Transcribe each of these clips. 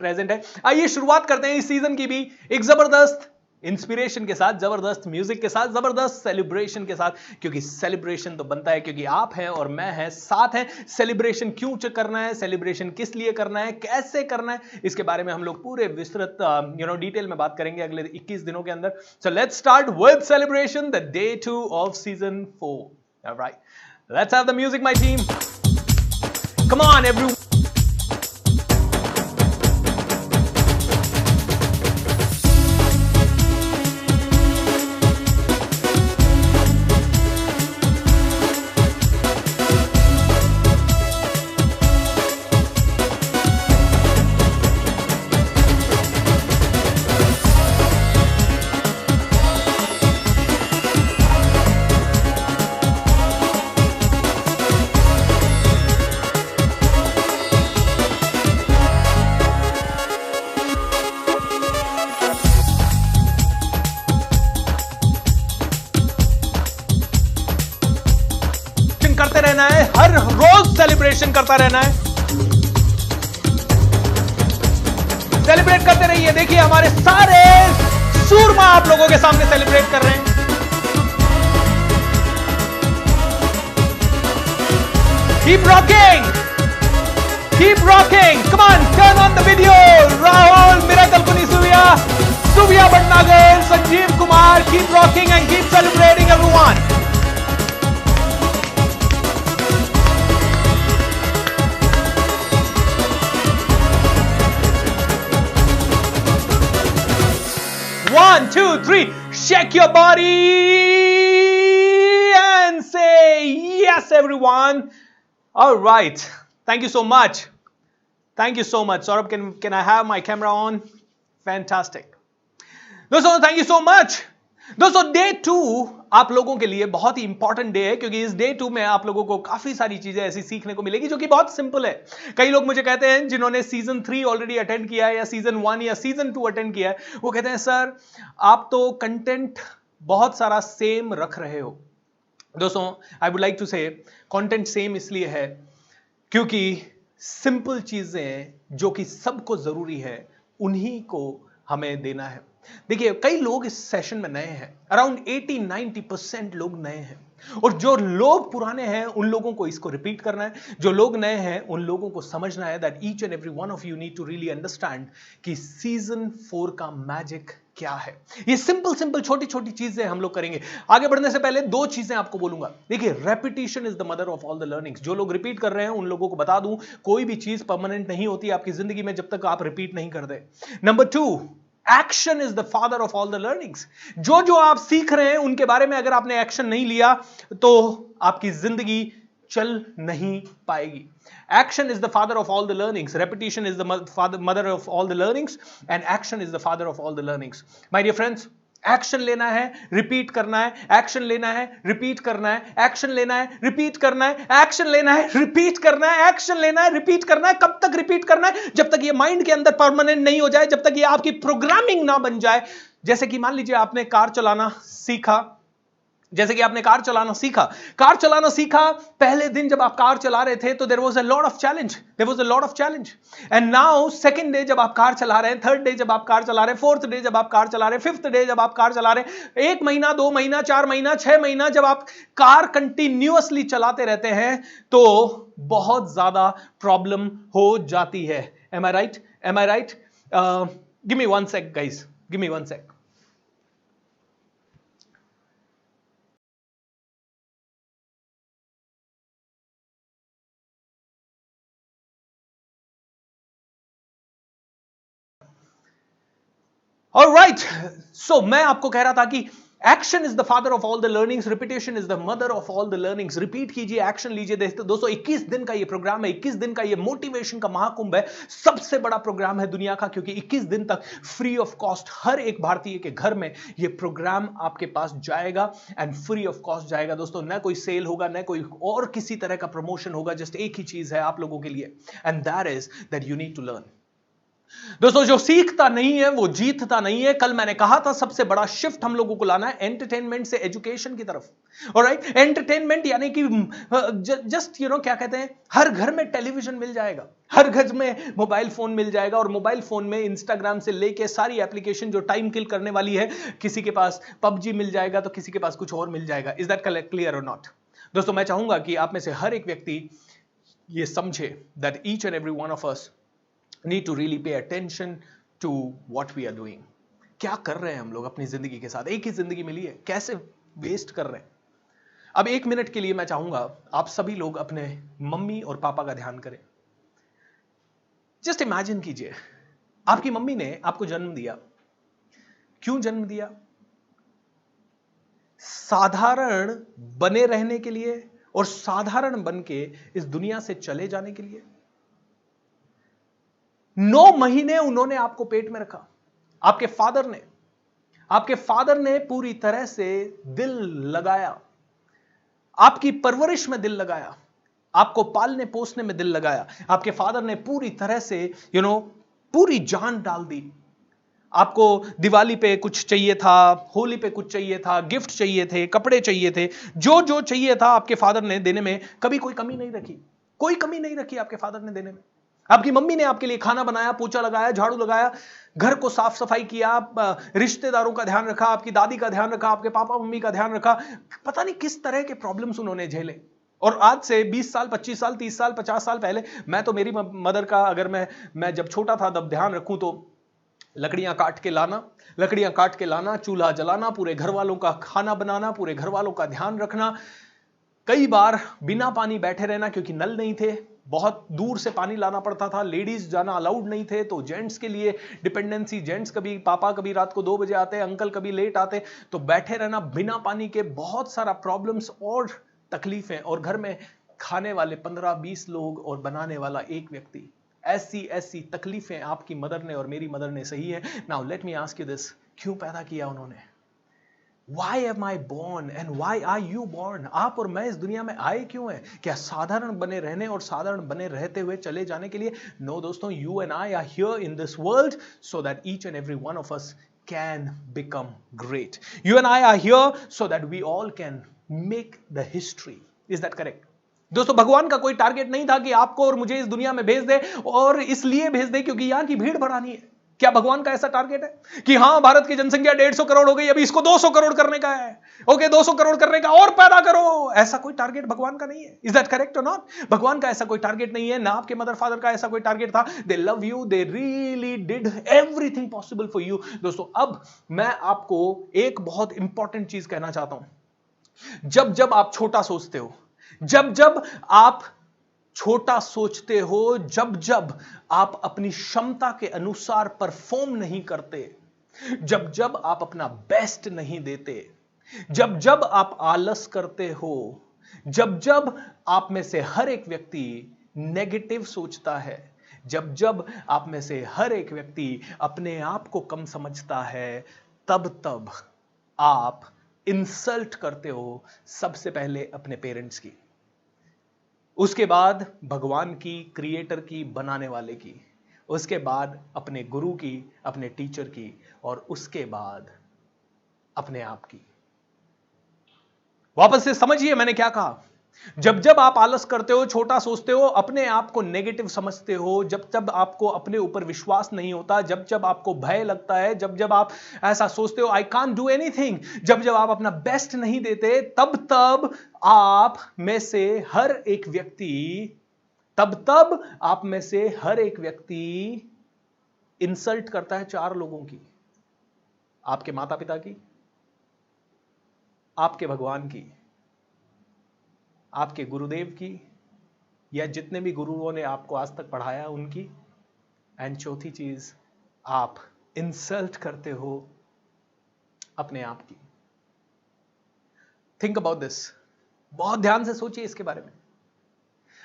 Present है। आइए शुरुआत करते हैं इस सीजन की भी एक जबरदस्त इंस्पिरेशन के साथ, जबरदस्त म्यूजिक के साथ, जबरदस्त सेलिब्रेशन के साथ, क्योंकि सेलिब्रेशन तो बनता है क्योंकि आप हैं और मैं हैं, साथ हैं। सेलिब्रेशन क्यों करना है, सेलिब्रेशन किस लिए करना है, कैसे करना है, इसके बारे में हम लोग पूरे विस्तृत डिटेल में बात करेंगे अगले 21 दिनों के अंदर। So let's start with celebration the day 2 off season 4। Alright, let's have the music my team, come on everyone. करते रहना है, हर रोज सेलिब्रेशन करता रहना है, सेलिब्रेट करते रहिए। देखिए हमारे सारे सूरमा आप लोगों के सामने सेलिब्रेट कर रहे हैं। Keep rocking, keep rocking, come on, turn on the video. Rahul, Miracle Punisuya, Suvia Bhatnagar, Sanjeev Kumar, keep rocking and keep celebrating everyone. One, two, three, shake your body and say yes, everyone. All right. Thank you so much. Thank you so much. Saurabh, can I have my camera on? Fantastic. दोस्तों, thank you so much. दोस्तों, day 2 आप लोगों के लिए बहुत ही important day है, क्योंकि इस डे 2 में आप लोगों को काफी सारी चीजें ऐसी सीखने को मिलेगी जो कि बहुत सिंपल है। कई लोग मुझे कहते हैं जिन्होंने सीजन 3 ऑलरेडी अटेंड किया है या सीजन 1 या सीजन 2 अटेंड किया है, वो कहते हैं सर आप तो कंटेंट बहुत सारा सेम रख रहे हो। दोस्तों, आई वुड लाइक टू से कंटेंट सेम इसलिए है क्योंकि सिंपल चीजें जो कि सबको जरूरी है उन्हीं को हमें देना है। देखिए कई लोग इस सेशन में नए हैं, अराउंड 80-90% लोग नए हैं, और जो लोग पुराने हैं उन लोगों को इसको रिपीट करना है, जो लोग नए हैं उन लोगों को समझना है that each and every one of you need to really understand कि सीजन 4 का मैजिक क्या है। ये सिंपल छोटी छोटी चीजें हम लोग करेंगे। आगे बढ़ने से पहले 2 चीजें आपको बोलूंगा। देखिए, repetition is the mother of all the learnings. जो लोग रिपीट कर रहे हैं उन लोगों को बता दूं, कोई भी चीज परमानेंट नहीं होती आपकी जिंदगी में जब तक आप रिपीट नहीं कर दे। Number 2, action is the father of all the learnings. जो आप सीख रहे हैं उनके बारे में अगर आपने एक्शन नहीं लिया तो आपकी जिंदगी चल नहीं पाएगी। Action is the father of all the learnings. Repetition is the mother of all the learnings, and action is the father of all the learnings. My dear friends, action लेना है, रिपीट करना है, एक्शन लेना है, repeat करना है, action लेना है, रिपीट करना है, एक्शन लेना है, रिपीट करना है, एक्शन लेना है, रिपीट करना है। कब तक रिपीट करना है? जब तक ये माइंड के अंदर परमानेंट नहीं हो जाए, जब तक ये आपकी प्रोग्रामिंग ना बन जाए। जैसे कि मान लीजिए आपने कार चलाना सीखा, कार चलाना सीखा, पहले दिन जब आप कार चला रहे थे तो there was a lot of challenge, and now second day जब आप कार चला रहे हैं, थर्ड डे जब आप कार चला रहे हैं, फोर्थ डे जब आप कार चला रहे हैं, फिफ्थ डे जब आप कार चला रहे हैं, 1 महीना, 2 महीना, 4 महीना, 6 महीना जब आप कार कंटिन्यूअसली चलाते रहते हैं तो बहुत ज्यादा प्रॉब्लम हो जाती है। Am I right? Give me 1 sec guys, give me 1 sec। Alright, so मैं आपको कह रहा था कि action is the father of all the learnings, repetition is the mother of all the learnings. Repeat कीजिए, एक्शन लीजिए। दोस्तों 21 दिन का ये प्रोग्राम है, 21 दिन का ये मोटिवेशन का महाकुंभ है, सबसे बड़ा प्रोग्राम है दुनिया का, क्योंकि 21 दिन तक फ्री ऑफ कॉस्ट हर एक भारतीय के घर में ये प्रोग्राम आपके पास जाएगा, एंड फ्री ऑफ कॉस्ट जाएगा। दोस्तों न कोई सेल होगा, न कोई और किसी तरह का प्रमोशन होगा, जस्ट एक ही चीज है आप लोगों के लिए, and that is that you need to learn. दोस्तों जो सीखता नहीं है वो जीतता नहीं है। कल मैंने कहा था सबसे बड़ा शिफ्ट हम लोगों को लाना है एंटरटेनमेंट से एजुकेशन की तरफ। ऑलराइट, एंटरटेनमेंट यानी कि जस्ट क्या कहते हैं, हर घर में टेलीविजन मिल जाएगा, हर घर में मोबाइल फोन मिल जाएगा, और मोबाइल फोन में इंस्टाग्राम से लेके सारी एप्लीकेशन जो टाइम किल करने वाली है, किसी के पास पबजी मिल जाएगा तो किसी के पास कुछ और मिल जाएगा। इज दैट क्लियर और नॉट? दोस्तों मैं चाहूंगा कि आप में से हर एक व्यक्ति ये समझे that each and every one of us need to really pay attention to what we are doing। क्या कर रहे हैं हम लोग अपनी जिंदगी के साथ? एक ही जिंदगी मिली है, कैसे वेस्ट कर रहे हैं? अब 1 मिनट के लिए मैं चाहूंगा आप सभी लोग अपने मम्मी और पापा का ध्यान करें। जस्ट इमेजिन कीजिए, आपकी मम्मी ने आपको जन्म दिया। क्यों जन्म दिया? साधारण बने रहने के लिए और साधारण बन के इस दुनिया से चले जाने के लिए। 9 महीने उन्होंने आपको पेट में रखा। आपके फादर ने पूरी तरह से दिल लगाया, आपकी परवरिश में दिल लगाया, आपको पालने पोसने में दिल लगाया। आपके फादर ने पूरी तरह से पूरी जान डाल दी। आपको दिवाली पे कुछ चाहिए था, होली पे कुछ चाहिए था, गिफ्ट चाहिए थे, कपड़े चाहिए थे, जो जो चाहिए था आपके फादर ने देने में कभी कोई कमी नहीं रखी। कोई कमी नहीं रखी आपके फादर ने देने में। आपकी मम्मी ने आपके लिए खाना बनाया, पोछा लगाया, झाड़ू लगाया, घर को साफ सफाई किया, रिश्तेदारों का ध्यान रखा, आपकी दादी का ध्यान रखा, आपके पापा मम्मी का ध्यान रखा। पता नहीं किस तरह के प्रॉब्लम्स उन्होंने झेले। और आज से 20 साल, 25 साल, 30 साल, 50 साल पहले, मैं तो मेरी मदर का अगर मैं जब छोटा था तब ध्यान रखूं तो लकड़ियां काट के लाना, चूल्हा जलाना, पूरे घर वालों का खाना बनाना, पूरे घर वालों का ध्यान रखना, कई बार बिना पानी बैठे रहना क्योंकि नल नहीं थे, बहुत दूर से पानी लाना पड़ता था, लेडीज जाना अलाउड नहीं थे, तो जेंट्स के लिए डिपेंडेंसी, जेंट्स कभी पापा कभी रात को 2 बजे आते, अंकल कभी लेट आते, तो बैठे रहना बिना पानी के, बहुत सारा प्रॉब्लम्स और तकलीफें, और घर में खाने वाले 15-20 लोग और बनाने वाला एक व्यक्ति। ऐसी तकलीफें आपकी मदर ने और मेरी मदर ने सही है। Now let me ask you this, क्यों पैदा किया उन्होंने? Why am I born and why are you born? आप और मैं इस दुनिया में आए क्यों हैं? क्या साधारण बने रहने और साधारण बने रहते हुए चले जाने के लिए? No दोस्तों, you and I are here in this world so that each and every one of us can become great. You and I are here so that we all can make the history. Is that correct? दोस्तों भगवान का कोई target नहीं था कि आपको और मुझे इस दुनिया में भेज दे, और इसलिए भेज दे क्योंकि यहां की भीड़ बढ़ानी है। क्या भगवान का ऐसा टारगेट है कि हां भारत की जनसंख्या 150 करोड़ हो गई, अभी इसको 200 करोड़ करने का है, ओके 200 करोड़ करने का और पैदा करो? ऐसा कोई टारगेट भगवान का नहीं है। इज दैट करेक्ट और नॉट? भगवान का ऐसा कोई टारगेट नहीं है, ना आपके मदर फादर का ऐसा कोई टारगेट था। दे love you, they really did everything possible for you. दोस्तों अब मैं आपको एक बहुत इंपॉर्टेंट चीज कहना चाहता हूं। जब आप छोटा सोचते हो, जब आप छोटा सोचते हो, जब आप अपनी क्षमता के अनुसार परफॉर्म नहीं करते, जब आप अपना बेस्ट नहीं देते, जब आप आलस करते हो, जब आप में से हर एक व्यक्ति नेगेटिव सोचता है, जब आप में से हर एक व्यक्ति अपने आप को कम समझता है, तब आप इंसल्ट करते हो सबसे पहले अपने पेरेंट्स की, उसके बाद भगवान की, क्रिएटर की, बनाने वाले की, उसके बाद अपने गुरु की, अपने टीचर की, और उसके बाद अपने आप की। वापस से समझिए मैंने क्या कहा। जब आप आलस करते हो, छोटा सोचते हो, अपने आप को नेगेटिव समझते हो, जब आपको अपने ऊपर विश्वास नहीं होता, जब आपको भय लगता है, जब आप ऐसा सोचते हो आई कांट डू एनीथिंग, जब आप अपना बेस्ट नहीं देते, तब आप में से हर एक व्यक्ति इंसल्ट करता है 4 लोगों की, आपके माता पिता की, आपके भगवान की, आपके गुरुदेव की, या जितने भी गुरुओं ने आपको आज तक पढ़ाया उनकी, एंड चौथी चीज आप इंसल्ट करते हो अपने आप की। थिंक अबाउट दिस, बहुत ध्यान से सोचिए इसके बारे में।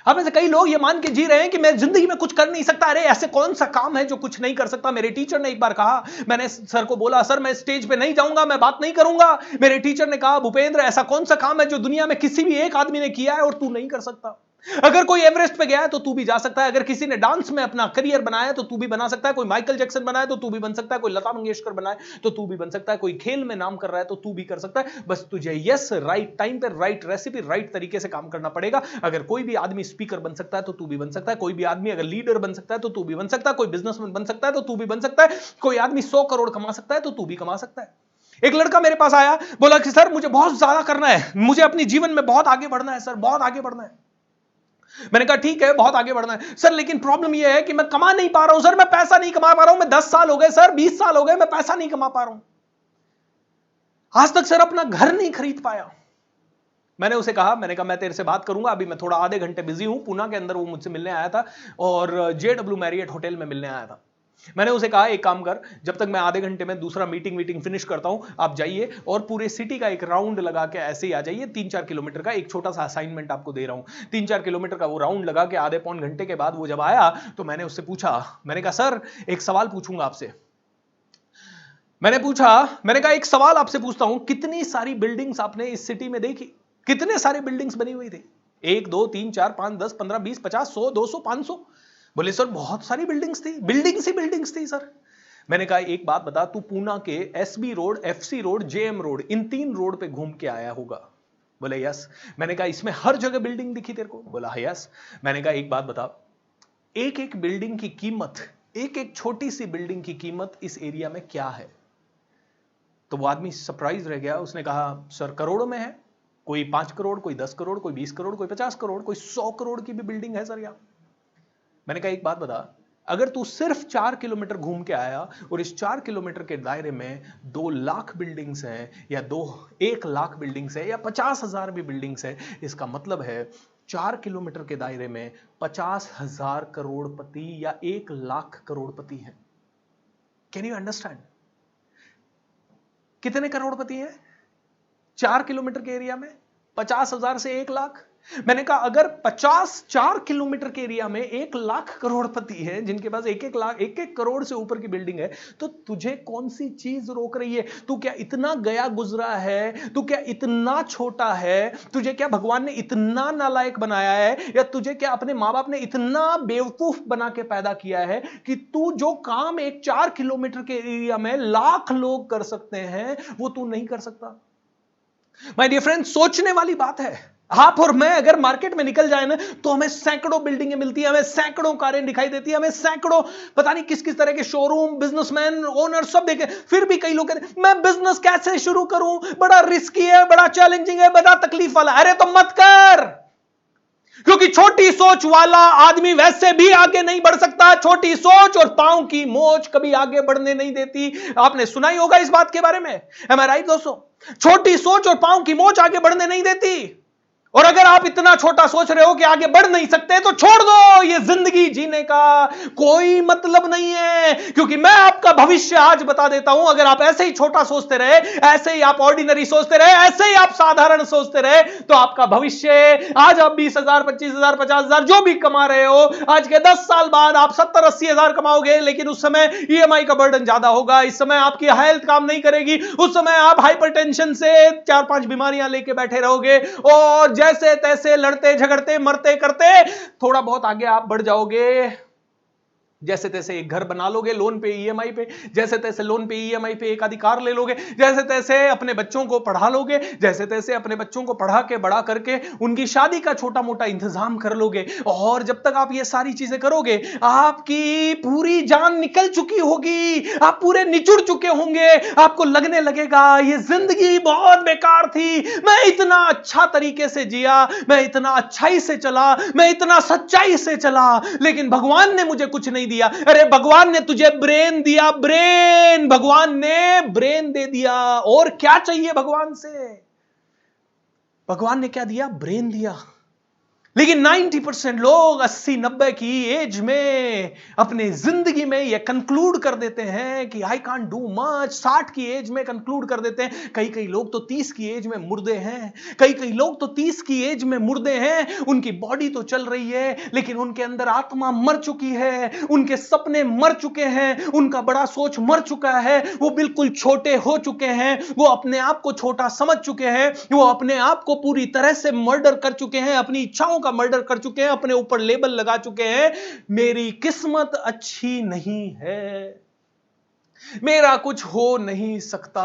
आप में से कई लोग ये मान के जी रहे हैं कि मैं जिंदगी में कुछ कर नहीं सकता। अरे ऐसे कौन सा काम है जो कुछ नहीं कर सकता? मेरे टीचर ने एक बार कहा, मैंने सर को बोला सर मैं स्टेज पे नहीं जाऊंगा, मैं बात नहीं करूंगा। मेरे टीचर ने कहा भूपेंद्र ऐसा कौन सा काम है जो दुनिया में किसी भी एक आदमी ने किया है और तू नहीं कर सकता? अगर कोई एवरेस्ट पे गया है तो तू भी जा सकता है, अगर किसी ने डांस में अपना करियर बनाया है तो तू भी बना सकता है, कोई माइकल जैक्सन बनाया तो तू भी बन सकता है, कोई लता मंगेशकर बनाए तो तू भी बन सकता है, कोई खेल में नाम कर रहा है तो तू भी कर सकता है। बस तुझे यस राइट टाइम पे राइट रेसिपी राइट तरीके से काम करना पड़ेगा। अगर कोई भी आदमी स्पीकर बन सकता है तो तू भी बन सकता है, कोई भी आदमी अगर लीडर बन सकता है तो तू भी बन सकता है, कोई बिजनेसमैन बन सकता है तो तू भी बन सकता है, कोई आदमी 100 करोड़ कमा सकता है तो तू भी कमा सकता है। एक लड़का मेरे पास आया, बोला कि सर मुझे बहुत ज्यादा करना है, मुझे अपनी जीवन में बहुत आगे बढ़ना है सर, बहुत आगे बढ़ना है। मैंने कहा ठीक है, बहुत आगे बढ़ना है सर, लेकिन प्रॉब्लम यह है कि मैं कमा नहीं पा रहा हूं सर, मैं पैसा नहीं कमा पा रहा हूं, मैं 10 साल हो गए सर, 20 साल हो गए, मैं पैसा नहीं कमा पा रहा हूं, आज तक सर अपना घर नहीं खरीद पाया। मैंने उसे कहा, मैंने कहा मैं तेरे से बात करूंगा, अभी मैं थोड़ा आधे घंटे बिजी हूं, पूना के अंदर वो मुझसे मिलने आया था और JW मैरियट होटल में मिलने आया था। मैंने उसे कहा एक काम कर, जब तक मैं आधे घंटे में दूसरा मीटिंग फिनिश करता हूं, आप जाइए और पूरे सिटी का एक राउंड लगा के ऐसे ही आ जाइए, 3-4 किलोमीटर का एक छोटा सा असाइनमेंट आपको दे रहा हूं। 3-4 किलोमीटर का वो राउंड लगा के आधे पौन घंटे के बाद वो जब आया तो मैंने उससे पूछा, मैंने कहा सर एक सवाल पूछूंगा आपसे। मैंने कहा एक सवाल आपसे पूछता हूं, कितनी सारी बिल्डिंग्स आपने इस सिटी में देखी, कितने सारे बिल्डिंग्स बनी हुई थी? 1 2 3 4 5 10 15 20 50 100 200 500? बोले सर बहुत सारी बिल्डिंग्स थी, बिल्डिंग्स थी सर। मैंने कहा एक बात बता, तू पूना के SB road, FC road, JM road, इन 3 रोड पे घूम के आया होगा? बोले यस। मैंने कहा इसमें हर जगह बिल्डिंग दिखी तेरे को? बोला यस। मैंने कहा एक बात बता, एक एक बिल्डिंग की कीमत, एक एक छोटी सी बिल्डिंग की कीमत इस एरिया में क्या है? तो वो आदमी सरप्राइज रह गया, उसने कहा सर करोड़ों में है, कोई 5 करोड़, कोई 10 करोड़, कोई 20 करोड़, कोई 50 करोड़, कोई 100 करोड़ की भी बिल्डिंग है सर यहाँ। मैंने कहा एक बात बता, अगर तू सिर्फ 4 किलोमीटर घूम के आया और इस 4 किलोमीटर के दायरे में 2 लाख बिल्डिंग्स हैं या 1 लाख बिल्डिंग्स है या 50,000 भी बिल्डिंग्स है, इसका मतलब है 4 किलोमीटर के दायरे में 50,000 करोड़पति या 1 लाख करोड़पति है। Can you understand? कितने करोड़पति हैं 4 किलोमीटर के एरिया में? 50,000 से 1 लाख। मैंने कहा अगर 4 किलोमीटर के एरिया में 1 लाख करोड़पति है जिनके पास 1-1 लाख 1-1 करोड़ से ऊपर की बिल्डिंग है, तो तुझे कौन सी चीज रोक रही है? तू क्या इतना गया गुजरा है? तू क्या इतना छोटा है? तुझे क्या भगवान ने इतना नालायक बनाया है, या तुझे क्या अपने मां बाप ने इतना बेवकूफ बना के पैदा किया है कि तू जो काम एक 4 किलोमीटर के एरिया में लाख लोग कर सकते हैं वो तू नहीं कर सकता? माय डियर फ्रेंड, सोचने वाली बात है। आप और मैं अगर मार्केट में निकल जाए ना तो हमें सैकड़ों बिल्डिंगें मिलती हैं, हमें सैकड़ों कारें दिखाई देती हैं, हमें सैकड़ों पता नहीं किस किस तरह के शोरूम, बिजनेसमैन, ओनर सब देखे। फिर भी कई लोग कहते हैं मैं बिजनेस कैसे शुरू करूं, बड़ा रिस्की है, बड़ा चैलेंजिंग है, बड़ा तकलीफ वाला। अरे तो मत कर, क्योंकि छोटी सोच वाला आदमी वैसे भी आगे नहीं बढ़ सकता। छोटी सोच और पांव की मोच कभी आगे बढ़ने नहीं देती। आपने सुना ही होगा इस बात के बारे में, एम आई राइट दोस्तों? छोटी सोच और पांव की मोच आगे बढ़ने नहीं देती। और अगर आप इतना छोटा सोच रहे हो कि आगे बढ़ नहीं सकते तो छोड़ दो, ये जिंदगी जीने का कोई मतलब नहीं है। क्योंकि मैं आपका भविष्य आज बता देता हूं, अगर आप ऐसे ही छोटा सोचते रहे, ऐसे ही आप ऑर्डिनरी सोचते रहे, ऐसे ही आप साधारण सोचते रहे, तो आपका भविष्य आज आप 20,000, 25,000, 50,000 जो भी कमा रहे हो, आज के 10 साल बाद आप 70-80 हजार कमाओगे, लेकिन उस समय EMI का बर्डन ज्यादा होगा, इस समय आपकी हेल्थ काम नहीं करेगी, उस समय आप हाइपरटेंशन से 4-5 बीमारियां लेके बैठे रहोगे और जैसे तैसे लड़ते झगड़ते मरते करते थोड़ा बहुत आगे आप बढ़ जाओगे। जैसे तैसे एक घर बना लोगे लोन पे, EMI पे, जैसे तैसे लोन पे EMI पे एक अधिकार ले लोगे, जैसे तैसे अपने बच्चों को पढ़ा लोगे, जैसे तैसे अपने बच्चों को पढ़ा के बड़ा करके उनकी शादी का छोटा मोटा इंतजाम कर लोगे। और जब तक आप ये सारी चीजें करोगे, आपकी पूरी जान निकल चुकी होगी, आप पूरे निचुड़ चुके होंगे, आपको लगने लगेगा ये जिंदगी बहुत बेकार थी, मैं इतना अच्छा तरीके से जिया, मैं इतना अच्छाई से चला, मैं इतना सच्चाई से चला, लेकिन भगवान ने मुझे कुछ नहीं दिया। अरे भगवान ने तुझे ब्रेन दिया, ब्रेन, भगवान ने ब्रेन दे दिया। और क्या चाहिए भगवान से? भगवान ने क्या दिया? ब्रेन दिया। लेकिन 90% लोग 80-90 की एज में अपने जिंदगी में ये कंक्लूड कर देते हैं कि आई कांट डू मच। 60 की एज में कंक्लूड कर देते हैं। कई लोग तो 30 की एज में मुर्दे हैं, कई लोग तो 30 की एज में मुर्दे हैं। उनकी बॉडी तो चल रही है लेकिन उनके अंदर आत्मा मर चुकी है, उनके सपने मर चुके हैं, उनका बड़ा सोच मर चुका है, वो बिल्कुल छोटे हो चुके हैं, वो अपने आप को छोटा समझ चुके हैं, वो अपने आप को पूरी तरह से मर्डर कर चुके हैं, अपनी इच्छाओं का मर्डर कर चुके हैं, अपने ऊपर लेबल लगा चुके हैं, मेरी किस्मत अच्छी नहीं है, मेरा कुछ हो नहीं सकता,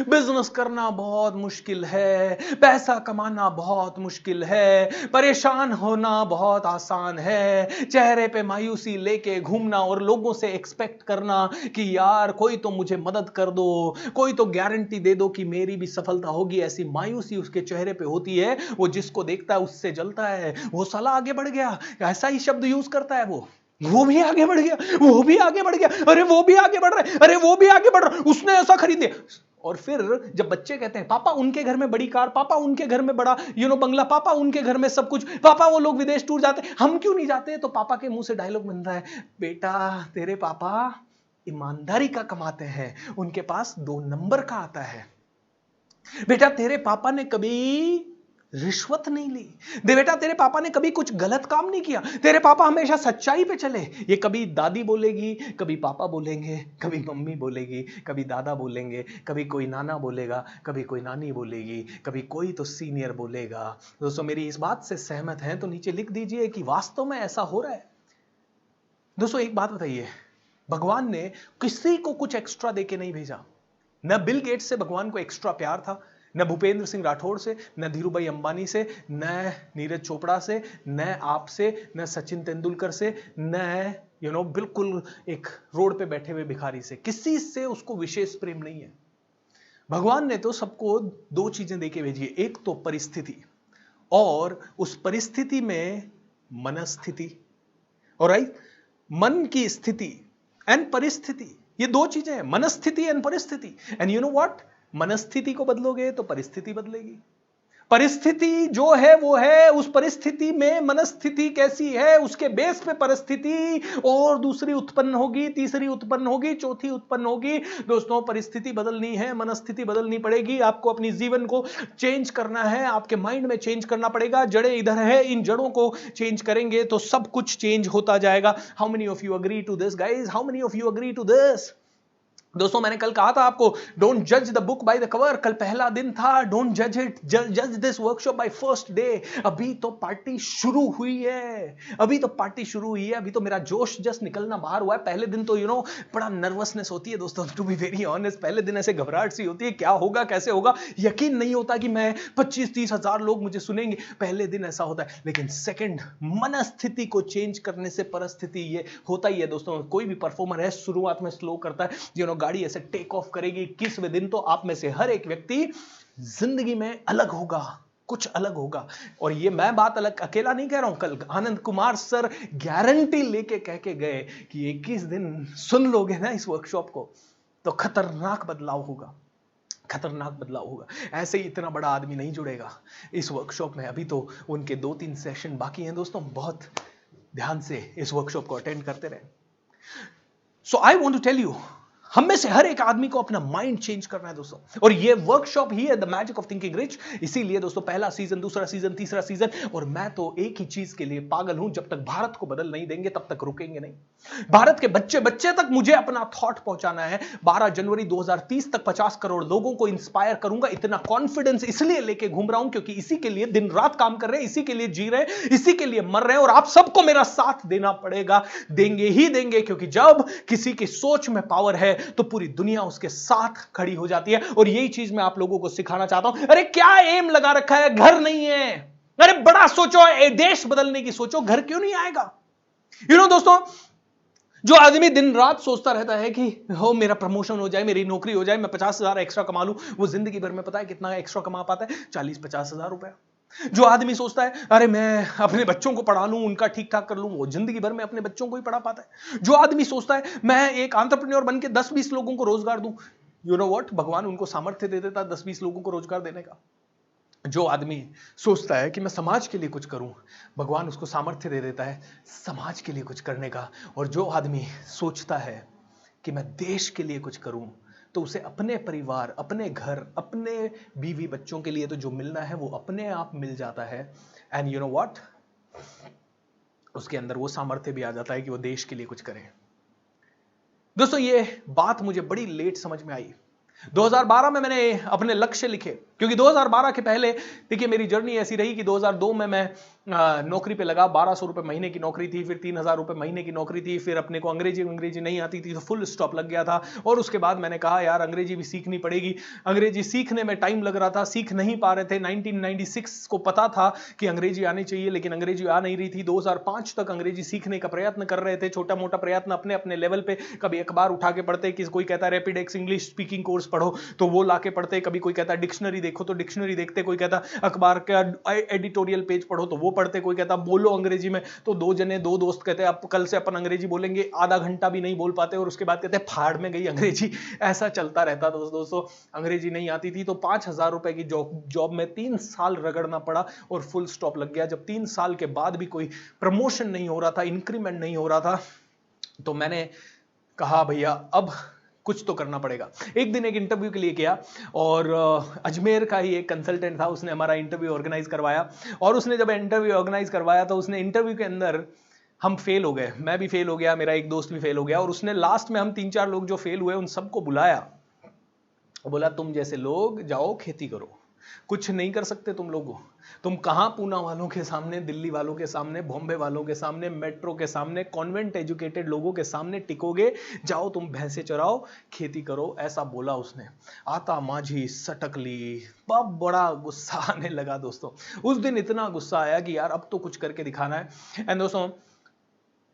बिजनेस करना बहुत मुश्किल है, पैसा कमाना बहुत मुश्किल है, परेशान होना बहुत आसान है, चेहरे पे मायूसी लेके घूमना और लोगों से एक्सपेक्ट करना कि यार कोई तो मुझे मदद कर दो, कोई तो गारंटी दे दो कि मेरी भी सफलता होगी, ऐसी मायूसी उसके चेहरे पे होती है। वो जिसको देखता है उससे जलता है, वो साला आगे बढ़ गया, ऐसा ही शब्द यूज करता है, वो भी आगे बढ़ गया, वो भी आगे बढ़ गया, अरे वो भी आगे बढ़ रहा है, अरे वो भी आगे बढ़ रहा है, उसने ऐसा खरीद दिया। और फिर जब बच्चे कहते हैं पापा उनके घर में बड़ी कार, पापा उनके घर में बड़ा बंगला, पापा उनके घर में सब कुछ, पापा वो लोग विदेश टूर जाते, हम क्यों नहीं जाते? तो पापा के मुंह से डायलॉग बन रहा है, बेटा तेरे पापा ईमानदारी का कमाते हैं, उनके पास 2 नंबर का आता है, बेटा तेरे पापा ने कभी रिश्वत नहीं ली, बेटा तेरे पापा ने कभी कुछ गलत काम नहीं किया, तेरे पापा हमेशा सच्चाई पे चले। ये कभी दादी बोलेगी, कभी पापा बोलेंगे, कभी मम्मी बोलेगी, कभी दादा बोलेंगे, कभी कोई नाना बोलेगा, कभी कोई नानी बोलेगी, कभी कोई तो सीनियर बोलेगा। दोस्तों मेरी इस बात से सहमत हैं तो नीचे लिख दीजिए कि वास्तव में ऐसा हो रहा है। दोस्तों एक बात बताइए, भगवान ने किसी को कुछ एक्स्ट्रा देके नहीं भेजा। न बिल गेट्स से भगवान को एक्स्ट्रा प्यार था, न भूपेंद्र सिंह राठौड़ से, न धीरूभाई अंबानी से, न नीरज चोपड़ा से, न आपसे, न सचिन तेंदुलकर से, न बिल्कुल एक रोड पे बैठे हुए भिखारी से, किसी से उसको विशेष प्रेम नहीं है। भगवान ने तो सबको 2 चीजें देके भेजी है, एक तो परिस्थिति और उस परिस्थिति में मनस्थिति, ऑलराइट, मन की स्थिति एंड परिस्थिति, ये 2 चीजें हैं, मनस्थिति एंड परिस्थिति। एंड यू नो व्हाट, मनस्थिति को बदलोगे तो परिस्थिति बदलेगी। परिस्थिति जो है वो है, उस परिस्थिति में मनस्थिति कैसी है उसके बेस पे परिस्थिति और दूसरी उत्पन्न होगी, तीसरी उत्पन्न होगी, चौथी उत्पन्न होगी। दोस्तों परिस्थिति बदलनी है, मनस्थिति बदलनी पड़ेगी, आपको अपनी जीवन को चेंज करना है, आपके माइंड में चेंज करना पड़ेगा। जड़ें इधर है, इन जड़ों को चेंज करेंगे तो सब कुछ चेंज होता जाएगा। How many of you agree to this guys? How many of you agree to this? दोस्तों मैंने कल कहा था आपको, डोंट जज the book by the cover. कल पहला दिन था, डोंट जज इट, जज this workshop by first day. अभी तो पार्टी शुरू हुई है, अभी तो पार्टी शुरू हुई है, अभी तो मेरा जोश जस्ट निकलना बाहर हुआ है। पहले दिन तो बड़ा नर्वसनेस होती है दोस्तों, टू बी वेरी ऑनेस्ट। पहले दिन ऐसे घबराहट सी होती है, क्या होगा कैसे होगा, यकीन नहीं होता कि मैं 25-30 हजार लोग मुझे सुनेंगे, पहले दिन ऐसा होता है। लेकिन सेकंड, मनस्थिति को चेंज करने से परिस्थिति ये होता ही है दोस्तों। कोई भी परफॉर्मर है शुरुआत में स्लो करता है, गाड़ी ऐसे टेक ऑफ करेगी, 21वें दिन तो आप में से हर एक व्यक्ति जिंदगी में अलग होगा, कुछ अलग होगा। और ये मैं बात अलग अकेला नहीं कह रहा हूं, कल आनंद कुमार सर गारंटी लेके कह के गए कि 21 दिन सुन लोगे ना इस वर्कशॉप को तो खतरनाक बदलाव होगा, खतरनाक बदलाव होगा। ऐसे ही इतना बड़ा आदमी नहीं जुड़ेगा इस वर्कशॉप में। अभी तो उनके 2-3 सेशन बाकी हैं दोस्तों, बहुत ध्यान से इस वर्कशॉप को अटेंड करते रहे। So I want to tell you, हम में से हर एक आदमी को अपना माइंड चेंज करना है दोस्तों, और ये वर्कशॉप ही है the magic of thinking rich. इसीलिए दोस्तों पहला सीजन, दूसरा सीजन, तीसरा सीजन, और मैं तो एक ही चीज के लिए पागल हूं, जब तक भारत को बदल नहीं देंगे तब तक रुकेंगे नहीं। भारत के बच्चे बच्चे तक मुझे अपना थॉट पहुंचाना है। 12 जनवरी 2030 तक 50 करोड़ लोगों को इंस्पायर करूंगा। इतना कॉन्फिडेंस इसलिए लेके घूम रहा हूं क्योंकि इसी के लिए दिन रात काम कर रहे हैं, इसी के लिए जी रहे हैं, इसी के लिए मर रहे हैं, और आप सबको मेरा साथ देना पड़ेगा। देंगे ही देंगे, क्योंकि जब किसी की सोच में पावर है तो पूरी दुनिया उसके साथ खड़ी हो जाती है। और यही चीज मैं आप लोगों को सिखाना चाहता हूं। अरे क्या एम लगा रखा है, घर नहीं है, अरे बड़ा सोचो, देश बदलने की सोचो, घर क्यों नहीं आएगा? दोस्तों, जो आदमी दिन रात सोचता रहता है कि हो मेरा प्रमोशन हो जाए, मेरी नौकरी हो जाए, मैं 50,000 एक्स्ट्रा कमा लूं, वो जिंदगी भर में पता है कितना एक्स्ट्रा कमा पाता है? 40-50 हजार रुपया। जो आदमी सोचता है अरे मैं अपने बच्चों को पढ़ा लूं, उनका ठीक ठाक कर लूं, वो जिंदगी भर में अपने बच्चों को ही पढ़ा पाता है। जो आदमी सोचता है मैं एक एंटरप्रेन्योर बन के 10-20 लोगों को रोजगार दूं, यू नो व्हाट, भगवान उनको सामर्थ्य दे देता है 10-20 लोगों को रोजगार देने का। जो आदमी सोचता है कि मैं समाज के लिए कुछ करूं, भगवान उसको सामर्थ्य दे देता है समाज के लिए कुछ करने का। और जो आदमी सोचता है कि मैं देश के लिए कुछ करूं, तो उसे अपने परिवार, अपने घर, अपने बीवी बच्चों के लिए तो जो मिलना है वो अपने आप मिल जाता है। एंड यू नो व्हाट, उसके अंदर वो सामर्थ्य भी आ जाता है कि वो देश के लिए कुछ करे। दोस्तों ये बात मुझे बड़ी लेट समझ में आई। 2012 में मैंने अपने लक्ष्य लिखे, क्योंकि 2012 के पहले देखिए मेरी जर्नी ऐसी रही कि 2002 में मैं नौकरी पे लगा। 1200 रुपए महीने की नौकरी थी, फिर 3000 रुपए महीने की नौकरी थी, फिर अपने को अंग्रेजी नहीं आती थी तो फुल स्टॉप लग गया था। और उसके बाद मैंने कहा यार अंग्रेजी भी सीखनी पड़ेगी। अंग्रेजी सीखने में टाइम लग रहा था, सीख नहीं पा रहे थे। 1996 को पता था कि अंग्रेजी आनी चाहिए, लेकिन अंग्रेजी आ नहीं रही थी। 2005 तक अंग्रेजी सीखने का प्रयत्न कर रहे थे, छोटा मोटा प्रयत्न अपने अपने लेवल पे। कभी अखबार उठा के पढ़ते, किसी कोई कहता है रैपिडेक्स इंग्लिश स्पीकिंग कोर्स पढ़ो तो वो लाके पढ़ते, कभी कोई कहता है डिक्शनरी देखो तो डिक्शनरी देखते, कोई कहता अखबार का एडिटोरियल पेज पढ़ो तो वो पढ़ते, कोई कहता बोलो अंग्रेजी में। तो दो दोस्त कहते अब कल से अपन अंग्रेजी बोलेंगे, आधा घंटा भी नहीं बोल पाते और उसके बाद कहते फाड़ में गई अंग्रेजी। ऐसा चलता रहता दोस्तों। अंग्रेजी नहीं आती थी तो 5000 रुपए की जॉब में 3 साल रगड़ना पड़ा और फुल स्टॉप लग गया। जब 3 साल के बाद भी कोई प्रमोशन नहीं हो रहा था, इंक्रीमेंट नहीं हो रहा था, तो मैंने कहा भैया अब कुछ तो करना पड़ेगा। एक दिन एक इंटरव्यू के लिए किया और अजमेर का ही एक कंसल्टेंट था, उसने हमारा इंटरव्यू ऑर्गेनाइज करवाया। और उसने जब इंटरव्यू ऑर्गेनाइज करवाया तो उसने इंटरव्यू के अंदर हम फेल हो गए, मैं भी फेल हो गया, मेरा एक दोस्त भी फेल हो गया। और उसने लास्ट में हम 3-4 लोग जो फेल हुए उन सबको बुलाया, बोला तुम जैसे लोग जाओ खेती करो, कुछ नहीं कर सकते तुम लोगों। तुम कहां पूना वालों के सामने, दिल्ली वालों के सामने, बॉम्बे वालों के सामने, मेट्रो के सामने, कॉन्वेंट एजुकेटेड लोगों के सामने टिकोगे। जाओ तुम भैंसे चराओ, खेती करो, ऐसा बोला उसने। आता माझी सटकली, बहुत बड़ा गुस्सा आने लगा दोस्तों। उस दिन इतना गुस्सा आया कि यार अब तो कुछ करके दिखाना है। एंड दोस्तों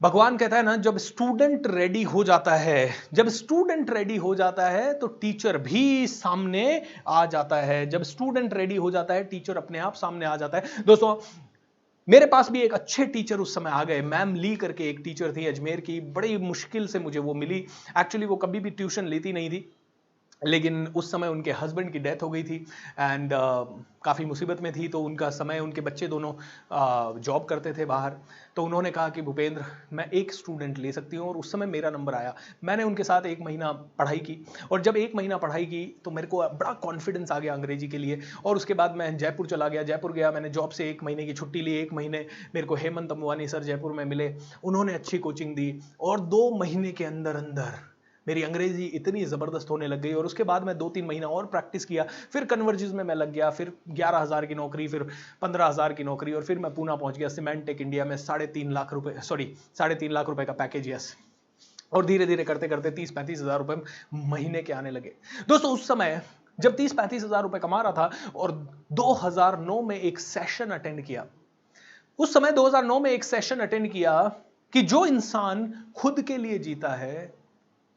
भगवान कहता है ना, जब स्टूडेंट रेडी हो जाता है, जब स्टूडेंट रेडी हो जाता है तो टीचर भी सामने आ जाता है। जब स्टूडेंट रेडी हो जाता है टीचर अपने आप सामने आ जाता है। दोस्तों मेरे पास भी एक अच्छे टीचर उस समय आ गए। मैम ली करके एक टीचर थी अजमेर की, बड़ी मुश्किल से मुझे वो मिली। एक्चुअली वो कभी भी ट्यूशन लेती नहीं थी, लेकिन उस समय उनके हस्बैंड की डेथ हो गई थी एंड काफ़ी मुसीबत में थी। तो उनका समय, उनके बच्चे दोनों जॉब करते थे बाहर। तो उन्होंने कहा कि भूपेंद्र मैं एक स्टूडेंट ले सकती हूँ, और उस समय मेरा नंबर आया। मैंने उनके साथ 1 महीना पढ़ाई की, और जब 1 महीना पढ़ाई की तो मेरे को बड़ा कॉन्फिडेंस आ गया अंग्रेजी के लिए। और उसके बाद मैं जयपुर चला गया। जयपुर गया, मैंने जॉब से 1 महीने की छुट्टी ली। 1 महीने मेरे को हेमंत अंबानी सर जयपुर में मिले, उन्होंने अच्छी कोचिंग दी, और 2 महीने के अंदर अंदर मेरी अंग्रेजी इतनी ज़बरदस्त होने लग गई। और उसके बाद मैं 2-3 महीना और प्रैक्टिस किया, फिर कन्वर्जेस में मैं लग गया, फिर 11,000 की नौकरी, फिर 15,000 की नौकरी, और फिर मैं पूना पहुंच गया सीमेंटेक इंडिया में। 3.5 लाख रुपए, 3.5 लाख रुपए का पैकेज, यस। और धीरे धीरे करते करते 30-35 हज़ार रुपए महीने के आने लगे। दोस्तों उस समय जब 30-35 हज़ार रुपए कमा रहा था, और 2009 में एक सेशन अटेंड किया। उस समय 2009 में एक सेशन अटेंड किया कि जो इंसान खुद के लिए जीता है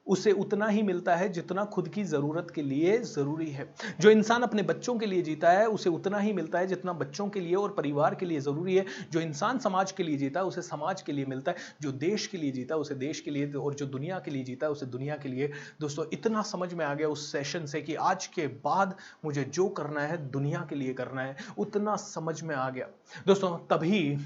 उसे उतना ही मिलता है जितना खुद की जरूरत के लिए जरूरी है। जो इंसान अपने बच्चों के लिए जीता है उसे उतना ही मिलता है जितना बच्चों के लिए और परिवार के लिए जरूरी है। जो इंसान समाज के लिए जीता है उसे समाज के लिए मिलता है। जो देश के लिए जीता है उसे देश के लिए, और जो दुनिया के लिए जीता है उसे दुनिया के लिए। दोस्तों इतना समझ में आ गया उस सेशन से कि आज के बाद मुझे जो करना है दुनिया के लिए करना है, उतना समझ में आ गया। दोस्तों तभी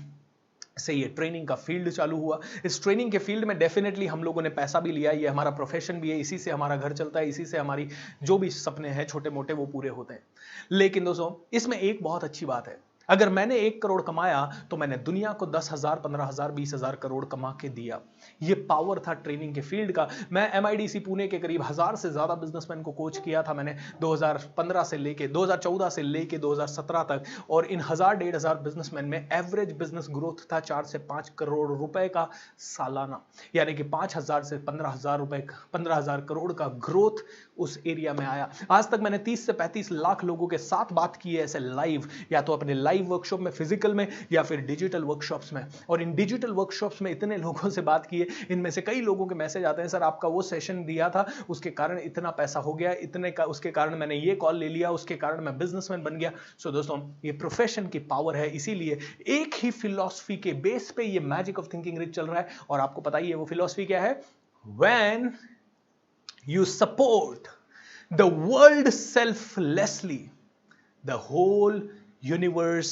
से ये ट्रेनिंग का फील्ड चालू हुआ। इस ट्रेनिंग के फील्ड में डेफिनेटली हम लोगों ने पैसा भी लिया, ये हमारा प्रोफेशन भी है, इसी से हमारा घर चलता है, इसी से हमारी जो भी सपने हैं छोटे मोटे वो पूरे होते हैं। लेकिन दोस्तों इसमें एक बहुत अच्छी बात है, अगर मैंने 1 करोड़ कमाया तो मैंने दुनिया को 10,000, 15,000, 20,000 करोड़ कमा के दिया। ये पावर था ट्रेनिंग के फील्ड का। मैं MIDC पुणे के करीब 1000 से ज्यादा बिजनेसमैन को कोच किया था मैंने 2015 से लेके 2014 से लेके 2017 तक। और इन 1000-1500 बिजनेसमैन में एवरेज बिजनेस ग्रोथ था 4 से 5 करोड़ रुपए का सालाना, यानी कि 5,000 से 15,000 रुपए, 15,000 करोड़ का ग्रोथ उस एरिया में आया। आज तक मैंने 30 से 35 लाख लोगों के साथ बात की है ऐसे लाइव, या तो अपने लाइव वर्कशॉप में फिजिकल में, या फिर डिजिटल वर्कशॉप्स में। और इन डिजिटल वर्कशॉप्स में इतने लोगों से बात की है, इनमें से कई लोगों के मैसेज आते हैं, सर आपका वो सेशन दिया था उसके कारण इतना पैसा हो गया, इतने का उसके कारण मैंने ये कॉल ले लिया, उसके कारण मैं बिजनेसमैन बन गया। सो दोस्तों ये प्रोफेशन की पावर है, इसीलिए एक ही फिलॉसफी के बेस पे ये मैजिक ऑफ थिंकिंग रिच चल रहा है। और आपको पता ही है वो फिलॉसफी क्या है, when you support the world selflessly, the whole universe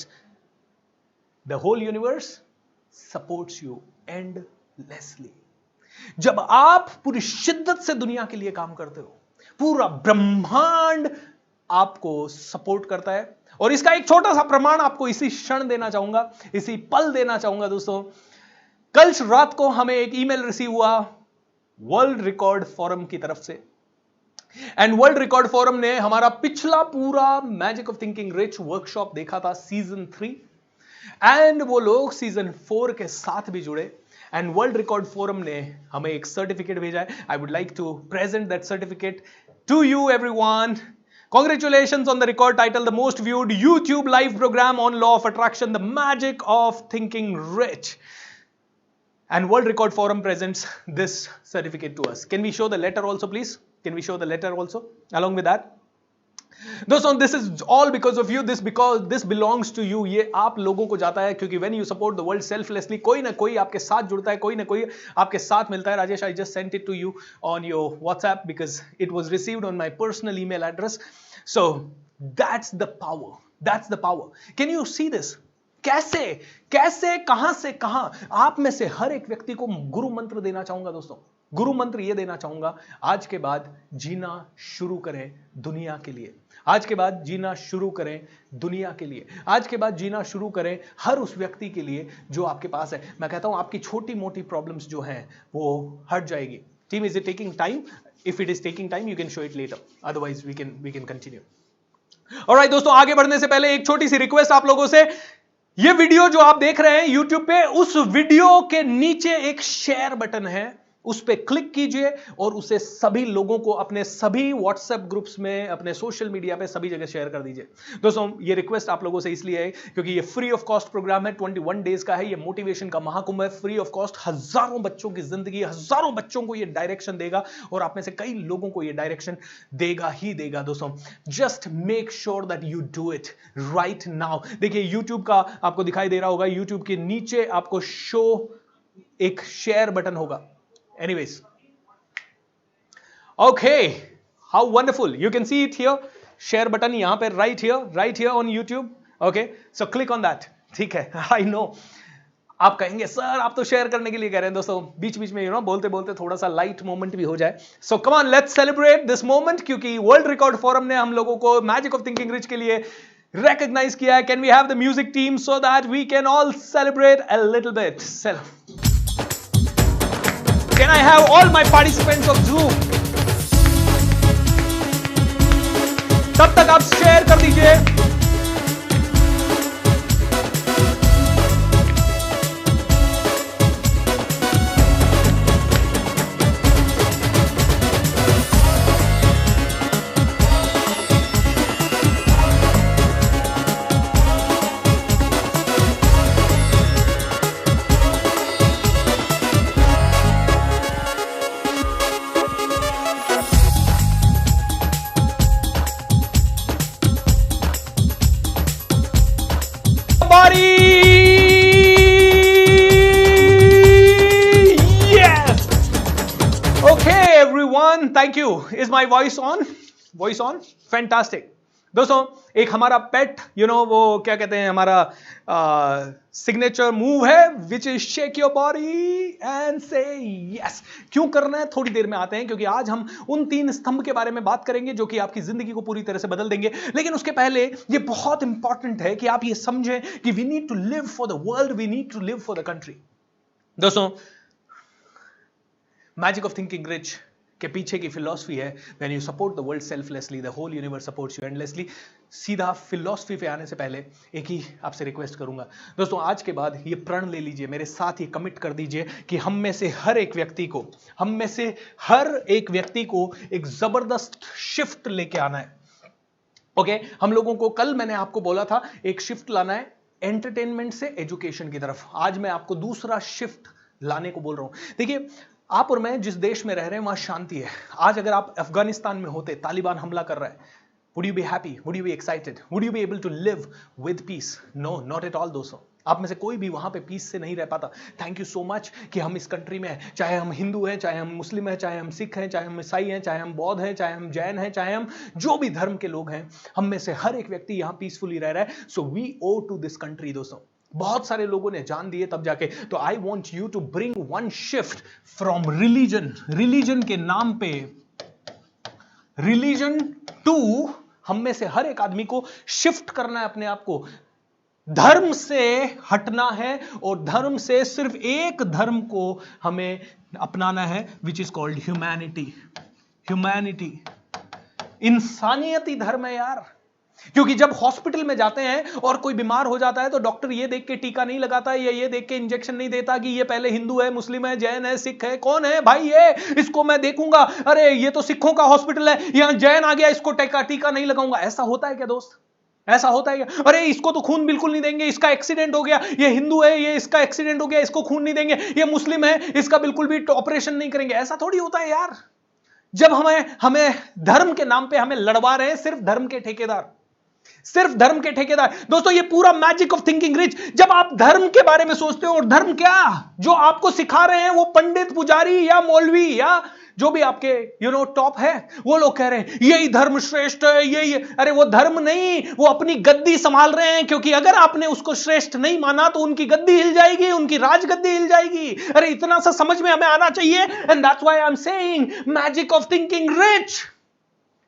supports you endlessly। जब आप पूरी शिद्दत से दुनिया के लिए काम करते हो, पूरा ब्रह्मांड आपको सपोर्ट करता है। और इसका एक छोटा सा प्रमाण आपको इसी क्षण देना चाहूंगा, इसी पल देना चाहूंगा। दोस्तों कल रात को हमें एक ईमेल रिसीव हुआ वर्ल्ड रिकॉर्ड फोरम की तरफ से। एंड वर्ल्ड रिकॉर्ड फोरम ने हमारा पिछला पूरा magic of thinking rich workshop देखा था सीजन 3, एंड वो लोग सीजन 4 के साथ भी जुड़े, एंड वर्ल्ड रिकॉर्ड फोरम ने हमें एक सर्टिफिकेट भेजा है. I would like to present that certificate to you everyone. Congratulations on the record title, the most viewed YouTube live program on law of attraction, the magic of thinking rich. And World Record Forum presents this certificate to us. Can we show the letter also, please? Can we show the letter also along with that? दोस्तों, this is all because of you. This belongs to you. ये आप लोगों को जाता है, क्योंकि when you support the world selflessly, कोई ना कोई आपके साथ जुड़ता है, कोई ना कोई आपके साथ मिलता है. Rajesh, I just sent it to you on your WhatsApp because it was received on my personal email address. So that's the power. That's the power. Can you see this? कैसे कहां से कहां आप में से हर एक व्यक्ति को गुरु मंत्र देना चाहूंगा. दोस्तों, गुरु मंत्र यह देना चाहूंगा, आज के बाद जीना शुरू करें दुनिया के लिए. आज के बाद जीना शुरू करें दुनिया के लिए. आज के बाद जीना शुरू करें हर उस व्यक्ति के लिए जो आपके पास है. मैं कहता हूं आपकी छोटी मोटी प्रॉब्लम्स जो हैं वो हट जाएगी. Team, is it taking time? If it is taking time, you can show it later, otherwise we can continue. Alright दोस्तों, आगे बढ़ने से पहले एक छोटी सी रिक्वेस्ट आप लोगों से. ये वीडियो जो आप देख रहे हैं YouTube पे, उस वीडियो के नीचे एक शेयर बटन है, उस पे क्लिक कीजिए और उसे सभी लोगों को अपने सभी व्हाट्सएप ग्रुप्स में, अपने सोशल मीडिया पे सभी जगह शेयर कर दीजिए. दोस्तों, ये रिक्वेस्ट आप लोगों से इसलिए है क्योंकि ये फ्री ऑफ कॉस्ट प्रोग्राम है, 21 डेज का है. ये मोटिवेशन का महाकुंभ है, फ्री ऑफ कॉस्ट. हजारों बच्चों की जिंदगी, हजारों बच्चों को ये डायरेक्शन देगा और आप में से कई लोगों को ये डायरेक्शन देगा ही देगा. दोस्तों, just make sure that you do it right now. देखिए, यूट्यूब का आपको दिखाई दे रहा होगा, यूट्यूब के नीचे आपको शो एक शेयर बटन होगा. Anyways, okay, how wonderful. You can see it here. Share button यहाँ पे right here on YouTube. Okay, so click on that. ठीक है, I know. आप कहेंगे सर आप तो शेयर करने के लिए कह रहे हैं. दोस्तों, बीच बीच में बोलते बोलते थोड़ा सा लाइट मोमेंट भी हो जाए. So come on, let's celebrate this moment, क्योंकि वर्ल्ड रिकॉर्ड फोरम ने हम लोगों को मैजिक ऑफ थिंकिंग रिच के लिए recognize किया है. Can we have the music team so that we can all celebrate a little bit? Can I have all my participants of Zoom? तब तक आप शेयर कर दीजिए. Yes. Okay, everyone. Thank you. Is my voice on? Voice on? Fantastic. दोस्तों, एक हमारा पेट वो क्या कहते हैं, हमारा सिग्नेचर मूव है, which is shake your body and से यस. क्यों करना है थोड़ी देर में आते हैं, क्योंकि आज हम उन 3 स्तंभ के बारे में बात करेंगे जो कि आपकी जिंदगी को पूरी तरह से बदल देंगे. लेकिन उसके पहले ये बहुत इंपॉर्टेंट है कि आप ये समझें कि we need to live for the world, we need to live for the country. दोस्तों, मैजिक ऑफ थिंकिंग रिच के पीछे की फिलॉसफी है, when you support the world selflessly, the whole universe supports you endlessly. सीधा philosophy पे आने से पहले एक ही आपसे रिक्वेस्ट करूंगा. दोस्तों, आज के बाद ये प्रण ले लीजिए, मेरे साथ ये कमिट कर दीजिए कि हम में से हर एक व्यक्ति को एक जबरदस्त शिफ्ट लेके आना है. ओके, हम लोगों को कल मैंने आपको बोला था एक शिफ्ट लाना है एंटरटेनमेंट से एजुकेशन की तरफ. आज मैं आपको दूसरा शिफ्ट लाने को बोल रहा हूं. देखिए, आप और मैं जिस देश में रह रहे हैं वहां शांति है. आज अगर आप अफगानिस्तान में होते, तालिबान हमला कर रहा है, would you be happy? Would you be excited? Would you be able to live with peace? No, not at all. दोस्तों, आप में से कोई भी वहां पे पीस से नहीं रह पाता. थैंक यू सो मच कि हम इस कंट्री में हैं, चाहे हम हिंदू हैं, चाहे हम मुस्लिम हैं, चाहे हम सिख हैं, चाहे हम ईसाई हैं, चाहे हम बौद्ध हैं, चाहे हम जैन हैं, चाहे हम जो भी धर्म के लोग हैं, हम में से हर एक व्यक्ति यहां पीसफुली रह रहा है. So we owe to this country. दोस्तों, बहुत सारे लोगों ने जान दिए तब जाके. तो I want you to bring one shift from religion के नाम पे, रिलीजन टू, हम में से हर एक आदमी को शिफ्ट करना है अपने आप को. धर्म से हटना है और धर्म से सिर्फ एक धर्म को हमें अपनाना है, विच इज कॉल्ड ह्यूमैनिटी. इंसानियती धर्म है यार। क्योंकि जब हॉस्पिटल में जाते हैं और कोई बीमार हो जाता है तो डॉक्टर ये देख के टीका नहीं लगाता या ये देख के इंजेक्शन नहीं देता कि ये पहले हिंदू है, मुस्लिम है, जैन है, सिख है, कौन है भाई ये, इसको मैं देखूंगा, अरे ये तो सिखों का हॉस्पिटल है, यहां जैन आ गया, इसको टीका नहीं लगाऊंगा। ऐसा होता है क्या दोस्त? ऐसा होता है क्या? अरे इसको तो खून बिल्कुल नहीं देंगे, इसका एक्सीडेंट हो गया, ये हिंदू है, ये इसका एक्सीडेंट हो गया, इसको खून नहीं देंगे, ये मुस्लिम है, इसका बिल्कुल भी ऑपरेशन नहीं करेंगे। ऐसा थोड़ी होता है यार। जब हमें धर्म के नाम पे हमें लड़वा रहे हैं सिर्फ धर्म के ठेकेदार, सिर्फ धर्म के ठेकेदार। दोस्तों ये पूरा मैजिक ऑफ थिंकिंग रिच। जब आप धर्म के बारे में सोचते हो, और धर्म क्या जो आपको सिखा रहे हैं वो पंडित, पुजारी या मौलवी या जो भी आपके टॉप है, वो लोग कह रहे हैं यही धर्म श्रेष्ठ है, यही। अरे वो धर्म नहीं, वो अपनी गद्दी संभाल रहे हैं, क्योंकि अगर आपने उसको श्रेष्ठ नहीं माना तो उनकी गद्दी हिल जाएगी, उनकी राजगद्दी हिल जाएगी। अरे इतना सा समझ में हमें आना चाहिए। And that's why I am saying magic of thinking rich.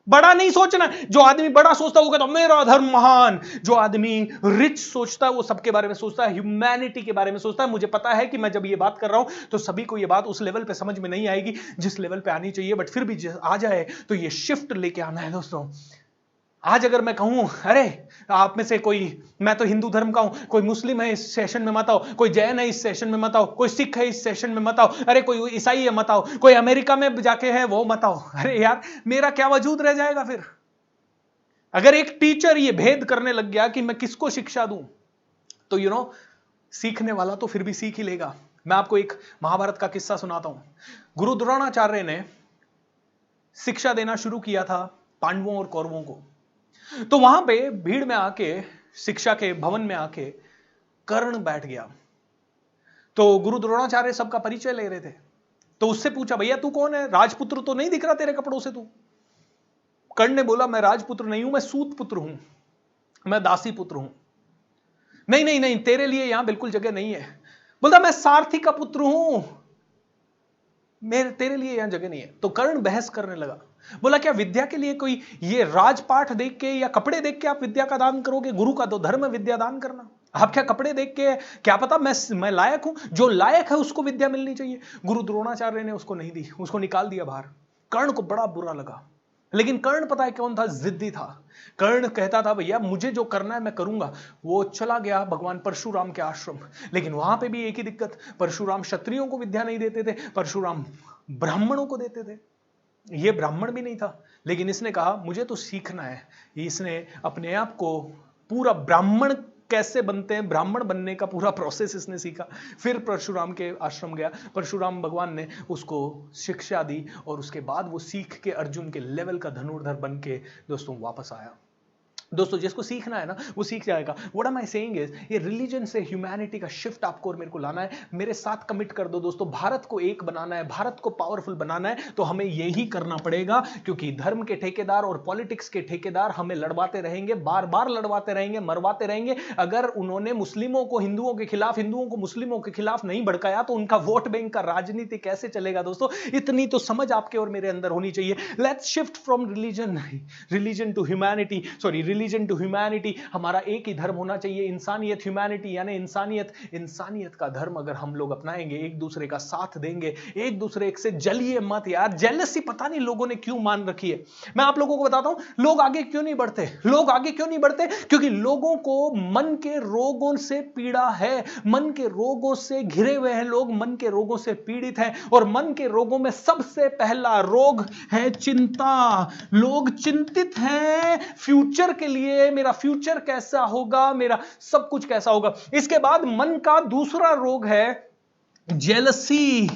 बड़ा नहीं सोचना। जो आदमी बड़ा सोचता है वो कहता है मेरा धर्म महान। जो आदमी रिच सोचता है वो सबके बारे में सोचता है, ह्यूमैनिटी के बारे में सोचता है। मुझे पता है कि मैं जब ये बात कर रहा हूं तो सभी को ये बात उस लेवल पे समझ में नहीं आएगी जिस लेवल पे आनी चाहिए, बट फिर भी आ जाए तो ये शिफ्ट लेके आना है दोस्तों। आज अगर मैं कहूं अरे आप में से कोई, मैं तो हिंदू धर्म का हूं, कोई मुस्लिम है इस सेशन में मत आओ, कोई जैन है इस सेशन में मत आओ, कोई सिख है इस सेशन में मत आओ, अरे कोई ईसाई है मत आओ, कोई अमेरिका में जाके है वो मत आओ। अरे यार मेरा क्या वजूद रह जाएगा फिर? अगर एक टीचर ये भेद करने लग गया कि मैं किसको शिक्षा दूं, तो सीखने वाला तो फिर भी सीख ही लेगा। मैं आपको एक महाभारत का किस्सा सुनाता हूं। गुरु द्रोणाचार्य ने शिक्षा देना शुरू किया था पांडवों और कौरवों को। तो वहां पे भीड़ में आके, शिक्षा के भवन में आके कर्ण बैठ गया। तो गुरु द्रोणाचार्य सबका परिचय ले रहे थे। तो उससे पूछा भैया तू कौन है, राजपुत्र तो नहीं दिख रहा तेरे कपड़ों से तू। कर्ण ने बोला मैं राजपुत्र नहीं हूं, मैं सूत पुत्र हूं, मैं दासी पुत्र हूं। नहीं नहीं नहीं, तेरे लिए यहां बिल्कुल जगह नहीं है। बोलता मैं सारथी का पुत्र हूं, तेरे लिए यहां जगह नहीं है। तो कर्ण बहस करने लगा। बोला क्या विद्या के लिए कोई ये राजपाठ देख के या कपड़े देख के आप विद्या का दान करोगे? गुरु का तो धर्म है विद्या दान करना। आप क्या कपड़े देख के क्या पता मैं लायक हूं? जो लायक है उसको विद्या मिलनी चाहिए। गुरु द्रोणाचार्य ने उसको नहीं दी, उसको निकाल दिया बाहर। कर्ण को बड़ा बुरा लगा, लेकिन कर्ण पता है कौन था? जिद्दी था। कर्ण कहता था भैया मुझे जो करना है मैं करूंगा। वो चला गया भगवान परशुराम के आश्रम। लेकिन वहां पे भी एक ही दिक्कत, परशुराम क्षत्रियों को विद्या नहीं देते थे, परशुराम ब्राह्मणों को देते थे। ये ब्राह्मण भी नहीं था, लेकिन इसने कहा मुझे तो सीखना है। इसने अपने आप को पूरा ब्राह्मण कैसे बनते हैं, ब्राह्मण बनने का पूरा प्रोसेस इसने सीखा। फिर परशुराम के आश्रम गया, परशुराम भगवान ने उसको शिक्षा दी और उसके बाद वो सीख के अर्जुन के लेवल का धनुर्धर बन के दोस्तों वापस आया। दोस्तों जिसको सीखना है ना वो सीख जाएगा। What am I saying is, ये रिलीजन से ह्यूमैनिटी का शिफ्ट आपको और मेरे को लाना है। मेरे साथ कमिट कर दो दोस्तों, भारत को एक बनाना है, भारत को पावरफुल बनाना है, तो हमें यही करना पड़ेगा। क्योंकि धर्म के ठेकेदार और पॉलिटिक्स के ठेकेदार हमें लड़वाते रहेंगे, बार बार लड़वाते रहेंगे, मरवाते रहेंगे। अगर उन्होंने मुस्लिमों को हिंदुओं के खिलाफ, हिंदुओं को मुस्लिमों के खिलाफ नहीं भड़काया तो उनका वोट बैंक का राजनीति कैसे चलेगा? दोस्तों इतनी तो समझ आपके और मेरे अंदर होनी चाहिए। Let's shift from religion to humanity, sorry religion to humanity. हमारा एक ही धर्म होना चाहिए, इंसानियत, ह्यूमैनिटी यानी इंसानियत का धर्म अगर हम लोग अपनाएंगे, एक दूसरे का साथ देंगे, एक दूसरे से जलिए मत यार। जेलसी पता नहीं लोगों ने क्यों मान रखी है। मैं आप लोगों को बताता हूं लोग आगे क्यों नहीं बढ़ते। लोग आगे क्यों नहीं बढ़ते? क्योंकि लोगों को मन के रोगों से पीड़ा है, मन के रोगों से घिरे हुए हैं लोग, मन के रोगों से पीड़ित हैं। और मन के रोगों में सबसे पहला रोग है चिंता। लोग चिंतित हैं फ्यूचर के लिए, मेरा फ्यूचर कैसा होगा, मेरा सब कुछ कैसा होगा। इसके बाद मन का दूसरा रोग है जेलसी।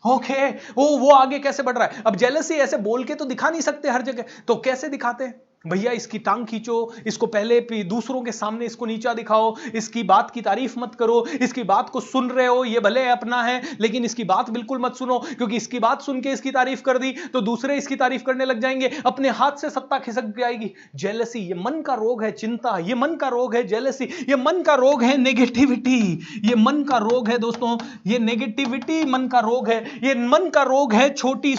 ओके, वो आगे कैसे बढ़ रहा है? अब जेलसी ऐसे बोल के तो दिखा नहीं सकते हर जगह, तो कैसे दिखाते हैं? भैया इसकी टांग खींचो, इसको पहले दूसरों के सामने इसको नीचा दिखाओ, इसकी बात की तारीफ मत करो, इसकी बात को सुन रहे हो ये भले अपना है लेकिन इसकी बात बिल्कुल मत सुनो, क्योंकि इसकी बात सुन के इसकी तारीफ कर दी तो दूसरे इसकी तारीफ करने लग जाएंगे, अपने हाथ से सत्ता खिसक जाएगी। जेलसी ये मन का रोग है, चिंता ये मन का रोग है, जेलसी ये मन का रोग है, नेगेटिविटी ये मन का रोग है दोस्तों, ये नेगेटिविटी मन का रोग है, ये मन का रोग है छोटी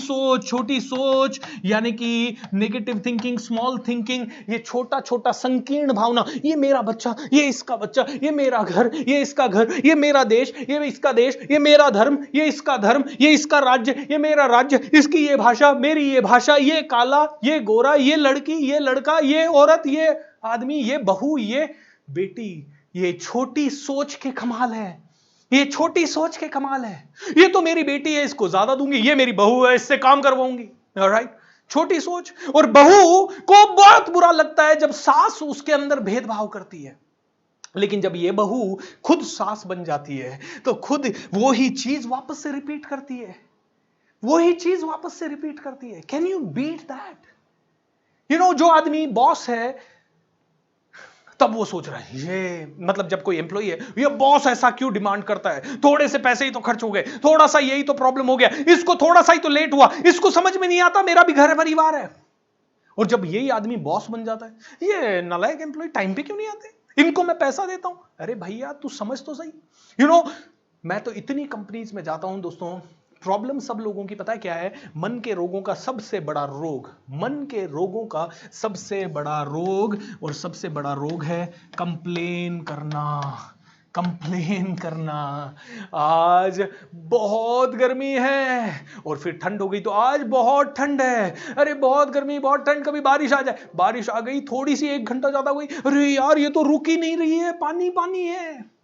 सोच यानी कि नेगेटिव थिंकिंग, स्मॉल थिंकिंग, ये छोटा छोटा संकीर्ण भावना, ये मेरा बच्चा, ये इसका बच्चा, ये मेरा घर, ये इसका घर, ये मेरा देश, ये इसका देश, ये मेरा धर्म, ये इसका धर्म, ये इसका राज्य, ये मेरा राज्य, इसकी ये भाषा, मेरी ये भाषा, ये काला, ये गोरा, ये लड़की, ये लड़का, ये औरत, ये आदमी, ये बहू, ये बेटी। ये छोटी सोच के कमाल है, ये छोटी सोच के कमाल है। ये तो मेरी बेटी है, इसको ज्यादा दूंगी, ये मेरी बहू है, इससे काम करवाऊंगी। ऑलराइट, छोटी सोच। और बहू को बहुत बुरा लगता है जब सास उसके अंदर भेदभाव करती है, लेकिन जब ये बहू खुद सास बन जाती है तो खुद वो ही चीज वापस से रिपीट करती है, वो ही चीज वापस से रिपीट करती है। Can you beat that? You know, जो आदमी बॉस है तब वो सोच रहा है, ये मतलब जब कोई एम्प्लॉई है, ये बॉस ऐसा क्यों डिमांड करता है, थोड़े से पैसे ही तो खर्च हो गए, थोड़ा सा यही तो प्रॉब्लम हो गया, इसको थोड़ा सा ही तो लेट हुआ, इसको समझ में नहीं आता मेरा भी घर परिवार है। और जब यही आदमी बॉस बन जाता है, ये नालायक एम्प्लॉय टाइम पे क्यों नहीं आते, इनको मैं पैसा देता हूं। अरे भैया तू समझ तो सही। यू नो, मैं तो इतनी कंपनीज में जाता हूं दोस्तों, प्रॉब्लम सब लोगों की पता है क्या है? मन के रोगों का सबसे बड़ा रोग, मन के रोगों का सबसे बड़ा रोग, और सबसे बड़ा रोग है कंप्लेन करना। कंप्लेन करना। आज बहुत गर्मी है, और फिर ठंड हो गई तो आज बहुत ठंड है, अरे बहुत गर्मी बहुत ठंड, कभी बारिश आ जाए, बारिश आ गई थोड़ी सी 1 घंटा ज्यादा हुई, अरे यार ये तो रुक ही नहीं रही है, पानी पानी है।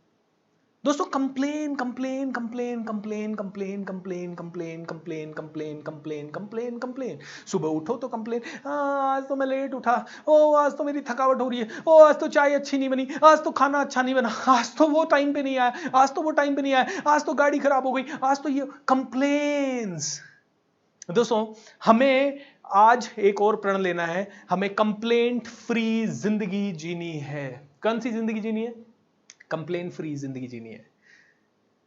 दोस्तों complain complain complain complain complain complain complain complain complain complain complain complain. सुबह उठो तो कंप्लेन, आज तो मैं लेट उठा, ओ आज तो मेरी थकावट हो रही है, ओ आज तो चाय अच्छी नहीं बनी, आज तो खाना अच्छा नहीं बना, आज तो वो टाइम पे नहीं आया, आज तो वो टाइम पे नहीं आया, आज तो गाड़ी खराब हो गई, आज तो ये कंप्लेन्स। दोस्तों हमें आज एक और प्रण लेना है, हमें कंप्लेंट फ्री जिंदगी जीनी है। कौन सी जिंदगी जीनी है? कंप्लेन फ्री जिंदगी जीनी है।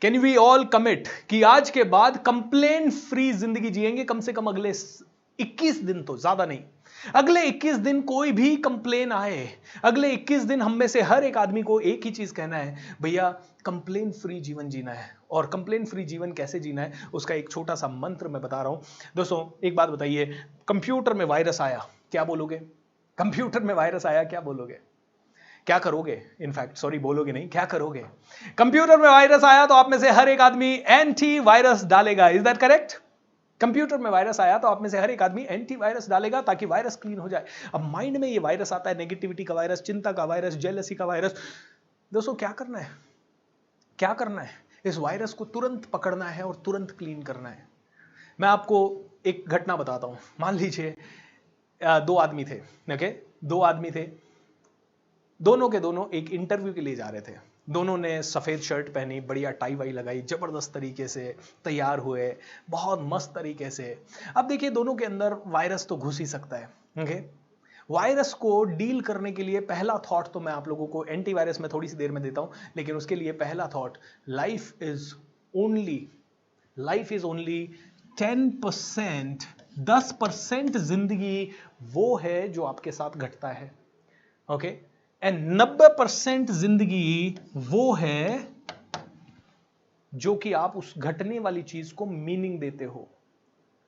कैन वी ऑल कमिट कि आज के बाद कंप्लेन फ्री जिंदगी जिएंगे, कम से कम अगले 21 दिन, तो ज्यादा नहीं, अगले 21 दिन कोई भी कंप्लेन आए, अगले 21 दिन हम में से हर एक आदमी को एक ही चीज कहना है, भैया कंप्लेन फ्री जीवन जीना है। और कंप्लेन फ्री जीवन कैसे जीना है उसका एक छोटा सा मंत्र मैं बता रहा हूं। दोस्तों एक बात बताइए, कंप्यूटर में वायरस आया, क्या बोलोगे? कंप्यूटर में वायरस आया, क्या बोलोगे? क्या करोगे? इनफैक्ट सॉरी, बोलोगे नहीं, क्या करोगे? कंप्यूटर में वायरस आया तो आप में से हर एक आदमी एंटी वायरस डालेगा। Is that correct? कंप्यूटर में वायरस आया तो आप में से हर एक आदमी एंटी वायरस डालेगा ताकि वायरस क्लीन हो जाए। अब माइंड में ये वायरस आता है, नेगेटिविटी का वायरस, चिंता का वायरस, जेलसी का वायरस। दोस्तों क्या करना है? क्या करना है? इस वायरस को तुरंत पकड़ना है और तुरंत क्लीन करना है। मैं आपको एक घटना बताता हूं। मान लीजिए 2 आदमी थे, ओके? 2 आदमी थे, दोनों के दोनों एक इंटरव्यू के लिए जा रहे थे। दोनों ने सफेद शर्ट पहनी, बढ़िया टाई वाई लगाई, जबरदस्त तरीके से तैयार हुए, बहुत मस्त तरीके से। अब देखिए दोनों के अंदर वायरस तो घुस ही सकता है, ओके? वायरस को डील करने के लिए पहला थॉट तो मैं आप लोगों को एंटीवायरस में थोड़ी सी देर में देता हूं, लेकिन उसके लिए पहला थॉट, लाइफ इज ओनली 10%, 10% जिंदगी वो है जो आपके साथ घटता है, ओके? एंड 90% जिंदगी वो है जो कि आप उस घटने वाली चीज को मीनिंग देते हो।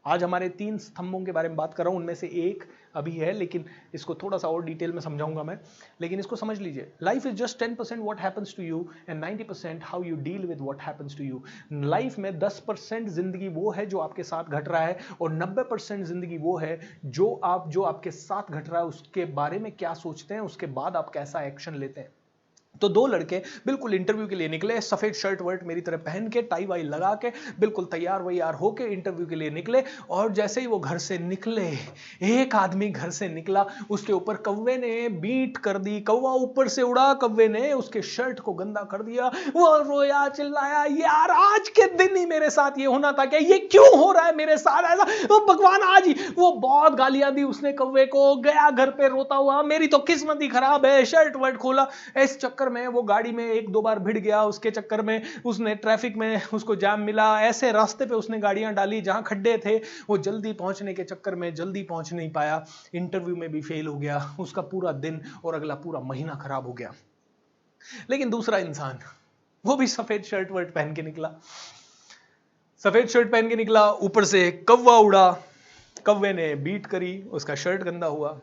आज हमारे 3 स्तंभों के बारे में बात कर रहा हूं, उनमें से एक अभी है, लेकिन इसको थोड़ा सा और डिटेल में समझाऊंगा मैं। लेकिन इसको समझ लीजिए, life is just 10% what happens to you and 90% how you deal with what happens to you. Life में 10% जिंदगी वो है जो आपके साथ घट रहा है, और 90% जिंदगी वो है जो आपके साथ घट रहा है उसके बारे में क्या सोचते हैं, उसके बाद आप कैसा एक्शन लेते हैं। तो 2 लड़के बिल्कुल इंटरव्यू के लिए निकले, सफेद शर्ट वर्ट मेरी तरह पहन के, टाई वाई लगा के, बिल्कुल तैयार वैयार होके इंटरव्यू के लिए निकले। और जैसे ही वो घर से निकले, एक आदमी घर से निकला, उसके ऊपर कौवे ने बीट कर दी, कौवा ऊपर से उड़ा, कौवे ने उसके शर्ट को गंदा कर दिया। वो रोया, चिल्लाया, यार आज के दिन ही मेरे साथ ये होना था क्या? ये क्यों हो रहा है मेरे साथ ऐसा? वो भगवान आज ही, वो बहुत गालियां दी उसने कौवे को, गया घर पे रोता हुआ, मेरी तो किस्मत ही खराब है, शर्ट वर्ट खोला। इस चक्कर में वो गाड़ी में 1-2 बार भिड़ गया, उसके चक्कर में उसने ट्रैफिक में उसको जाम मिला, ऐसे रास्ते पे उसने गाड़ियां डाली जहां खड्डे थे, वो जल्दी पहुंचने के चक्कर में जल्दी पहुंच नहीं पाया, इंटरव्यू में भी फेल हो गया, उसका पूरा दिन और अगला पूरा महीना खराब हो गया। लेकिन दूसरा इंसान, वो भी सफेद शर्ट वर्ट पहन के निकला, सफेद शर्ट पहन के निकला, ऊपर से कौवा उड़ा, कौवे ने बीट करी, उसका शर्ट गंदा हुआ।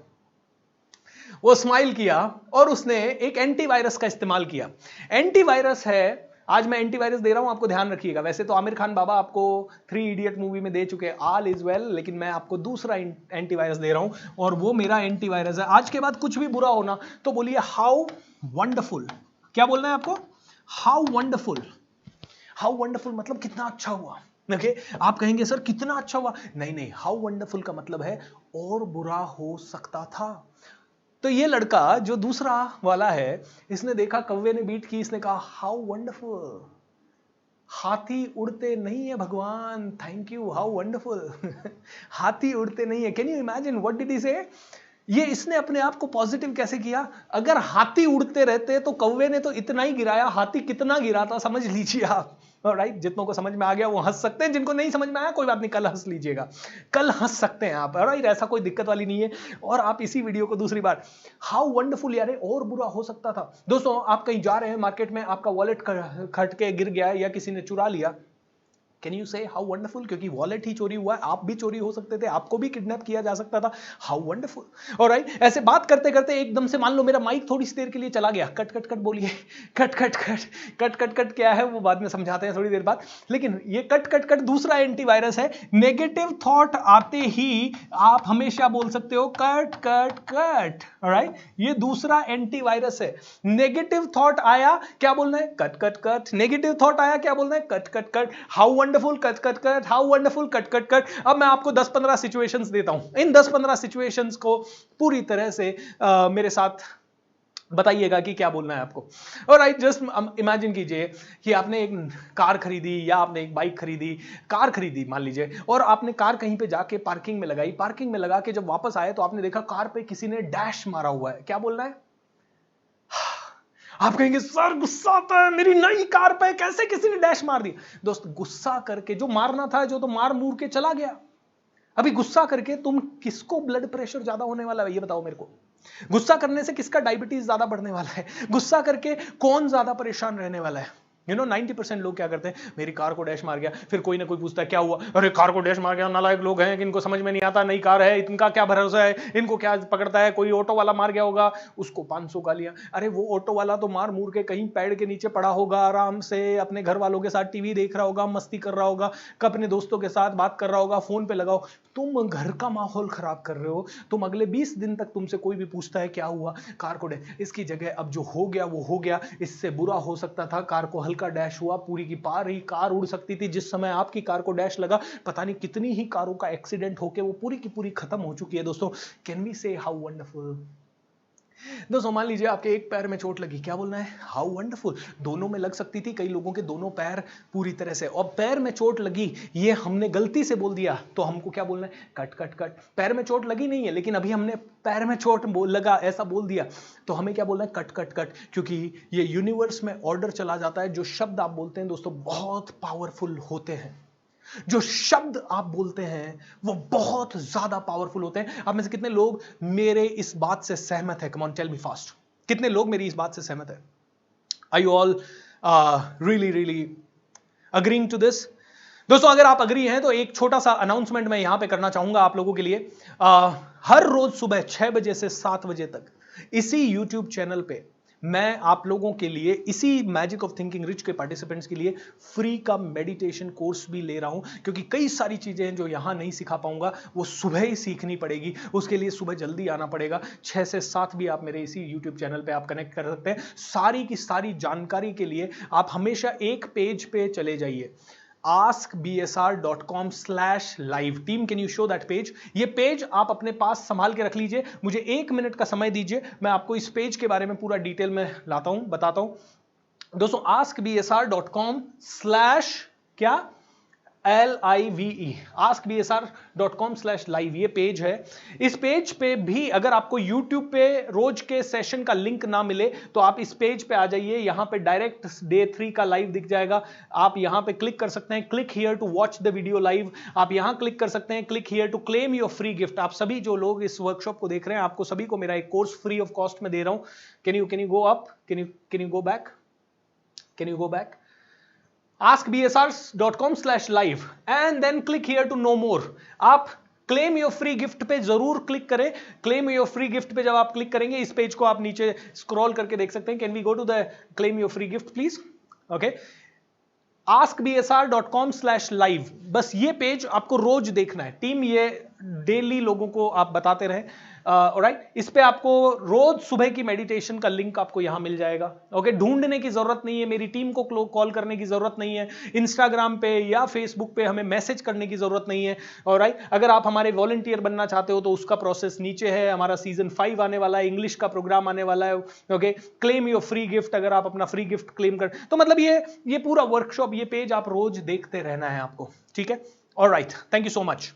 वो स्माइल किया और उसने एक एंटीवायरस का इस्तेमाल किया। एंटीवायरस है, आज मैं एंटीवायरस दे रहा हूं, आपको ध्यान रखिएगा। वैसे तो आमिर खान बाबा आपको 3 इडियट मूवी में दे चुके हैं ऑल इज वेल, लेकिन मैं आपको दूसरा एंटीवायरस दे रहा हूं और वो मेरा एंटीवायरस है। आज के बाद कुछ भी बुरा होना तो बोलिए हाउ वंडरफुल। क्या बोलना है आपको? How wonderful. हाउ वंडरफुल मतलब कितना अच्छा हुआ। ओके, आप कहेंगे सर कितना अच्छा हुआ, नहीं नहीं, हाउ वंडरफुल का मतलब है और बुरा हो सकता था। तो ये लड़का जो दूसरा वाला है, इसने देखा कौवे ने बीट की, इसने कहा हाउ वंडरफुल। हाथी उड़ते नहीं है भगवान, थैंक यू, हाउ वंडरफुल। हाथी उड़ते नहीं है। Can you imagine what did he से? ये इसने अपने आप को पॉजिटिव कैसे किया? अगर हाथी उड़ते रहते तो कौवे ने तो इतना ही गिराया, हाथी कितना गिराता समझ लीजिए आप। राइट, जितनों को समझ में आ गया वो हंस सकते हैं, जिनको नहीं समझ में आया कोई बात नहीं, कल हंस लीजिएगा, कल हंस सकते हैं आप। राइट, ऐसा कोई दिक्कत वाली नहीं है। और आप इसी वीडियो को दूसरी बार हाउ वंडरफुल, यार और बुरा हो सकता था। दोस्तों, आप कहीं जा रहे हैं मार्केट में, आपका वॉलेट खट के गिर गया या किसी ने चुरा लिया, कैन यू से हाउ वंडरफुल? क्योंकि वॉलेट ही चोरी हुआ है, आप भी चोरी हो सकते थे, आपको भी किडनैप किया जा सकता था। How wonderful. ऑलराइट, ऐसे बात करते करते एकदम से मान लो मेरा माइक थोड़ी सी देर के लिए चला गया, कट कट कट बोलिए, cut cut cut cut cut cut क्या है वो बाद में समझाते हैं थोड़ी देर बाद। लेकिन ये कट कट कट दूसरा एंटीवायरस है। नेगेटिव थॉट आते ही आप हमेशा बोल सकते हो कट कट कट। ऑलराइट, ये दूसरा एंटीवायरस है। नेगेटिव थॉट आया, क्या बोलना है? Cut cut cut. Negative thought आया, क्या बोलना है? Cut cut cut. How wonderful, cut cut cut. How wonderful, cut cut cut. अब मैं आपको 10-15 सिचुएशंस देता हूं। इन 10-15 सिचुएशंस को पूरी तरह से मेरे साथ बताइएगा कि क्या बोलना है आपको। ऑलराइट, जस्ट इमेजिन कीजिए कि आपने एक कार खरीदी या आपने एक बाइक खरीदी, कार खरीदी मान लीजिए, और आपने कार कहीं पे जाके पार्किंग में लगाई। पार्किंग में लगा के जब वापस आए तो आपने देखा कार पे किसी ने डैश मारा हुआ है। क्या बोलना है? आप कहेंगे सर गुस्सा आता है, मेरी नई कार पे कैसे किसी ने डैश मार दी। दोस्त, गुस्सा करके जो मारना था, जो तो मार मूर के चला गया। अभी गुस्सा करके तुम किसको ब्लड प्रेशर ज्यादा होने वाला है ये बताओ मेरे को। गुस्सा करने से किसका डायबिटीज ज्यादा बढ़ने वाला है? गुस्सा करके कौन ज्यादा परेशान रहने वाला है? 90% लोग क्या करते हैं, मेरी कार को डैश मार गया, फिर कोई ना कोई पूछता है क्या हुआ, अरे कार को डैश मार गया। नालायक लोग हैं, इनको समझ में नहीं आता, नई कार है, इनका क्या भरोसा है, इनको क्या पकड़ता है, कोई ऑटो वाला मार गया होगा, उसको 500 गालियां। अरे वो ऑटो वाला तो मार मूर के कहीं पेड़ के नीचे पड़ा होगा, आराम से अपने घर वालों के साथ टीवी देख रहा होगा, मस्ती कर रहा होगा, अपने दोस्तों के साथ बात कर रहा होगा, फोन पे लगाओ। तुम घर का माहौल खराब कर रहे हो। तुम अगले 20 दिन तक तुमसे कोई भी पूछता है क्या हुआ, कार को डैश, इसकी जगह अब जो हो गया वो हो गया, इससे बुरा हो सकता था, कार को हल्का डैश हुआ, पूरी की पारी कार उड़ सकती थी। जिस समय आपकी कार को डैश लगा, पता नहीं कितनी ही कारों का एक्सीडेंट होके वो पूरी की पूरी खत्म हो चुकी है। दोस्तों, कैन वी से हाउ वंडरफुल? दोस्तों, मान लीजिए आपके एक पैर में चोट लगी, क्या बोलना है? How wonderful. दोनों में लग सकती थी, कई लोगों के दोनों पैर पूरी तरह से। और पैर में चोट लगी, ये हमने गलती से बोल दिया तो हमको क्या बोलना है? Cut cut cut. पैर में चोट लगी नहीं है, लेकिन अभी हमने पैर में चोट लगा ऐसा बोल दिया तो हमें क्या बोलना है? Cut cut cut. क्योंकि ये यूनिवर्स में ऑर्डर चला जाता है। जो शब्द आप बोलते हैं दोस्तों बहुत पावरफुल होते हैं। जो शब्द आप बोलते हैं वो बहुत ज्यादा पावरफुल होते हैं। आप में से कितने लोग मेरे इस बात से सहमत है? Come on tell me fast. कितने लोग मेरी इस बात से सहमत है? Are you all really really agreeing to this? दोस्तों, अगर आप अग्री हैं तो एक छोटा सा अनाउंसमेंट मैं यहां पे करना चाहूंगा आप लोगों के लिए। हर रोज सुबह 6 बजे से 7 बजे तक इसी YouTube चैनल पे मैं आप लोगों के लिए, इसी मैजिक ऑफ थिंकिंग रिच के पार्टिसिपेंट्स के लिए फ्री का मेडिटेशन कोर्स भी ले रहा हूं। क्योंकि कई सारी चीजें हैं जो यहां नहीं सिखा पाऊंगा, वो सुबह ही सीखनी पड़ेगी। उसके लिए सुबह जल्दी आना पड़ेगा। 6 से 7 भी आप मेरे इसी YouTube चैनल पे आप कनेक्ट कर सकते हैं। सारी की सारी जानकारी के लिए आप हमेशा एक पेज पे चले जाइए, askbsr.com/live। Team, can you show that page? ये पेज आप अपने पास संभाल के रख लीजिए। मुझे 1 मिनट का समय दीजिए, मैं आपको इस पेज के बारे में पूरा डिटेल में लाता हूं, बताता हूं। दोस्तों, askbsr.com/ क्या? LIVE, askbsr.com/live ये पेज है। इस पेज पे भी अगर आपको YouTube पे रोज के सेशन का लिंक ना मिले तो आप इस पेज पे आ जाइए। यहां पे डायरेक्ट डे 3 का लाइव दिख जाएगा। आप यहां पे क्लिक कर सकते हैं, click here to watch the video live. आप यहां क्लिक कर सकते हैं, click here to claim your free gift. आप सभी जो लोग इस वर्कशॉप को देख रहे हैं, आपको सभी को मेरा एक कोर्स फ्री ऑफ कॉस्ट में दे रहा हूं। Can you go up? Can you go back? Can you go back? askbsr.com/live and then click here to know more। आप क्लेम योर फ्री गिफ्ट पे जरूर क्लिक करें। क्लेम योर फ्री गिफ्ट पे जब आप क्लिक करेंगे, इस पेज को आप नीचे स्क्रॉल करके देख सकते हैं। Can we go to the claim your free gift please? Okay, askbsr.com/live, बस ये पेज आपको रोज देखना है। टीम ये डेली लोगों को आप बताते रहे। ऑलराइट, इस पे आपको रोज सुबह की मेडिटेशन का लिंक आपको यहां मिल जाएगा। ओके, ढूंढने की जरूरत नहीं है, मेरी टीम को कॉल करने की जरूरत नहीं है, इंस्टाग्राम पे या फेसबुक पे हमें मैसेज करने की जरूरत नहीं है। ऑलराइट, अगर आप हमारे वॉलंटियर बनना चाहते हो तो उसका प्रोसेस नीचे है। हमारा सीजन 5 आने वाला है, इंग्लिश का प्रोग्राम आने वाला है। Okay, claim your free gift, अगर आप अपना फ्री गिफ्ट क्लेम कर, तो मतलब ये पूरा वर्कशॉप, ये पेज आप रोज देखते रहना है आपको, ठीक है? Alright, thank you so much.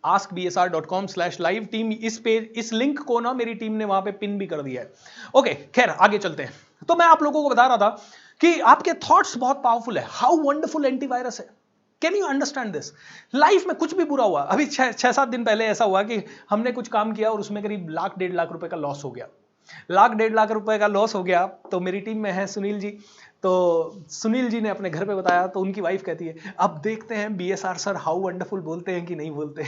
askbsr.com/live, team इस पेज, इस लिंक को ना मेरी टीम ने वहां पे पिन भी कर दिया है। ओके, खैर आगे चलते हैं। तो मैं आप लोगों को बता रहा था कि आपके थॉट्स बहुत पावरफुल है। हाउ वंडरफुल एंटीवायरस है। Can you understand this? Life में कुछ भी बुरा हुआ, अभी 6-7 दिन पहले ऐसा हुआ कि हमने कुछ काम किया और उसमें करीब 1,00,000-1,50,000 रुपए का लॉस हो गया। 1,00,000-1,50,000 रुपए का लॉस हो गया। तो मेरी टीम में है सुनील जी, तो सुनील जी ने अपने घर पे बताया, तो उनकी वाइफ कहती है अब देखते हैं बीएसआर सर हाउ वंडरफुल बोलते हैं कि नहीं बोलते।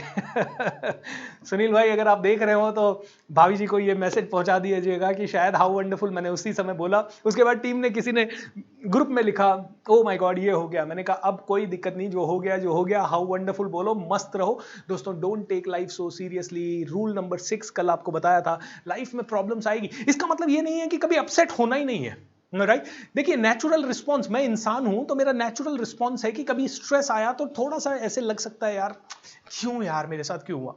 सुनील भाई अगर आप देख रहे हो तो भाभी जी को ये मैसेज पहुंचा दीजिएगा कि शायद हाउ वंडरफुल मैंने उसी समय बोला। उसके बाद टीम ने, किसी ने ग्रुप में लिखा ओ माय गॉड ये हो गया। मैंने कहा अब कोई दिक्कत नहीं, जो हो गया, हाउ वंडरफुल बोलो, मस्त रहो। दोस्तों, don't take life so seriously. Rule number 6 कल आपको बताया था, लाइफ में प्रॉब्लम्स आएगी, इसका मतलब ये नहीं है कि कभी अपसेट होना ही नहीं है, राइट? देखिए, नेचुरल रिस्पॉन्स, मैं इंसान हूं तो मेरा नेचुरल रिस्पॉन्स है कि कभी स्ट्रेस आया तो थोड़ा सा ऐसे लग सकता है, यार क्यों, यार मेरे साथ क्यों हुआ।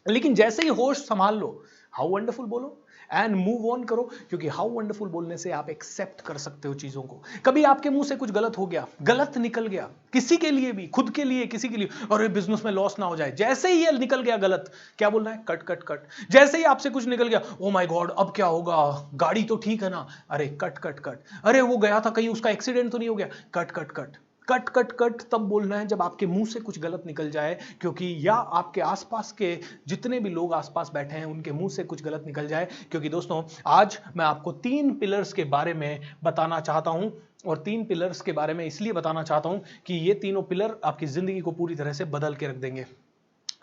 लेकिन जैसे ही होश संभाल लो, हाउ वंडरफुल बोलो एंड मूव ऑन करो, क्योंकि हाउ वंडरफुल बोलने से आप एक्सेप्ट कर सकते हो चीजों को। कभी आपके मुंह से कुछ गलत हो गया, गलत निकल गया, किसी के लिए भी, खुद के लिए, किसी के लिए, और बिजनेस में लॉस ना हो जाए, जैसे ही ये निकल गया गलत, क्या बोलना है? Cut cut cut. जैसे ही आपसे कुछ निकल गया, ओ माय गॉड अब क्या होगा, गाड़ी तो ठीक है ना, अरे कट कट कट, अरे वो गया था कहीं उसका एक्सीडेंट तो नहीं हो गया, cut cut cut. Cut cut cut तब बोलना है जब आपके मुंह से कुछ गलत निकल जाए, क्योंकि या आपके आसपास के जितने भी लोग आसपास बैठे हैं उनके मुंह से कुछ गलत निकल जाए। क्योंकि दोस्तों, आज मैं आपको 3 पिलर्स के बारे में बताना चाहता हूं, और 3 पिलर्स के बारे में इसलिए बताना चाहता हूं कि ये तीनों पिलर आपकी जिंदगी को पूरी तरह से बदल के रख देंगे।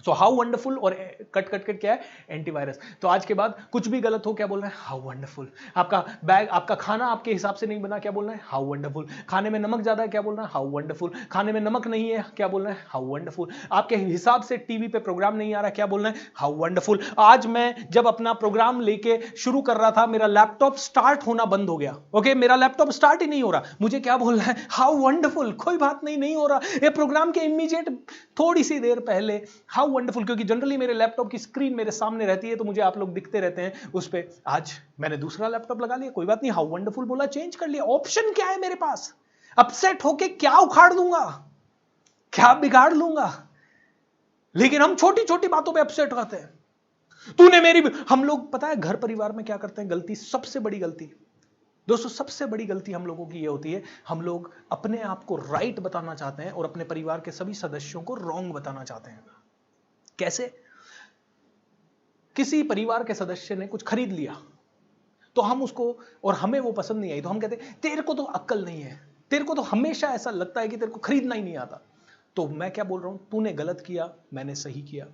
सो हाउ वंडरफुल और कट कट कट क्या है? एंटीवायरस। तो आज के बाद कुछ भी गलत हो, क्या बोलना है? How wonderful. आपका बैग, आपका खाना आपके हिसाब से नहीं बना, क्या बोलना है? How wonderful. खाने में नमक ज्यादा है, क्या बोलना है? How wonderful. खाने में नमक नहीं है, क्या बोलना है? How wonderful. आपके हिसाब से टीवी पे प्रोग्राम नहीं आ रहा, क्या बोलना है? How wonderful. आज मैं जब अपना प्रोग्राम लेके शुरू कर रहा था, मेरा लैपटॉप स्टार्ट होना बंद हो गया। ओके, मेरा लैपटॉप स्टार्ट ही नहीं हो रहा, मुझे क्या बोलना है? How wonderful. कोई बात नहीं, नहीं हो रहा, ये प्रोग्राम के इमीडिएट थोड़ी सी देर पहले हाउ वंडरफुल, क्योंकि जनरली मेरे लैपटॉप की स्क्रीन मेरे सामने रहती है तो मुझे आप लोग दिखते रहते हैं उस पे। आज मैंने दूसरा लैपटॉप लगा लिया, कोई बात नहीं, हाउ वंडरफुल बोला, चेंज कर लिया। ऑप्शन क्या है मेरे पास? अपसेट होके क्या उखाड़ दूंगा, क्या बिगाड़ लूंगा? लेकिन हम छोटी छोटी बातों पे अपसेट रहते हैं। तूने मेरी, हम लोग पता है घर परिवार में क्या करते हैं गलती, सबसे बड़ी गलती दोस्तों, सबसे बड़ी गलती हम लोगों की ये होती है, हम लोग अपने आप को राइट बताना चाहते हैं और अपने परिवार के सभी सदस्यों को रॉन्ग बताना चाहते हैं। कैसे? किसी परिवार के सदस्य ने कुछ खरीद लिया तो हम उसको, और हमें वो पसंद नहीं आई, तो हम कहते हैं तेरे को तो अक्ल नहीं है, तेरे को तो हमेशा ऐसा लगता है कि तेरे को खरीदना ही नहीं आता। तो मैं क्या बोल रहा हूं, तूने गलत किया, मैंने सही किया,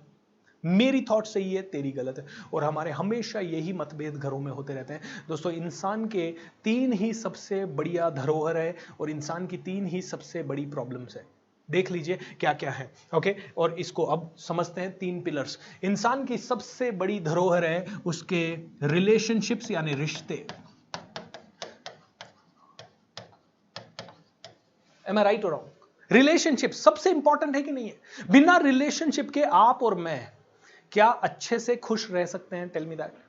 मेरी थॉट सही है, तेरी गलत है। और हमारे हमेशा यही मतभेद घरों में होते रहते हैं। दोस्तों, इंसान के 3 ही सबसे बढ़िया धरोहर है और इंसान की 3 ही सबसे बड़ी प्रॉब्लम्स है। देख लीजिए क्या क्या है। ओके, और इसको अब समझते हैं। 3 पिलर्स। इंसान की सबसे बड़ी धरोहर है उसके रिलेशनशिप्स, यानी रिश्ते। एम आई राइट और रॉन्ग? रिलेशनशिप सबसे इंपॉर्टेंट है कि नहीं है? बिना रिलेशनशिप के आप और मैं क्या अच्छे से खुश रह सकते हैं? Tell me that.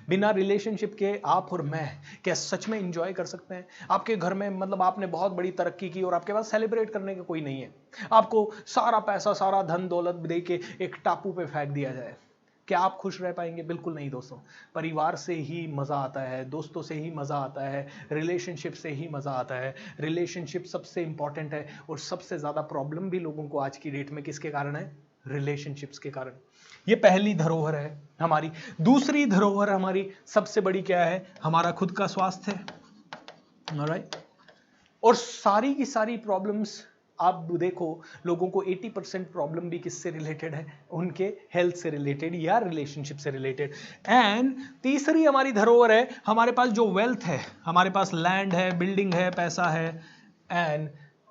बिना रिलेशनशिप के आप और मैं क्या सच में एंजॉय कर सकते हैं? आपके घर में, मतलब आपने बहुत बड़ी तरक्की की और आपके पास सेलिब्रेट करने का कोई नहीं है, आपको सारा पैसा, सारा धन दौलत दे के एक टापू पे फेंक दिया जाए, क्या आप खुश रह पाएंगे? बिल्कुल नहीं दोस्तों। परिवार से ही मजा आता है, दोस्तों से ही मजा आता है, रिलेशनशिप से ही मजा आता है। रिलेशनशिप सबसे इंपॉर्टेंट है और सबसे ज्यादा प्रॉब्लम भी लोगों को आज की डेट में किसके कारण है? रिलेशनशिप्स के कारण। ये पहली धरोहर है हमारी। दूसरी धरोहर हमारी सबसे बड़ी क्या है? हमारा खुद का स्वास्थ्य है। ऑलराइट? और सारी की सारी प्रॉब्लम्स आप देखो लोगों को 80% प्रॉब्लम भी किससे रिलेटेड है, उनके हेल्थ से रिलेटेड या रिलेशनशिप से रिलेटेड। एंड तीसरी हमारी धरोहर है हमारे पास जो वेल्थ है, हमारे पास लैंड है, बिल्डिंग है, पैसा है। एंड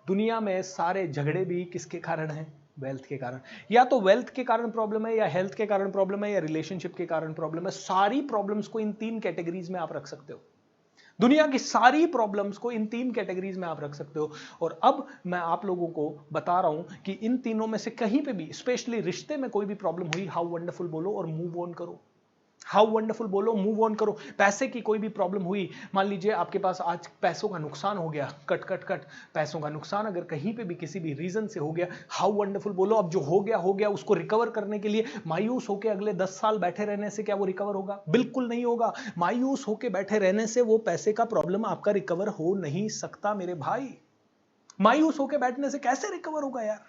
दुनिया में सारे झगड़े भी किसके कारण है, वेल्थ के कारण। या तो वेल्थ के कारण प्रॉब्लम है, या हेल्थ के कारण प्रॉब्लम है, या रिलेशनशिप के कारण प्रॉब्लम है। सारी प्रॉब्लम्स को इन 3 कैटेगरीज में आप रख सकते हो। दुनिया की सारी प्रॉब्लम्स को इन 3 कैटेगरीज में आप रख सकते हो। और अब मैं आप लोगों को बता रहा हूं कि इन तीनों में से कहीं पे भी, स्पेशली रिश्ते में कोई भी प्रॉब्लम हुई, हाउ वंडरफुल बोलो और मूव ऑन करो। हाउ वंडरफुल बोलो, मूव ऑन करो। पैसे की कोई भी प्रॉब्लम हुई, मान लीजिए आपके पास आज पैसों का नुकसान हो गया, कट कट कट पैसों का नुकसान अगर कहीं पे भी किसी भी रीजन से हो गया, हाउ वंडरफुल बोलो। अब जो हो गया, उसको रिकवर करने के लिए मायूस होकर अगले 10 साल बैठे रहने से क्या वो रिकवर होगा? बिल्कुल नहीं होगा। मायूस होकर बैठे रहने से वो पैसे का प्रॉब्लम आपका रिकवर हो नहीं सकता मेरे भाई। मायूस होकर बैठने से कैसे रिकवर होगा यार?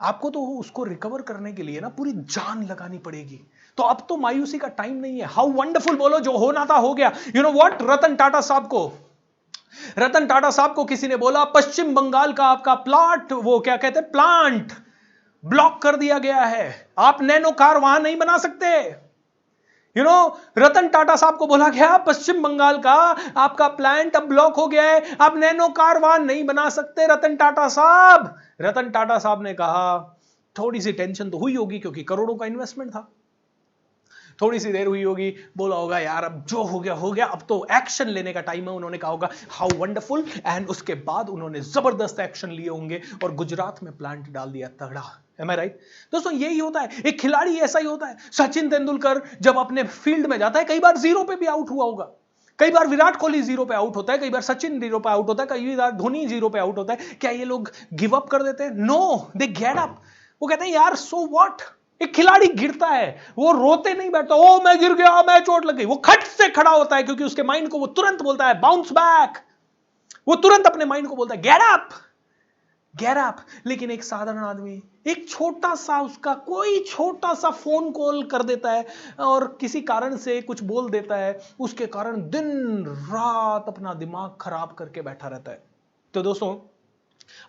आपको तो उसको रिकवर करने के लिए ना पूरी जान लगानी पड़ेगी। तो अब तो मायूसी का टाइम नहीं है। हाउ वंडरफुल बोलो, जो होना था हो गया। You know what, Ratan Tata साहब को किसी ने बोला पश्चिम बंगाल का आपका प्लॉट, वो क्या कहते हैं, प्लांट ब्लॉक कर दिया गया है, आप नैनो कार वहां नहीं बना सकते। यू नो, रतन टाटा साहब को बोला गया पश्चिम बंगाल का आपका प्लांट अब ब्लॉक हो गया है, आप नैनो कार वहां नहीं बना सकते रतन टाटा साहब ने कहा, थोड़ी सी टेंशन तो हुई होगी क्योंकि करोड़ों का इन्वेस्टमेंट था, थोड़ी सी देर हुई होगी, बोला होगा यार अब जो हो गया, अब तो एक्शन लेने का टाइम है। उन्होंने कहा होगा हाउ वंडरफुल, एंड उसके बाद उन्होंने जबरदस्त एक्शन लिए होंगे और गुजरात में प्लांट डाल दिया तगड़ा। Am I right? दोस्तों यही होता है, एक खिलाड़ी ऐसा ही होता है। सचिन तेंदुलकर जब अपने फील्ड में जाता है, कई बार जीरो पे भी आउट हुआ होगा, कई बार विराट कोहली जीरो पे आउट होता है, कई बार सचिन जीरो पे आउट होता है, कई बार धोनी जीरो पे आउट होता है। क्या ये लोग गिव अप कर देते हैं? No, they get up. वो कहते हैं यार सो व्हाट। एक खिलाड़ी गिरता है, वो रोते नहीं बैठता, ओ मैं गिर गया, मैं चोट लग गई, वो खट से खड़ा होता है क्योंकि उसके माइंड को वो तुरंत बोलता है बाउंस बैक। वो तुरंत अपने माइंड को बोलता है गेट अप। लेकिन एक साधारण आदमी, एक छोटा सा, उसका कोई छोटा सा फोन कॉल कर देता है और किसी कारण से कुछ बोल देता है, उसके कारण दिन रात अपना दिमाग खराब करके बैठा रहता है। तो दोस्तों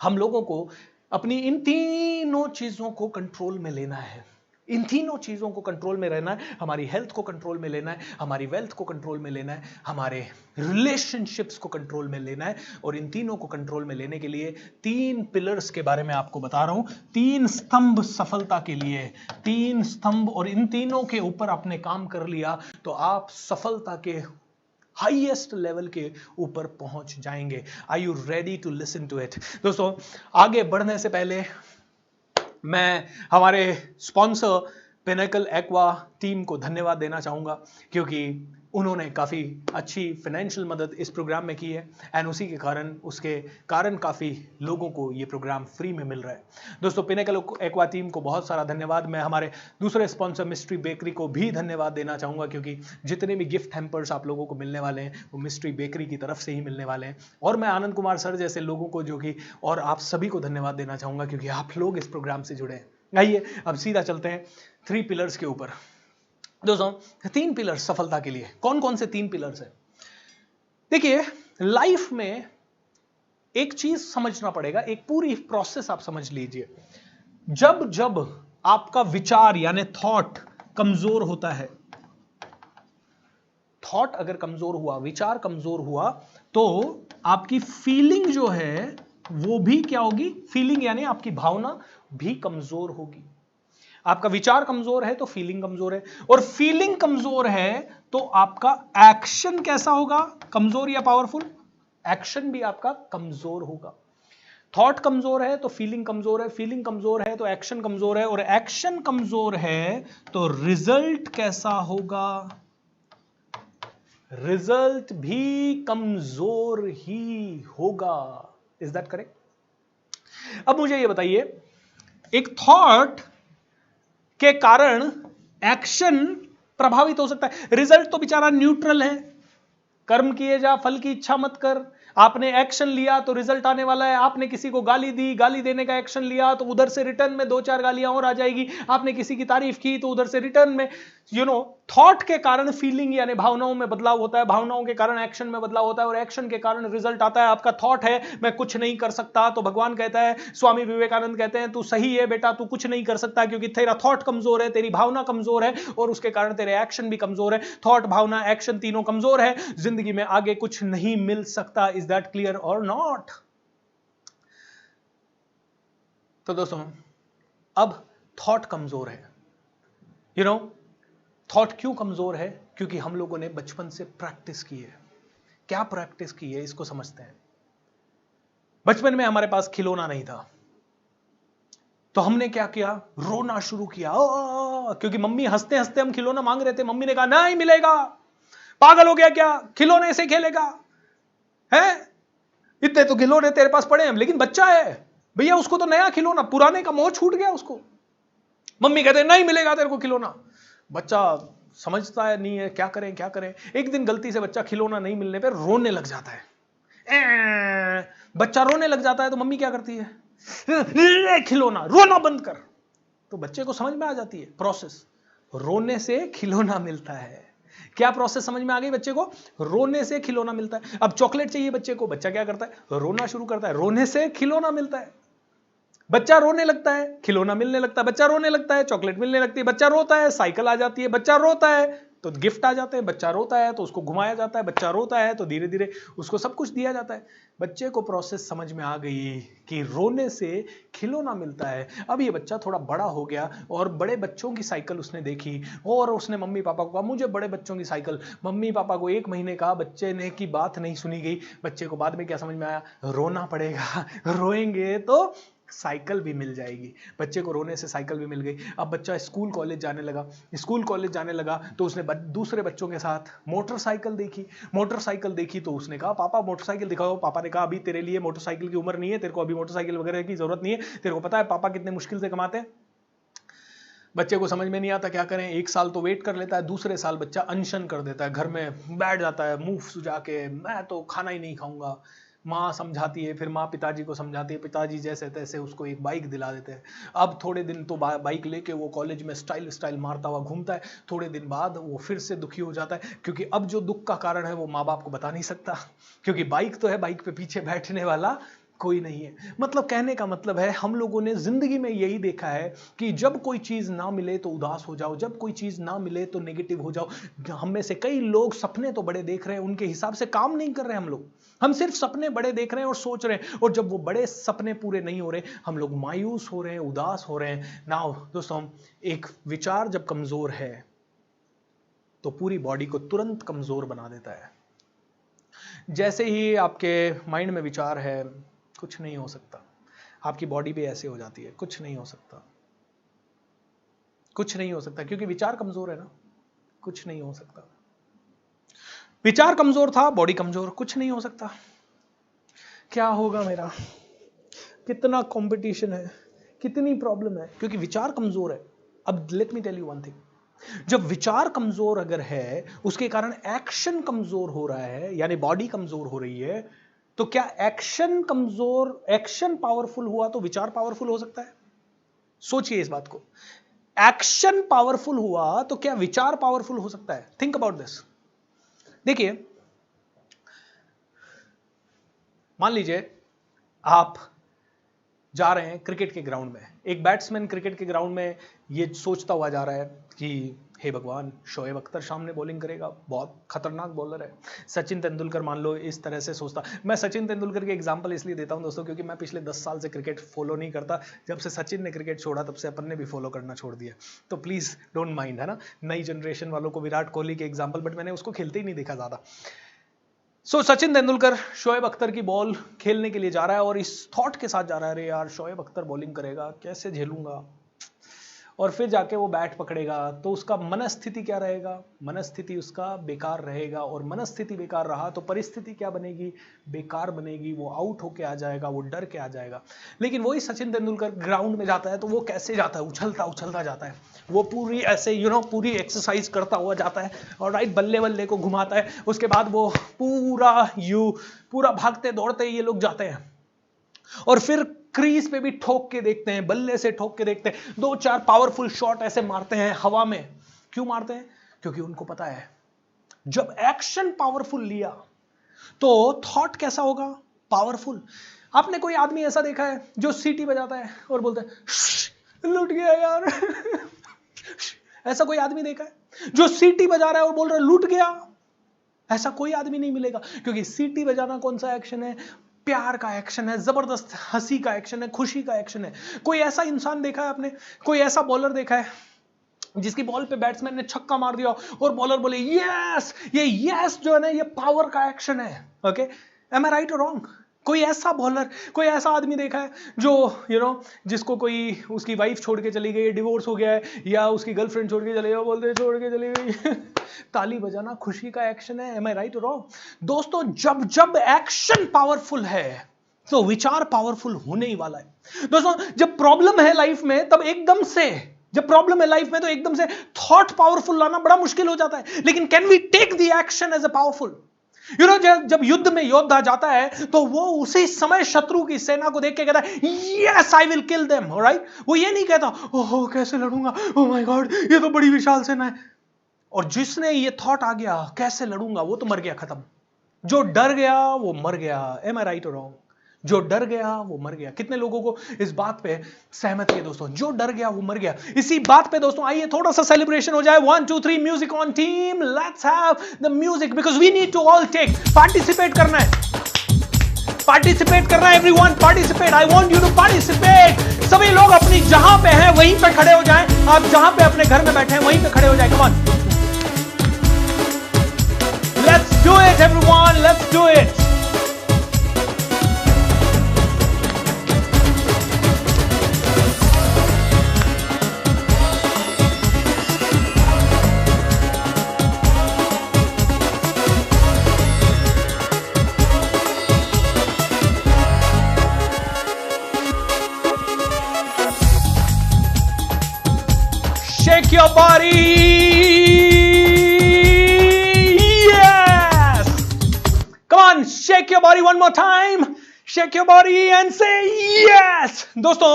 हम लोगों को अपनी इन तीनों चीजों को कंट्रोल में लेना है, इन तीनों चीजों को कंट्रोल में रहना है। हमारी हेल्थ को कंट्रोल में लेना है, हमारी वेल्थ को कंट्रोल में लेना है, हमारे रिलेशनशिप्स को कंट्रोल में लेना है। और इन तीनों को कंट्रोल में लेने के लिए 3 पिलर्स के बारे में आपको बता रहा हूं, 3 स्तंभ सफलता के लिए, 3 स्तंभ। और इन तीनों के ऊपर आपने काम कर लिया तो आप सफलता के हाईएस्ट लेवल के ऊपर पहुंच जाएंगे। Are you ready to listen to it? दोस्तों आगे बढ़ने से पहले मैं हमारे स्पॉन्सर पिनेकल एक्वा टीम को धन्यवाद देना चाहूंगा, क्योंकि उन्होंने काफ़ी अच्छी फाइनेंशियल मदद इस प्रोग्राम में की है एंड उसके कारण काफ़ी लोगों को ये प्रोग्राम फ्री में मिल रहा है। दोस्तों पिनेकल एक्वा टीम को बहुत सारा धन्यवाद। मैं हमारे दूसरे स्पॉन्सर मिस्ट्री बेकरी को भी धन्यवाद देना चाहूँगा, क्योंकि जितने भी गिफ्ट हैम्पर्स आप लोगों को मिलने वाले हैं वो मिस्ट्री बेकरी की तरफ से ही मिलने वाले हैं। और मैं आनंद कुमार सर जैसे लोगों को और आप सभी को धन्यवाद देना चाहूँगा, क्योंकि आप लोग इस प्रोग्राम से जुड़े हैं। आइए अब सीधा चलते हैं 3 पिलर्स के ऊपर। दोस्तों 3 पिलर्स सफलता के लिए, कौन कौन से 3 पिलर्स हैं? देखिए लाइफ में एक चीज समझना पड़ेगा, एक पूरी प्रोसेस आप समझ लीजिए। जब जब आपका विचार यानी थॉट कमजोर होता है, थॉट अगर कमजोर हुआ, विचार कमजोर हुआ, तो आपकी फीलिंग जो है वो भी क्या होगी? फीलिंग यानी आपकी भावना भी कमजोर होगी। आपका विचार कमजोर है तो फीलिंग कमजोर है, और फीलिंग कमजोर है तो आपका एक्शन कैसा होगा? कमजोर या पावरफुल? एक्शन भी आपका कमजोर होगा। थॉट कमजोर है तो फीलिंग कमजोर है, फीलिंग कमजोर है तो एक्शन कमजोर है, और एक्शन कमजोर है तो रिजल्ट कैसा होगा? रिजल्ट भी कमजोर ही होगा। Is that correct? अब मुझे यह बताइए, एक थॉट के कारण एक्शन प्रभावित हो सकता है, रिजल्ट तो बेचारा न्यूट्रल है, कर्म किए जा फल की इच्छा मत कर, आपने एक्शन लिया तो रिजल्ट आने वाला है। आपने किसी को गाली दी, गाली देने का एक्शन लिया तो उधर से रिटर्न में 2-4 गालियां और आ जाएगी। आपने किसी की तारीफ की तो उधर से रिटर्न में थॉट के कारण फीलिंग यानी भावनाओं में बदलाव होता है, भावनाओं के कारण एक्शन में बदलाव होता है और एक्शन के कारण रिजल्ट आता है। आपका थॉट है मैं कुछ नहीं कर सकता, तो भगवान कहता है, स्वामी विवेकानंद कहते हैं, तू सही है बेटा, तू कुछ नहीं कर सकता क्योंकि तेरा थॉट कमजोर है, तेरी भावना कमजोर है और उसके कारण तेरे एक्शन भी कमजोर है। थॉट, भावना, एक्शन तीनों कमजोर है, जिंदगी में आगे कुछ नहीं मिल सकता। इज दैट क्लियर और नॉट? तो दोस्तों, अब थॉट कमजोर है। थॉट क्यों कमजोर है? क्योंकि हम लोगों ने बचपन से प्रैक्टिस की है। क्या प्रैक्टिस की है इसको समझते हैं। बचपन में हमारे पास खिलौना नहीं था, तो हमने क्या किया? रोना शुरू किया, क्योंकि मम्मी हंसते हंसते हम खिलौना मांग रहे थे। मम्मी ने कहा नहीं मिलेगा, पागल हो गया क्या, खिलौने से खेलेगा है? इतने तो खिलौने तेरे पास पड़े हैं, लेकिन बच्चा है भैया, उसको तो नया खिलौना, पुराने का मोह छूट गया उसको। मम्मी कहते नहीं मिलेगा तेरे को खिलौना। बच्चा समझता है नहीं है, क्या करें क्या करें। एक दिन गलती से बच्चा खिलौना नहीं मिलने पर रोने लग जाता है। बच्चा रोने लग जाता है तो मम्मी क्या करती है? खिलौना, रोना बंद कर। तो बच्चे को समझ में आ जाती है प्रोसेस, रोने से खिलौना मिलता है। क्या प्रोसेस समझ में आ गई बच्चे को? रोने से खिलौना मिलता है। अब चॉकलेट चाहिए बच्चे को, बच्चा क्या करता है? रोना शुरू करता है, रोने से खिलौना मिलता है। बच्चा रोने लगता है, खिलौना मिलने लगता है। बच्चा रोने लगता है, चॉकलेट मिलने लगती है। बच्चा रोता है, साइकिल आ जाती है। बच्चा रोता है तो गिफ्ट आ जाते हैं। बच्चा रोता है तो उसको घुमाया जाता है। बच्चा रोता है तो धीरे धीरे उसको सब कुछ दिया जाता है। बच्चे को प्रोसेस समझ में आ गई कि रोने से खिलौना मिलता है। अब ये बच्चा थोड़ा बड़ा हो गया और बड़े बच्चों की साइकिल उसने देखी और उसने मम्मी पापा को कहा मुझे बड़े बच्चों की साइकिल। मम्मी पापा को 1 महीने कहा, बच्चे ने की बात नहीं सुनी गई। बच्चे को बाद में क्या समझ में आया? रोना पड़ेगा, रोएंगे तो साइकिल भी मिल जाएगी। बच्चे को रोने से साइकिल भी मिल गई। अब बच्चा स्कूल कॉलेज जाने लगा। स्कूल कॉलेज जाने लगा तो उसने दूसरे बच्चों के साथ मोटरसाइकिल देखी। मोटरसाइकिल देखी तो उसने कहा पापा मोटरसाइकिल दिखाओ। पापा ने कहा अभी तेरे लिए मोटरसाइकिल की उम्र नहीं है, तेरे को अभी मोटरसाइकिल वगैरह की जरूरत नहीं है। तेरे को पता है पापा कितने मुश्किल से कमाते हैं। बच्चे को समझ में नहीं आता क्या करें। 1 साल तो वेट कर लेता है, दूसरे साल बच्चा अनशन कर देता है, घर में बैठ जाता है मुंह सुजा के, मैं तो खाना ही नहीं खाऊंगा। माँ समझाती है, फिर माँ पिताजी को समझाती है, पिताजी जैसे तैसे उसको एक बाइक दिला देते हैं। अब थोड़े दिन तो बाइक लेके वो कॉलेज में स्टाइल मारता हुआ घूमता है। थोड़े दिन बाद वो फिर से दुखी हो जाता है, क्योंकि अब जो दुख का कारण है वो माँ बाप को बता नहीं सकता, क्योंकि बाइक तो है, बाइक पे पीछे बैठने वाला कोई नहीं है। मतलब कहने का मतलब है, हम लोगों ने जिंदगी में यही देखा है कि जब कोई चीज ना मिले तो उदास हो जाओ, जब कोई चीज ना मिले तो नेगेटिव हो जाओ। हम में से कई लोग सपने तो बड़े देख रहे हैं, उनके हिसाब से काम नहीं कर रहे हम लोग। हम सिर्फ सपने बड़े देख रहे हैं और सोच रहे हैं, और जब वो बड़े सपने पूरे नहीं हो रहे हम लोग मायूस हो रहे हैं, उदास हो रहे हैं। नाउ दोस्तों, एक विचार जब कमजोर है तो पूरी बॉडी को तुरंत कमजोर बना देता है। जैसे ही आपके माइंड में विचार है कुछ नहीं हो सकता, आपकी बॉडी भी ऐसे हो जाती है, कुछ नहीं हो सकता, कुछ नहीं हो सकता, क्योंकि विचार कमजोर है ना, कुछ नहीं हो सकता। विचार कमजोर था, बॉडी कमजोर, कुछ नहीं हो सकता। क्या होगा मेरा, कितना कंपटीशन है, कितनी प्रॉब्लम है, क्योंकि विचार कमजोर है। अब let me tell you one thing, जब विचार कमजोर अगर है, उसके कारण एक्शन कमजोर हो रहा है, यानी बॉडी कमजोर हो रही है, तो क्या एक्शन कमजोर, एक्शन पावरफुल हुआ तो विचार पावरफुल हो सकता है? सोचिए इस बात को। एक्शन पावरफुल हुआ तो क्या विचार पावरफुल हो सकता है? Think about this. देखिए, मान लीजिए आप जा रहे हैं क्रिकेट के ग्राउंड में, एक बैट्समैन क्रिकेट के ग्राउंड में ये सोचता हुआ जा रहा है कि हे भगवान, शोएब अख्तर सामने बॉलिंग करेगा, बहुत खतरनाक बॉलर है। सचिन तेंदुलकर मान लो इस तरह से सोचता। मैं सचिन तेंदुलकर के एग्जांपल इसलिए देता हूं दोस्तों, क्योंकि मैं पिछले 10 साल से क्रिकेट फॉलो नहीं करता। जब से सचिन ने क्रिकेट छोड़ा तब से अपन ने भी फॉलो करना छोड़ दिया, तो प्लीज डोंट माइंड, है ना। नई जनरेशन वालों को विराट कोहली के एग्जाम्पल, बट मैंने उसको खेलते ही नहीं देखा ज्यादा। सचिन तेंदुलकर शोएब अख्तर की बॉल खेलने के लिए जा रहा है और इस थॉट के साथ जा रहा है, अरे यार शोएब अख्तर बॉलिंग करेगा, कैसे झेलूंगा। और फिर जाके वो बैट पकड़ेगा, तो उसका मनस्थिति क्या रहेगा? मनस्थिति उसका बेकार रहेगा, और मनस्थिति बेकार रहा तो परिस्थिति क्या बनेगी? बेकार बनेगी। वो आउट होके आ जाएगा, वो डर के आ जाएगा। लेकिन वही सचिन तेंदुलकर ग्राउंड में जाता है तो वो कैसे जाता है? उछलता उछलता जाता है, वो पूरी ऐसे पूरी एक्सरसाइज करता हुआ जाता है, और राइट बल्ले बल्ले को घुमाता है। उसके बाद वो पूरा भागते दौड़ते ये लोग जाते हैं, और फिर क्रीज पे भी ठोक के देखते हैं, बल्ले से ठोक के देखते हैं, 2-4 पावरफुल शॉट ऐसे मारते हैं हवा में। क्यों मारते हैं? क्योंकि उनको पता है जब एक्शन पावरफुल लिया तो थॉट कैसा होगा? पावरफुल। आपने कोई आदमी ऐसा देखा है जो सीटी बजाता है और बोलता है लूट गया यार? ऐसा कोई आदमी देखा है जो सीटी बजा रहा है और बोल रहा है लूट गया? ऐसा कोई आदमी नहीं मिलेगा, क्योंकि सीटी बजाना कौन सा एक्शन है? प्यार का एक्शन है, जबरदस्त हंसी का एक्शन है, खुशी का एक्शन है। कोई ऐसा इंसान देखा है आपने? कोई ऐसा बॉलर देखा है जिसकी बॉल पे बैट्समैन ने छक्का मार दिया और बॉलर बोले यस? ये यस जो है ना, ये पावर का एक्शन है। ओके, एम आई राइट और रॉन्ग? कोई ऐसा बॉलर, कोई ऐसा आदमी देखा है जो जिसको कोई उसकी वाइफ छोड़ के चली गई, डिवोर्स हो गया है, या उसकी गर्लफ्रेंड छोड़ के चली गई, बोलते हैं छोड़ के चली गई ताली बजाना खुशी का एक्शन है। एम आई राइट और रॉन्ग? दोस्तों, जब जब एक्शन पावरफुल है तो विचार पावरफुल होने ही वाला है। दोस्तों, जब प्रॉब्लम है लाइफ में तब एकदम से तो एकदम से थॉट पावरफुल लाना बड़ा मुश्किल हो जाता है। लेकिन can we take the action as a powerful? जब युद्ध में योद्धा जाता है तो वो उसी समय शत्रु की सेना को देख के कहता है yes I will kill them, alright? वो ये नहीं कहता ओह कैसे लड़ूंगा, ओह माय गॉड ये तो बड़ी विशाल सेना है। और जिसने ये थॉट आ गया कैसे लड़ूंगा, वो तो मर गया, खत्म। जो डर गया वो मर गया। एम आई राइट और रॉन्ग? जो डर गया वो मर गया। कितने लोगों को इस बात पे सहमत है दोस्तों? जो डर गया वो मर गया। इसी बात पे दोस्तों आइए थोड़ा सा सेलिब्रेशन हो जाए। 1 2 3 music on team, let's have the music because we need to all take participate करना है, everyone participate. I want you to participate. सभी लोग अपनी जहां पे हैं वहीं पे खड़े हो जाएं। आप जहां पे अपने घर में बैठे हैं वहीं पे खड़े हो जाएं। Come on, let's do it everyone, let's do it. Shake your body. Yes. Come on, shake your body one more time. Shake your body and say yes. दोस्तों,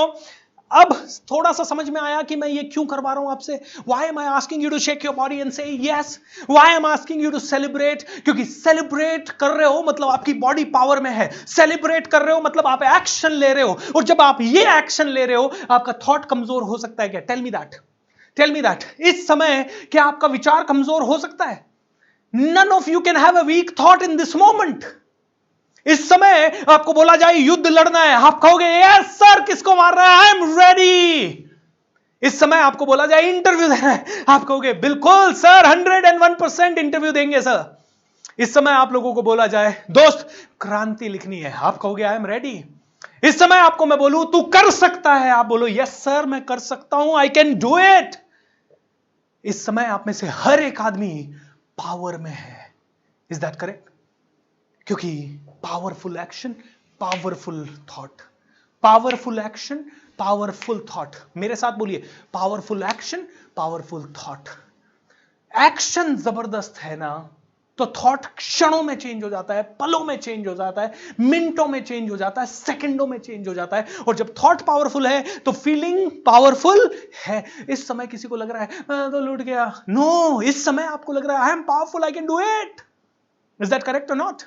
अब थोड़ा सा समझ में आया कि मैं ये क्यों करवा रहा हूं आपसे। Why am I asking you to shake your body and say yes? Why am I asking you to celebrate? क्योंकि सेलिब्रेट कर रहे हो मतलब आपकी बॉडी पावर में है। सेलिब्रेट कर रहे हो मतलब आप एक्शन ले रहे हो, और जब आप ये एक्शन ले रहे हो आपका थॉट कमजोर हो सकता है क्या? Tell me that. इस समय क्या आपका विचार कमजोर हो सकता है? None of you can have a weak thought in this moment. इस समय आपको बोला जाए युद्ध लड़ना है, आप कहोगे यस सर, किसको मार रहा है? I am ready. इस समय आपको बोला जाए इंटरव्यू देना है, आप कहोगे बिल्कुल सर, 101% इंटरव्यू देंगे सर। इस समय आप लोगों को बोला जाए दोस्त क्रांति लिखनी है, आप कहोगे आई एम रेडी। इस समय आपको मैं बोलूं तू कर सकता है, आप बोलो यस सर मैं कर सकता हूं, आई कैन डू इट। इस समय आप में से हर एक आदमी पावर में है। Is that correct? क्योंकि powerful action, powerful thought, powerful action, powerful thought. मेरे साथ बोलिए, powerful action, powerful thought. Action जबरदस्त है ना, तो थॉट क्षणों में चेंज हो जाता है, पलों में चेंज हो जाता है, मिनटों में चेंज हो जाता है, सेकंडों में चेंज हो जाता है। और जब थॉट पावरफुल है तो फीलिंग पावरफुल है। इस समय किसी को लग रहा है मैं तो लूट गया, नो, इस समय आपको लग रहा है I am powerful, I can do it. Is that correct और नॉट?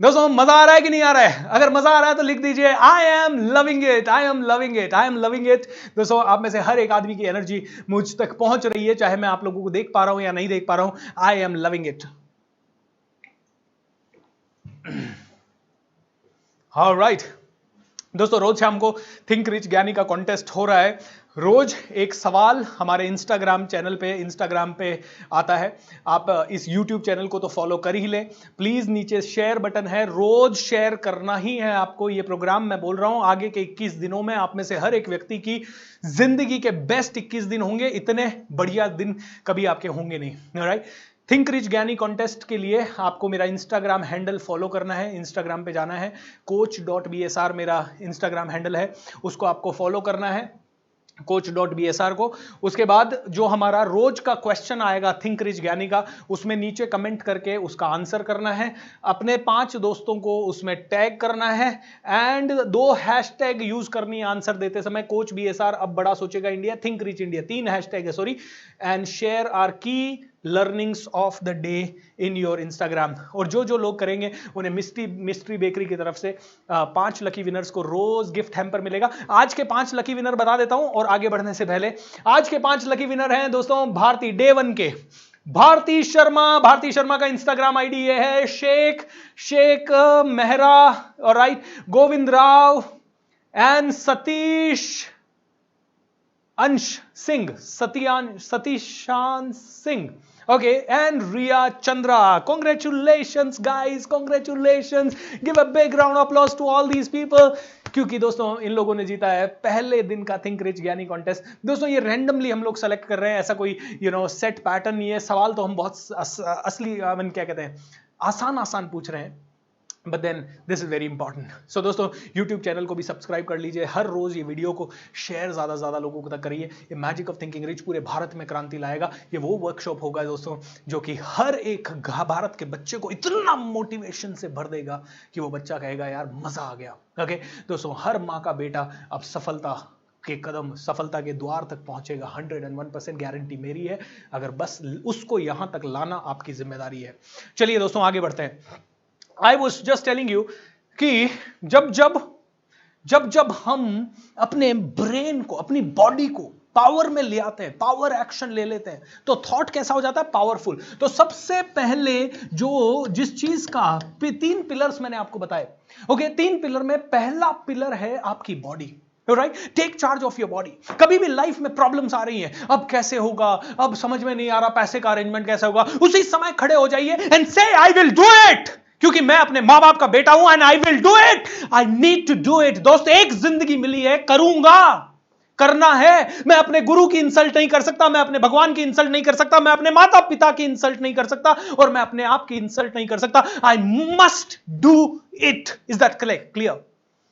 दोस्तों, मजा आ रहा है कि नहीं आ रहा है? अगर मजा आ रहा है तो लिख दीजिए I am loving it, I am loving it, I am loving it. दोस्तों, आप में से हर एक आदमी की एनर्जी मुझ तक पहुंच रही है, चाहे मैं आप लोगों को देख पा रहा हूं या नहीं देख पा रहा हूं। I am loving it. Alright दोस्तों, रोज शाम को थिंक रिच ज्ञानी का कॉन्टेस्ट हो रहा है। रोज एक सवाल हमारे इंस्टाग्राम पे आता है। आप इस यूट्यूब चैनल को तो फॉलो कर ही लें। प्लीज नीचे शेयर बटन है, रोज शेयर करना ही है आपको। ये प्रोग्राम मैं बोल रहा हूं आगे के 21 दिनों में आप में से हर एक व्यक्ति की जिंदगी के बेस्ट 21 दिन होंगे। इतने बढ़िया दिन कभी आपके होंगे नहीं। ऑलराइट, थिंक रिच ज्ञानी कॉन्टेस्ट के लिए आपको मेरा इंस्टाग्राम हैंडल फॉलो करना है। इंस्टाग्राम पे जाना है, coach.bsr मेरा इंस्टाग्राम हैंडल है, उसको आपको फॉलो करना है, coach.bsr को। उसके बाद जो हमारा रोज का क्वेश्चन आएगा थिंक रिच ज्ञानी का, उसमें नीचे कमेंट करके उसका आंसर करना है। अपने 5 दोस्तों को उसमें टैग करना है एंड 2 हैशटैग यूज करनी है आंसर देते समय। कोच BSR, अब बड़ा सोचेगा India, think rich India, 3 hashtag है सॉरी, एंड शेयर आर की learnings of the day in your Instagram. और जो जो लोग करेंगे उन्हें मिस्ट्री बेकरी की तरफ से 5 लकी विनर्स को रोज गिफ्ट हैम्पर मिलेगा। आज के 5 लकी विनर बता देता हूं और आगे बढ़ने से पहले, आज के 5 लकी विनर हैं दोस्तों भारती डे 1 के भारती शर्मा का इंस्टाग्राम आईडी ये है, शेख मेहरा, ऑलराइट, गोविंद राव एंड सतीश अंश Singh, Satheesan Singh, okay, and Ria Chandra. Congratulations guys, congratulations, give a big round of applause to all these people, क्योंकि दोस्तों इन लोगों ने जीता है पहले दिन का थिंक रिच ज्ञानी कॉन्टेस्ट। दोस्तों ये रैंडमली हम लोग सेलेक्ट कर रहे हैं, ऐसा कोई सेट पैटर्न नहीं है। सवाल तो हम बहुत असली क्या कहते हैं, आसान पूछ रहे हैं, but then this is very important. So दोस्तों यूट्यूब चैनल को भी सब्सक्राइब कर लीजिए, हर रोज ये वीडियो को शेयर ज्यादा से ज्यादा लोगों तक करिए। ये मैजिक ऑफ थिंकिंग रिच पूरे भारत में क्रांति लाएगा। ये वो वर्कशॉप होगा दोस्तों जो कि हर एक भारत के बच्चे को इतना मोटिवेशन से भर देगा कि वो बच्चा कहेगा यार मजा आ गया। ओके दोस्तों, हर माँ का बेटा अब सफलता के द्वार तक पहुंचेगा, 101% गारंटी मेरी है, अगर बस उसको यहां तक लाना आपकी जिम्मेदारी है। चलिए दोस्तों आगे बढ़ते हैं। I was just telling you कि जब हम अपने ब्रेन को, अपनी बॉडी को पावर में ले आते हैं, पावर एक्शन ले लेते हैं, तो थॉट कैसा हो जाता है, पावरफुल। तो सबसे पहले जिस चीज का 3 पिलर्स मैंने आपको बताए, ओके, 3 पिलर में पहला पिलर है आपकी body. Right, take charge of your body. कभी भी लाइफ में प्रॉब्लम्स आ रही हैं, अब कैसे होगा, अब समझ में नहीं आ रहा पैसे का अरेंजमेंट कैसे होगा, उसी समय खड़े हो जाइए एंड से आई विल डू इट, क्योंकि मैं अपने मां बाप का बेटा हूं and I will do it, I need to do it. दोस्त एक जिंदगी मिली है, करूंगा, करना है। मैं अपने गुरु की इंसल्ट नहीं कर सकता, मैं अपने भगवान की इंसल्ट नहीं कर सकता, मैं अपने माता पिता की इंसल्ट नहीं कर सकता, और मैं अपने आप की इंसल्ट नहीं कर सकता। I must do it. Is that clear?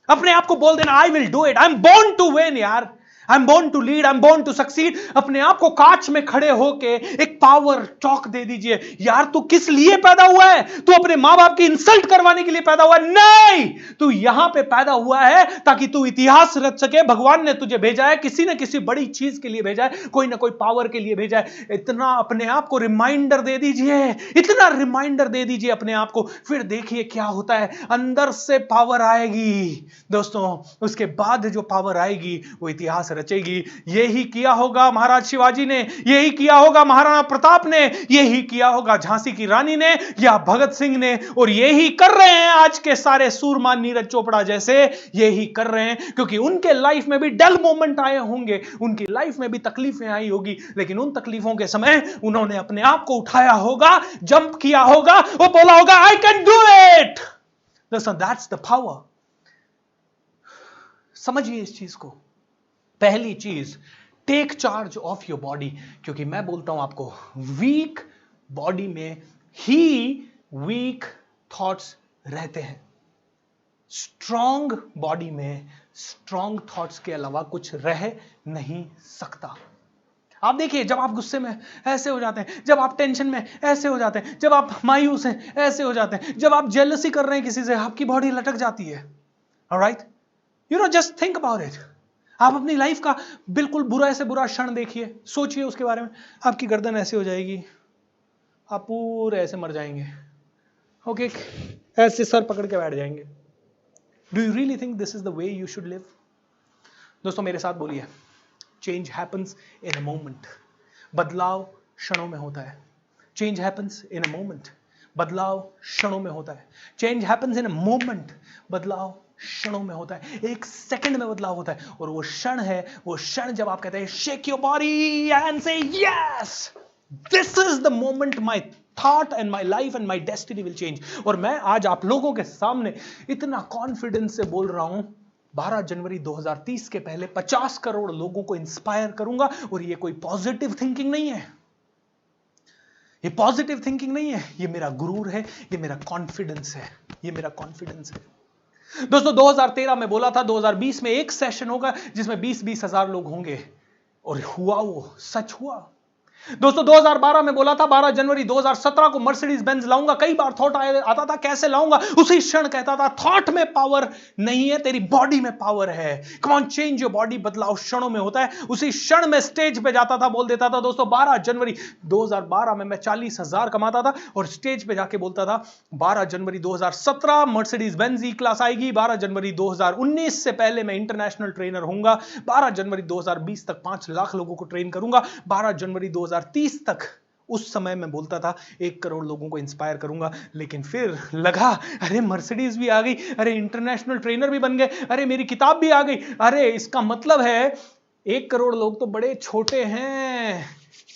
अपने आप को बोल देना I will do it, I am born to win यार, I am born to lead, I am born to succeed. अपने आप को कांच में खड़े होके एक पावर टॉक दे दीजिए, यार तू किस लिए पैदा हुआ है? तू अपने मां बाप की इंसल्ट करवाने के लिए पैदा हुआ है? नहीं, तू यहां पे पैदा हुआ है ताकि तू इतिहास रच सके। भगवान ने तुझे भेजा है, किसी न किसी बड़ी चीज के लिए भेजा है, कोई ना कोई पावर के लिए भेजा है। इतना अपने आप को रिमाइंडर दे दीजिए, इतना रिमाइंडर दे दीजिए अपने आप को, फिर देखिए क्या होता है, अंदर से पावर आएगी दोस्तों। उसके बाद जो पावर आएगी वो इतिहास रचेगी। यही किया होगा महाराज शिवाजी ने, यही किया होगा महाराणा प्रताप ने, यही किया होगा झांसी की रानी ने या भगत सिंह ने, और यही कर रहे हैं आज के सारे सूरमा, नीरज चोपड़ा जैसे यही कर रहे हैं, क्योंकि उनके लाइफ में भी डल मोमेंट आए होंगे, उनकी लाइफ में भी तकलीफें आई होगी, लेकिन उन तकलीफों के समय उन्होंने अपने आप को उठाया होगा, जंप किया होगा, वो बोला होगा आई कैन डू इट। दोस्तों दैट्स द पावर। समझिए इस चीज को। पहली चीज, take charge of your body, क्योंकि मैं बोलता हूं आपको वीक बॉडी में ही वीक थॉट्स रहते हैं, स्ट्रॉन्ग बॉडी में स्ट्रॉन्ग थॉट्स के अलावा कुछ रह नहीं सकता। आप देखिए, जब आप गुस्से में ऐसे हो जाते हैं, जब आप टेंशन में ऐसे हो जाते हैं, जब आप मायूस हैं ऐसे हो जाते हैं, जब आप जेलसी कर रहे हैं किसी से, आपकी बॉडी लटक जाती है। Alright, just think about it. आप अपनी लाइफ का बिल्कुल बुरा से बुरा क्षण देखिए, सोचिए उसके बारे में, आपकी गर्दन ऐसे हो जाएगी, आप पूरे ऐसे मर जाएंगे, ओके, ऐसे सर पकड़ के बैठ जाएंगे। Do you really think this is the way you should live? दोस्तों मेरे साथ बोलिए, change happens in a moment. बदलाव क्षणों में होता है। Change happens in a moment. बदलाव क्षणों में होता है। Change happens in a moment. बदलाव क्षणों में होता है, एक सेकंड में बदलाव होता है। और वो क्षण है, वो क्षण जब आप कहते हैं शेक योर बॉडी एंड से yes, this is the moment my thought and my life and my destiny will change. और मैं आज आप लोगों के सामने इतना कॉन्फिडेंस से बोल रहा हूं, 12 जनवरी 2030 के पहले 50 करोड़ लोगों को इंस्पायर करूंगा। और ये कोई पॉजिटिव थिंकिंग नहीं है, ये पॉजिटिव थिंकिंग नहीं है, ये मेरा गुरूर है, ये मेरा कॉन्फिडेंस है, ये मेरा कॉन्फिडेंस है। दोस्तों 2013 में बोला था 2020 में एक सेशन होगा जिसमें 20-20 हजार लोग होंगे, और हुआ, वो सच हुआ। दोस्तों 2012 में बोला था 12 जनवरी 2017 को मर्सिडीज बेंज लाऊंगा। कई बार थॉट आता था कैसे लाऊंगा, उसी क्षण कहता था थॉट में पावर नहीं है, तेरी बॉडी में पावर है। Come on, change your body, बदलाव क्षणों में होता है। उसी क्षण में स्टेज पे जाता था, बोल देता था। दोस्तों 12 जनवरी 2012 में मैं 40,000 कमाता था और स्टेज पे जाके बोलता था 12 जनवरी 2017 मर्सिडीज बेंज ई क्लास आएगी, 12 जनवरी 2019 से पहले मैं इंटरनेशनल ट्रेनर होऊंगा, 12 जनवरी 2020 तक 5 लाख लोगों को ट्रेन करूंगा, 12 जनवरी 2030 तक, उस समय मैं बोलता था 1 करोड़ लोगों को इंस्पायर करूंगा। लेकिन फिर लगा अरे मर्सिडीज भी आ गई, अरे इंटरनेशनल ट्रेनर भी बन गए, अरे मेरी किताब भी आ गई, अरे इसका मतलब है 1 करोड़ लोग तो बड़े छोटे हैं,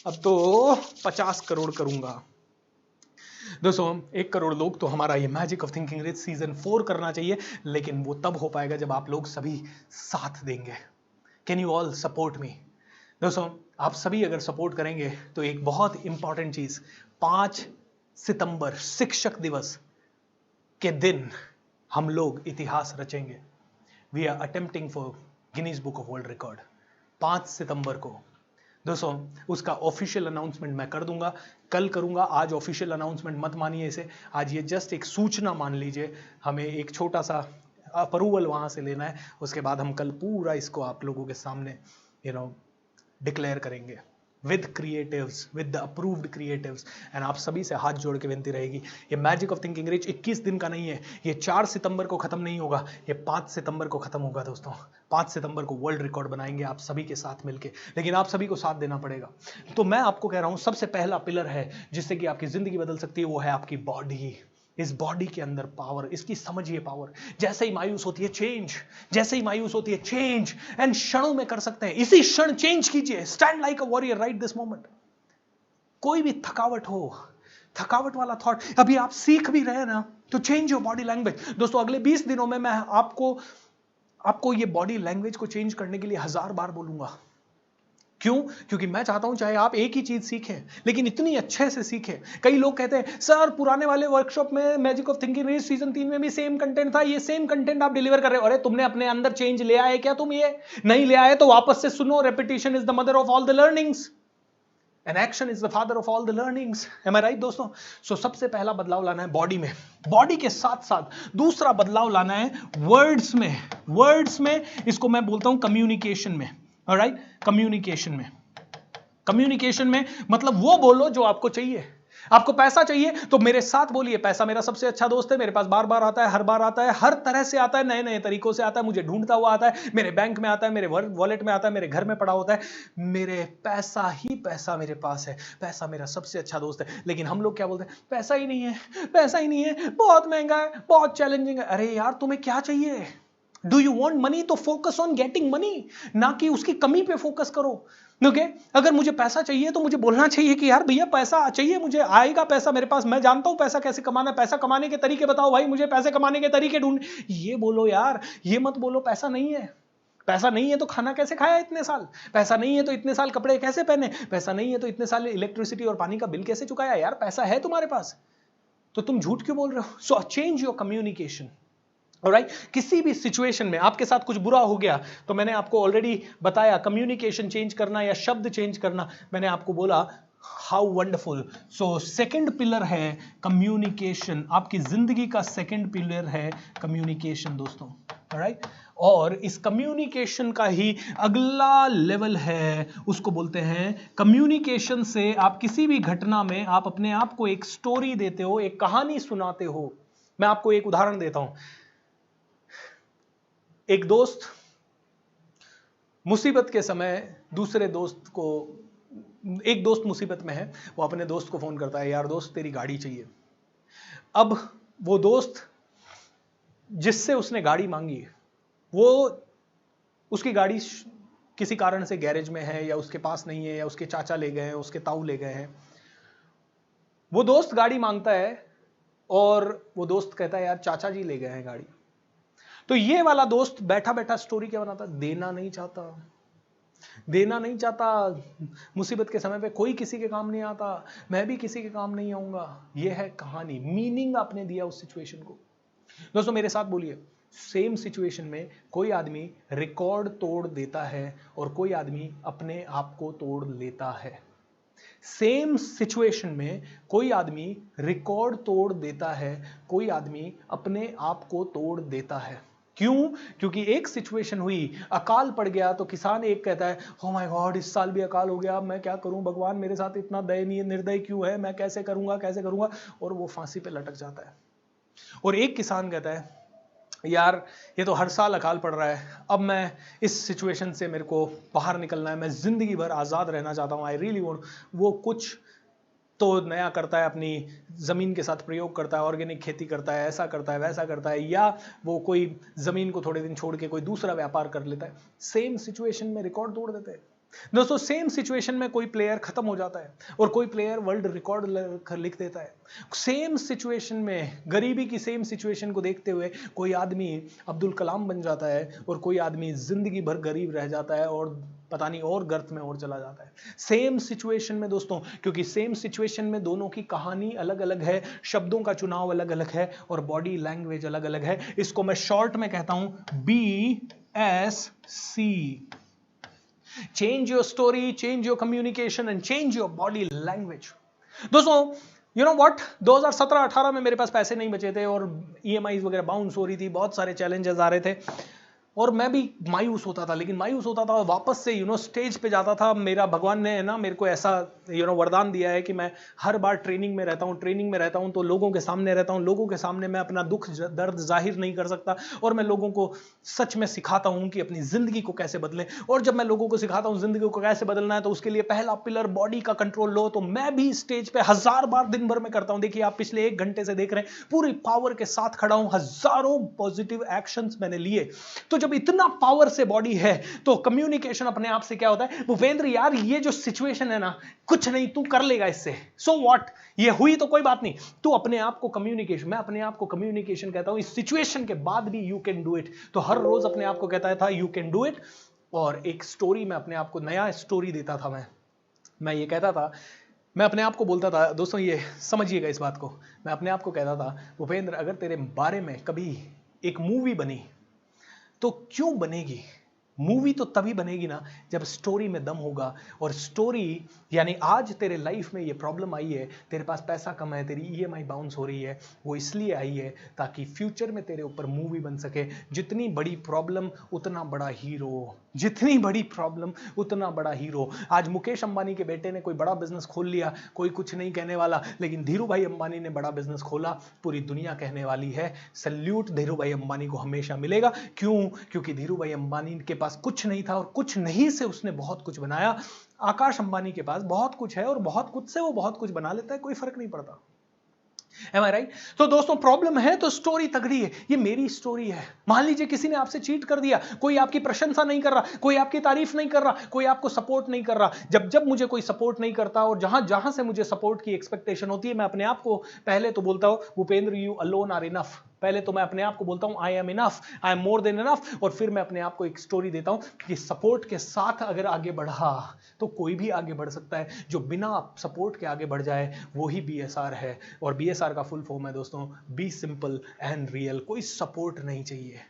अब तो 50 करोड़ करूंगा। दोस्तों 1 करोड़ लोग तो हमारा ये magic of thinking rich season 4 करना चाहिए, लेकिन वो तब हो पाएगा जब आप लोग सभी साथ देंगे। Can you all support me? दोस्तों आप सभी अगर सपोर्ट करेंगे तो एक बहुत इंपॉर्टेंट चीज, 5 सितंबर शिक्षक दिवस के दिन हम लोग इतिहास रचेंगे। We are attempting for Guinness book of world record 5 सितंबर को। दोस्तों उसका ऑफिशियल अनाउंसमेंट मैं कर दूंगा, कल करूंगा। आज ऑफिशियल अनाउंसमेंट मत मानिए इसे, आज ये जस्ट एक सूचना मान लीजिए। हमें एक छोटा सा अप्रूवल वहां से लेना है, उसके बाद हम कल पूरा इसको आप लोगों के सामने डिक्लेयर करेंगे with creatives, with the approved creatives. And आप सभी से हाथ जोड़ के विनती रहेगी, ये मैजिक ऑफ थिंकिंग रिच 21 दिन का नहीं है, ये 4 सितंबर को खत्म नहीं होगा, ये 5 सितंबर को खत्म होगा। दोस्तों 5 सितंबर को वर्ल्ड रिकॉर्ड बनाएंगे आप सभी के साथ मिलके, लेकिन आप सभी को साथ देना पड़ेगा। तो मैं आपको कह रहा हूं सबसे पहला पिलर है जिससे कि आपकी जिंदगी बदल सकती है, वो है आपकी बॉडी। इस बॉडी के अंदर पावर, इसकी समझिए पावर। जैसे ही मायूस होती है चेंज, जैसे ही मायूस होती है चेंज, एंड क्षणों में कर सकते हैं। इसी क्षण चेंज कीजिए, stand like a warrior right this moment. कोई भी थकावट हो, थकावट वाला थॉट, अभी आप सीख भी रहे हैं ना, तो चेंज योर बॉडी लैंग्वेज। दोस्तों अगले 20 दिनों में मैं आपको ये बॉडी लैंग्वेज को चेंज करने के लिए 1000 बार बोलूंगा। क्यों? क्योंकि मैं चाहता हूं चाहे आप एक ही चीज सीखें, लेकिन इतनी अच्छे से सीखें। कई लोग कहते हैं सर पुराने वाले वर्कशॉप में magic of thinking rich season 3 में भी सेम कंटेंट था, ये सेम कंटेंट आप डिलीवर कर रहे हो। अरे तुमने अपने अंदर चेंज ले आए क्या? तुम ये नहीं ले आए तो वापस से सुनो। Repetition is the mother of all the learnings and action is the father of all the learnings. Am I right दोस्तों? सो सबसे पहला बदलाव लाना है बॉडी में। बॉडी के साथ साथ दूसरा बदलाव लाना है वर्ड्स में। वर्ड्स में इसको मैं बोलता हूं कम्युनिकेशन में। ऑलराइट, कम्युनिकेशन में। कम्युनिकेशन में मतलब वो बोलो जो आपको चाहिए। आपको पैसा चाहिए तो मेरे साथ बोलिए, पैसा मेरा सबसे अच्छा दोस्त है, मेरे पास बार बार आता है, हर बार आता है, हर तरह से आता है, नए नए तरीकों से आता है, मुझे ढूंढता हुआ आता है, मेरे बैंक में आता है, मेरे वॉलेट में आता है, मेरे घर में पड़ा होता है। मेरे पैसा ही पैसा मेरे पास है, पैसा मेरा सबसे अच्छा दोस्त है। लेकिन हम लोग क्या बोलते हैं? पैसा ही नहीं है, पैसा ही नहीं है, बहुत महंगा है, बहुत चैलेंजिंग है। अरे यार तुम्हें क्या चाहिए? Do you want money? तो फोकस ऑन गेटिंग मनी, ना कि उसकी कमी पे फोकस करो। ओके, अगर मुझे पैसा चाहिए तो मुझे बोलना चाहिए कि यार भैया पैसा चाहिए, मुझे आएगा पैसा मेरे पास, मैं जानता हूं पैसा कैसे कमाना है, पैसा कमाने के तरीके बताओ भाई, मुझे पैसे कमाने के तरीके ढूंढ। ये बोलो यार, ये मत बोलो पैसा नहीं है। पैसा नहीं है तो खाना कैसे खाया इतने साल? पैसा नहीं है तो इतने साल कपड़े कैसे पहने? पैसा नहीं है तो इतने साल इलेक्ट्रिसिटी और पानी का बिल कैसे चुकाया? यार पैसा है तुम्हारे पास तो तुम झूठ क्यों बोल रहे हो? So change your communication. Alright, किसी भी सिचुएशन में आपके साथ कुछ बुरा हो गया तो मैंने आपको ऑलरेडी बताया कम्युनिकेशन चेंज करना या शब्द चेंज करना। मैंने आपको बोला how wonderful. So second pillar है कम्युनिकेशन। आपकी जिंदगी का सेकंड पिलर है कम्युनिकेशन दोस्तों। ऑलराइट, और इस कम्युनिकेशन का ही अगला लेवल है, उसको बोलते हैं कम्युनिकेशन से आप किसी भी घटना में आप अपने आप को एक स्टोरी देते हो, एक कहानी सुनाते हो। मैं आपको एक उदाहरण देता हूं। एक दोस्त मुसीबत के समय दूसरे दोस्त को, एक दोस्त मुसीबत में है, वो अपने दोस्त को फोन करता है, यार दोस्त तेरी गाड़ी चाहिए। अब वो दोस्त जिससे उसने गाड़ी मांगी वो उसकी गाड़ी किसी कारण से गैरेज में है या उसके पास नहीं है या उसके चाचा ले गए हैं, उसके ताऊ ले गए हैं। वो दोस्त गाड़ी मांगता है और वो दोस्त कहता है यार चाचा जी ले गए हैं गाड़ी। तो ये वाला दोस्त बैठा बैठा स्टोरी क्या बनाता, देना नहीं चाहता, देना नहीं चाहता, मुसीबत के समय पे कोई किसी के काम नहीं आता, मैं भी किसी के काम नहीं आऊंगा। ये है कहानी, मीनिंग आपने दिया उस सिचुएशन को। दोस्तों मेरे साथ बोलिए, सेम सिचुएशन में कोई आदमी रिकॉर्ड तोड़ देता है और कोई आदमी अपने आप को तोड़ लेता है। सेम सिचुएशन में कोई आदमी रिकॉर्ड तोड़ देता है, कोई आदमी अपने आप को तोड़ देता है। क्यों? क्योंकि एक सिचुएशन हुई, अकाल पड़ गया, तो किसान एक कहता है ओ माय गॉड इस साल भी अकाल हो गया, मैं क्या करूं, भगवान मेरे साथ इतना दयनीय निर्दय क्यों है, मैं कैसे करूंगा कैसे करूंगा, और वो फांसी पे लटक जाता है। और एक किसान कहता है यार ये तो हर साल अकाल पड़ रहा है, अब मैं इस सिचुएशन से मेरे को बाहर निकलना है, मैं जिंदगी भर आज़ाद रहना चाहता हूँ, आई रियली वांट। वो कुछ तो नया करता है, अपनी ज़मीन के साथ प्रयोग करता है, ऑर्गेनिक खेती करता है, ऐसा करता है वैसा करता है, या वो कोई ज़मीन को थोड़े दिन छोड़ के कोई दूसरा व्यापार कर लेता है। सेम सिचुएशन में रिकॉर्ड तोड़ देते हैं। दोस्तों सेम सिचुएशन में कोई प्लेयर खत्म हो जाता है और कोई प्लेयर वर्ल्ड रिकॉर्ड लिख देता है। सेम सिचुएशन में, गरीबी की सेम सिचुएशन को देखते हुए कोई आदमी अब्दुल कलाम बन जाता है और कोई आदमी जिंदगी भर गरीब रह जाता है और पता नहीं और गर्त में और चला जाता है। सेम सिचुएशन में दोस्तों, क्योंकि सेम सिचुएशन में दोनों की कहानी अलग अलग है, शब्दों का चुनाव अलग अलग है और बॉडी लैंग्वेज अलग अलग है। इसको मैं शॉर्ट में कहता हूं BSC, change your story, change your communication and change your body language. दोस्तों यू नो व्हाट, 2017-18 में मेरे पास पैसे नहीं बचे थे और EMIs वगैरह बाउंस हो रही थी, बहुत सारे चैलेंजेस आ रहे थे और मैं भी मायूस होता था, लेकिन मायूस होता था और वापस से स्टेज पे जाता था। मेरा भगवान ने ना मेरे को ऐसा वरदान दिया है कि मैं हर बार ट्रेनिंग में रहता हूं तो लोगों के सामने रहता हूं, लोगों के सामने मैं अपना दुख दर्द जाहिर नहीं कर सकता और मैं लोगों को सच में सिखाता हूं कि अपनी जिंदगी को कैसे बदलें। और जब मैं लोगों को सिखाता हूं जिंदगी को कैसे बदलना है तो उसके लिए पहला पिलर बॉडी का कंट्रोल लो। तो मैं भी स्टेज पे 1000 बार दिन भर में करता हूं। देखिए आप पिछले 1 घंटे से देख रहे हैं, पूरी पावर के साथ खड़ा हूं, हजारों पॉजिटिव एक्शंस मैंने लिए। तो जब इतना पावर से बॉडी है तो कम्युनिकेशन अपने आप से क्या होता है, भूपेंद्र यार ये जो सिचुएशन है ना, कुछ नहीं तू कर लेगा इससे, सो व्हाट, ये हुई तो कोई बात नहीं, तू अपने आप को कम्युनिकेशन, मैं अपने आप को कम्युनिकेशन कहता हूं इस सिचुएशन के बाद भी यू कैन डू इट। तो हर रोज अपने आप को कहता था यू कैन डू इट। और एक स्टोरी में अपने आप को नया स्टोरी देता था। मैं ये कहता था, मैं अपने आप को बोलता था, दोस्तों ये समझिएगा इस बात को, मैं अपने आप को कहता था भूपेंद्र अगर तेरे बारे में कभी एक मूवी बनी तो क्यों बनेगी? मूवी तो तभी बनेगी ना जब स्टोरी में दम होगा। और स्टोरी यानी आज तेरे लाइफ में ये प्रॉब्लम आई है, तेरे पास पैसा कम है, तेरी EMI बाउंस हो रही है, वो इसलिए आई है ताकि फ्यूचर में तेरे ऊपर मूवी बन सके। जितनी बड़ी प्रॉब्लम उतना बड़ा हीरो, जितनी बड़ी प्रॉब्लम उतना बड़ा हीरो। आज मुकेश अंबानी के बेटे ने कोई बड़ा बिजनेस खोल लिया, कोई कुछ नहीं कहने वाला, लेकिन धीरू भाई अंबानी ने बड़ा बिजनेस खोला, पूरी दुनिया कहने वाली है सल्यूट धीरू भाई अंबानी को हमेशा मिलेगा। क्यों? क्योंकि धीरू भाई अंबानी के पास कुछ नहीं था और कुछ नहीं से उसने बहुत कुछ बनाया। आकाश अंबानी के पास बहुत कुछ है और बहुत कुछ से वो बहुत कुछ बना लेता है, कोई फर्क नहीं पड़ता। Am I right? तो दोस्तों प्रॉब्लम है तो स्टोरी तगड़ी है, ये मेरी स्टोरी है। मान लीजिए किसी ने आपसे चीट कर दिया, कोई आपकी प्रशंसा नहीं कर रहा, कोई आपकी तारीफ नहीं कर रहा, कोई आपको सपोर्ट नहीं कर रहा। जब मुझे कोई सपोर्ट नहीं करता और जहां से मुझे सपोर्ट की एक्सपेक्टेशन होती है, मैं अपने आप को पहले तो बोलता हूं Bhupendra you alone are enough. पहले तो मैं अपने आप को बोलता हूं I am enough, I am more than enough. और फिर मैं अपने आप को एक स्टोरी देता हूं कि सपोर्ट के साथ अगर आगे बढ़ा तो कोई भी आगे बढ़ सकता है। जो बिना सपोर्ट के आगे बढ़ जाए वो ही BSR है। और BSR का फुल फॉर्म है दोस्तों बी सिंपल एंड रियल। कोई सपोर्ट नहीं चाहिए,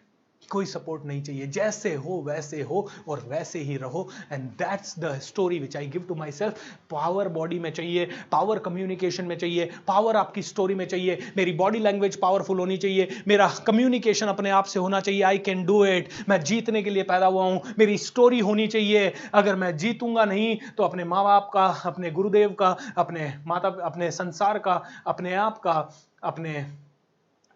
कोई सपोर्ट नहीं चाहिए, जैसे हो वैसे हो और वैसे ही रहो। And that's the story which I give to myself. Power body में चाहिए, पावर कम्युनिकेशन में चाहिए, पावर आपकी स्टोरी में चाहिए। मेरी बॉडी लैंग्वेज पावरफुल होनी चाहिए, मेरा कम्युनिकेशन अपने आप से होना चाहिए, आई कैन डू इट। मैं जीतने के लिए पैदा हुआ हूं, मेरी स्टोरी होनी चाहिए। अगर मैं जीतूंगा नहीं तो अपने माँ बाप का, अपने गुरुदेव का, अपने माता, अपने संसार का, अपने आप का, अपने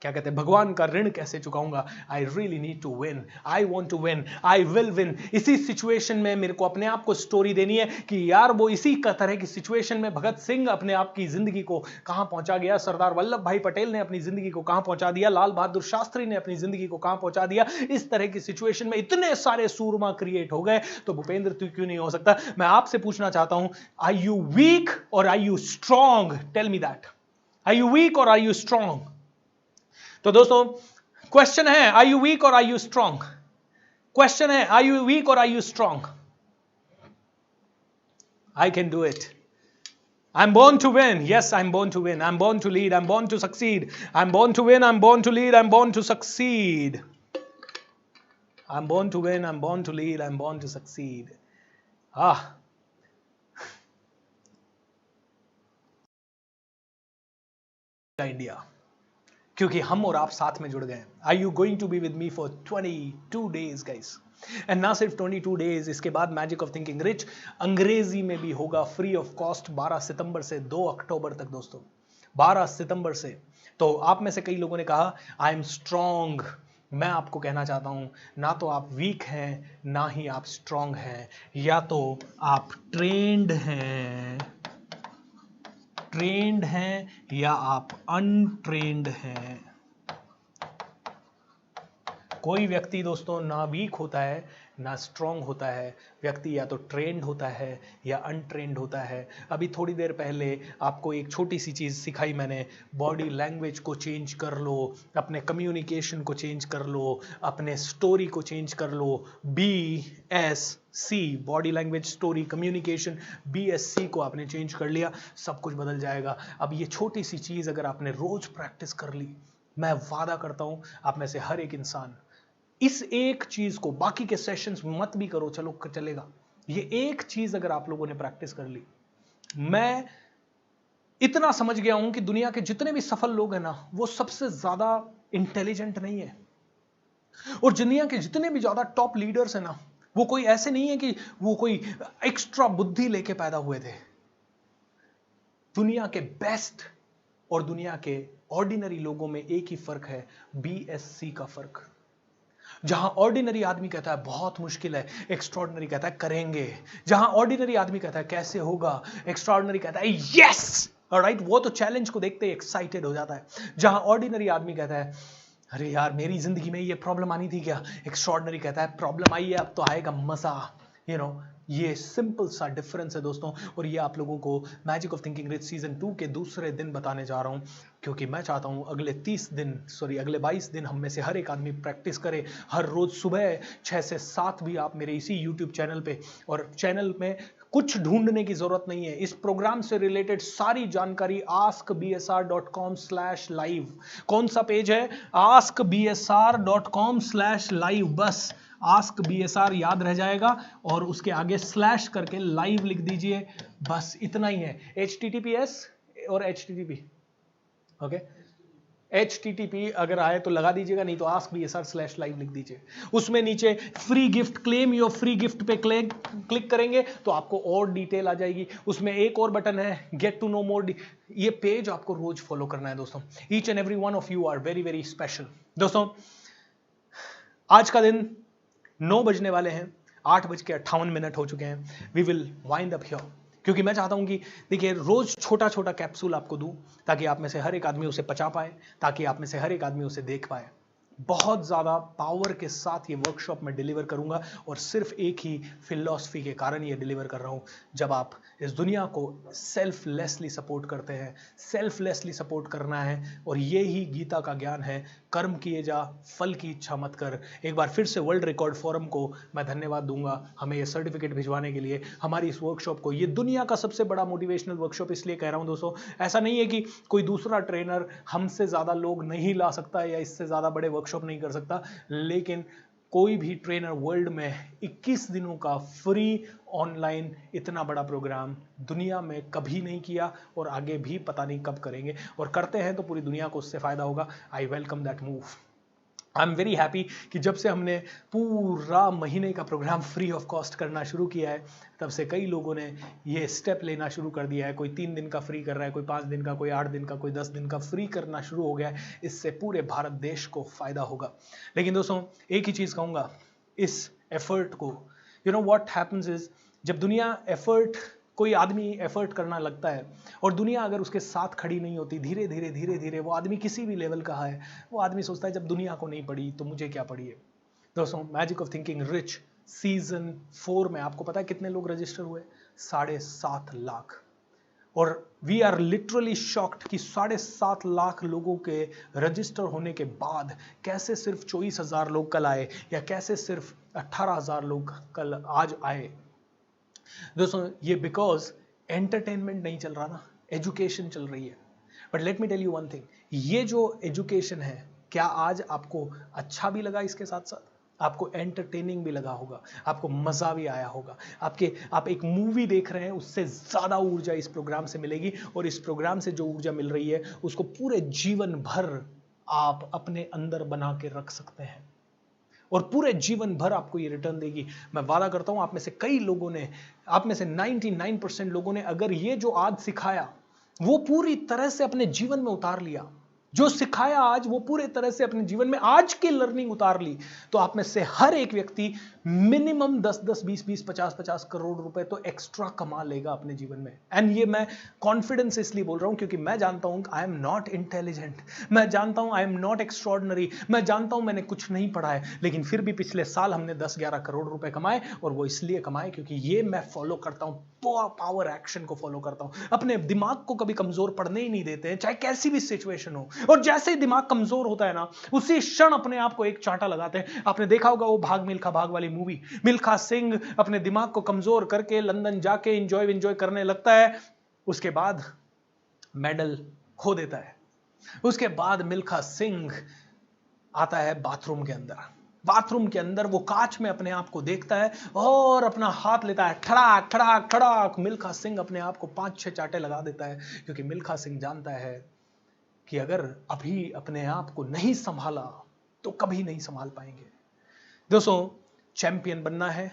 क्या कहते हैं, भगवान का ऋण कैसे चुकाऊंगा, I really need to win, I want to win, I will win. इसी सिचुएशन में मेरे को अपने आप को स्टोरी देनी है कि यार वो इसी का तरह की सिचुएशन में भगत सिंह अपने आप की जिंदगी को कहां पहुंचा गया, सरदार वल्लभ भाई पटेल ने अपनी जिंदगी को कहां पहुंचा दिया, लाल बहादुर शास्त्री ने अपनी जिंदगी को कहां पहुंचा दिया। इस तरह की सिचुएशन में इतने सारे सूरमा क्रिएट हो गए, तो भूपेंद्र तू क्यों नहीं हो सकता? मैं आपसे पूछना चाहता हूं, are you weak or are you strong? Tell me that, are you weak or are you strong? तो दोस्तों क्वेश्चन है, are you weak or are you strong? Question है, are you weak or are you strong? I can do it, I'm born to win. Yes, I'm born to win. I'm born to lead. I'm born to succeed. I'm born to win. I'm born to lead. I'm born to succeed. I'm born to win. I'm born to lead. I'm born to succeed. India, क्योंकि हम और आप साथ में जुड़ गए। Are you going to be with me for 22 days, guys? And ना सिर्फ 22 डेज, इसके बाद मैजिक ऑफ थिंकिंग रिच अंग्रेजी में भी होगा फ्री ऑफ कॉस्ट 12 सितंबर से 2 अक्टूबर तक दोस्तों, 12 सितंबर से। तो आप में से कई लोगों ने कहा आई एम स्ट्रॉन्ग। मैं आपको कहना चाहता हूं, ना तो आप वीक हैं ना ही आप स्ट्रॉन्ग हैं, या तो आप ट्रेंड हैं या आप अनट्रेंड हैं। कोई व्यक्ति दोस्तों ना वीक होता है ना स्ट्रॉन्ग होता है, व्यक्ति या तो ट्रेंड होता है या अनट्रेंड होता है। अभी थोड़ी देर पहले आपको एक छोटी सी चीज़ सिखाई मैंने, बॉडी लैंग्वेज को चेंज कर लो, अपने कम्युनिकेशन को चेंज कर लो, अपने स्टोरी को चेंज कर लो। BSC, body language story communication, BSC को आपने चेंज कर लिया, सब कुछ बदल जाएगा। अब ये छोटी सी चीज़ अगर आपने रोज प्रैक्टिस कर ली, मैं वादा करता हूं आप में से हर एक इंसान इस एक चीज को, बाकी के सेशंस मत भी करो, चलो चलेगा, ये एक चीज अगर आप लोगों ने प्रैक्टिस कर ली, मैं इतना समझ गया हूं कि दुनिया के जितने भी सफल लोग हैं ना, वो सबसे ज्यादा इंटेलिजेंट नहीं है। और दुनिया के जितने भी ज्यादा टॉप लीडर्स हैं ना, वो कोई ऐसे नहीं है कि वो कोई एक्स्ट्रा बुद्धि लेके पैदा हुए थे। दुनिया के बेस्ट और दुनिया के ऑर्डिनरी लोगों में एक ही फर्क है, BSC का फर्क। जहां ऑर्डिनरी आदमी कहता है बहुत मुश्किल है, एक्स्ट्राऑर्डिनरी कहता है करेंगे। जहां ऑर्डिनरी आदमी कहता है कैसे होगा, एक्स्ट्राऑर्डिनरी कहता है यस, ऑलराइट, वो तो चैलेंज को देखते ही एक्साइटेड हो जाता है। जहां ऑर्डिनरी आदमी कहता है अरे यार मेरी जिंदगी में ये प्रॉब्लम आनी थी क्या, एक्स्ट्राऑर्डिनरी कहता है प्रॉब्लम आई है अब तो आएगा मजा। ये सिंपल सा डिफरेंस है दोस्तों, और ये आप लोगों को magic of thinking rich season 2 के दूसरे दिन बताने जा रहा हूं, क्योंकि मैं चाहता हूं अगले 22 दिन हम में से हर एक आदमी प्रैक्टिस करे। हर रोज सुबह 6 से 7 भी आप मेरे इसी यूट्यूब चैनल पे, और चैनल में कुछ ढूंढने की जरूरत नहीं है, इस प्रोग्राम से रिलेटेड सारी जानकारी askbsr.com/live। कौन सा पेज है? askbsr.com/live। बस आस्क BSR याद रह जाएगा और उसके आगे स्लैश करके लाइव लिख दीजिए, बस इतना ही है। HTTPS और HTTP, ओके, HTTP अगर आए तो लगा दीजिएगा, नहीं तो आस्क BSR/live लिख दीजिए। उसमें नीचे free gift, claim your free gift पे क्लिक करेंगे तो आपको और डिटेल आ जाएगी। उसमें एक और बटन है, गेट टू नो मोर। ये पेज आपको रोज फॉलो करना है दोस्तों। Each and every one of you are very very special दोस्तों। आज का दिन 9 बजने वाले हैं, 8:58 हो चुके हैं। We will wind up here, क्योंकि मैं चाहता हूं कि देखिए रोज छोटा छोटा कैप्सूल आपको दूं, ताकि आप में से हर एक आदमी उसे पचा पाए, ताकि आप में से हर एक आदमी उसे देख पाए। बहुत ज़्यादा पावर के साथ ये वर्कशॉप में डिलीवर करूंगा, और सिर्फ एक ही फिलॉसफी के कारण ये डिलीवर कर रहा हूं। जब आप इस दुनिया को सेल्फलेसली सपोर्ट करते हैं, सेल्फलेसली सपोर्ट करना है, और ये ही गीता का ज्ञान है, कर्म किए जा फल की इच्छा मत कर। एक बार फिर से वर्ल्ड रिकॉर्ड फोरम को मैं धन्यवाद दूंगा हमें ये सर्टिफिकेट भिजवाने के लिए, हमारी इस वर्कशॉप को। ये दुनिया का सबसे बड़ा मोटिवेशनल वर्कशॉप इसलिए कह रहा हूं दोस्तों, ऐसा नहीं है कि कोई दूसरा ट्रेनर हमसे ज़्यादा लोग नहीं ला सकता या इससे ज़्यादा बड़े वर्कशॉप नहीं कर सकता, लेकिन कोई भी ट्रेनर वर्ल्ड में 21 दिनों का फ्री ऑनलाइन इतना बड़ा प्रोग्राम दुनिया में कभी नहीं किया, और आगे भी पता नहीं कब करेंगे, और करते हैं तो पूरी दुनिया को उससे फायदा होगा। I welcome that move. I am very happy कि जब से हमने पूरा महीने का प्रोग्राम फ्री ऑफ कॉस्ट करना शुरू किया है, तब से कई लोगों ने ये स्टेप लेना शुरू कर दिया है। कोई 3 दिन का फ्री कर रहा है, कोई 5 दिन का, कोई 8 दिन का, कोई 10 दिन का फ्री करना शुरू हो गया है। इससे पूरे भारत देश को फायदा होगा। लेकिन दोस्तों एक ही चीज़ कहूँगा, इस एफर्ट को, you know what happens is, जब दुनिया एफर्ट, कोई आदमी एफर्ट करना लगता है और दुनिया अगर उसके साथ खड़ी नहीं होती, धीरे धीरे धीरे धीरे वो आदमी किसी भी लेवल का है, वो आदमी सोचता है जब दुनिया को नहीं पड़ी तो मुझे क्या पड़ी है। दोस्तों magic of thinking rich season 4 में आपको पता है कितने लोग रजिस्टर हुए? 7.5 लाख। और वी आर लिटरली शॉक्ड कि 7.5 लाख लोगों के रजिस्टर होने के बाद कैसे सिर्फ 24,000 लोग कल आए, या कैसे सिर्फ 18,000 लोग कल आज आए। दोस्तों ये बिकॉज एंटरटेनमेंट नहीं चल रहा ना, एजुकेशन चल रही है। But let me tell you one thing, ये जो एजुकेशन है, क्या आज आपको अच्छा भी लगा? इसके साथ साथ आपको एंटरटेनिंग भी लगा होगा, आपको मजा भी आया होगा। आप एक मूवी देख रहे हैं, उससे ज्यादा ऊर्जा इस प्रोग्राम से मिलेगी, और इस प्रोग्राम से जो ऊर्जा मिल रही है उसको पूरे जीवन भर आप अपने अंदर बना के रख सकते हैं, और पूरे जीवन भर आपको ये रिटर्न देगी। मैं वादा करता हूं आप में से कई लोगों ने, आप में से 99% लोगों ने अगर ये जो आज सिखाया वो पूरी तरह से अपने जीवन में उतार लिया, जो सिखाया आज वो पूरे तरह से अपने जीवन में आज की लर्निंग उतार ली, तो आप में से हर एक व्यक्ति मिनिमम 10-10, 20-20, 50-50 करोड़ रुपए तो एक्स्ट्रा कमा लेगा अपने जीवन में। एंड ये मैं कॉन्फिडेंस इसलिए बोल रहा हूं क्योंकि मैं जानता हूं आई एम नॉट इंटेलिजेंट, मैं जानता हूं आई एम नॉट एक्स्ट्रॉर्डनरी, मैं जानता हूं मैंने कुछ नहीं पढ़ा है, लेकिन फिर भी पिछले साल हमने 10-11 करोड़ रुपए कमाए, और वो इसलिए कमाए क्योंकि ये मैं फॉलो करता हूं, पावर एक्शन को फॉलो करता हूं। अपने दिमाग को कभी कमजोर पड़ने ही नहीं देते हैं, चाहे कैसी भी सिचुएशन हो। और जैसे ही दिमाग कमजोर होता है ना, उसी क्षण अपने आप को एक चांटा लगाते हैं। आपने देखा होगा वो भाग मिल्खा भाग वाली मूवी, मिल्खा सिंह अपने दिमाग को कमजोर करके लंदन जाके एंजॉय करने लगता है, उसके बाद मेडल खो देता है। उसके बाद मिल्खा सिंह आता है बाथरूम के अंदर, बाथरूम के अंदर वो कांच में अपने आप को देखता है और अपना हाथ लेता है, ठड़ाक ठड़ाक ठड़ाक। मिल्खा सिंह अपने आप को 5-6 चांटे लगा देता है, क्योंकि मिल्खा सिंह जानता है कि अगर अभी अपने आप को नहीं संभाला तो कभी नहीं संभाल पाएंगे। दोस्तों चैंपियन बनना है,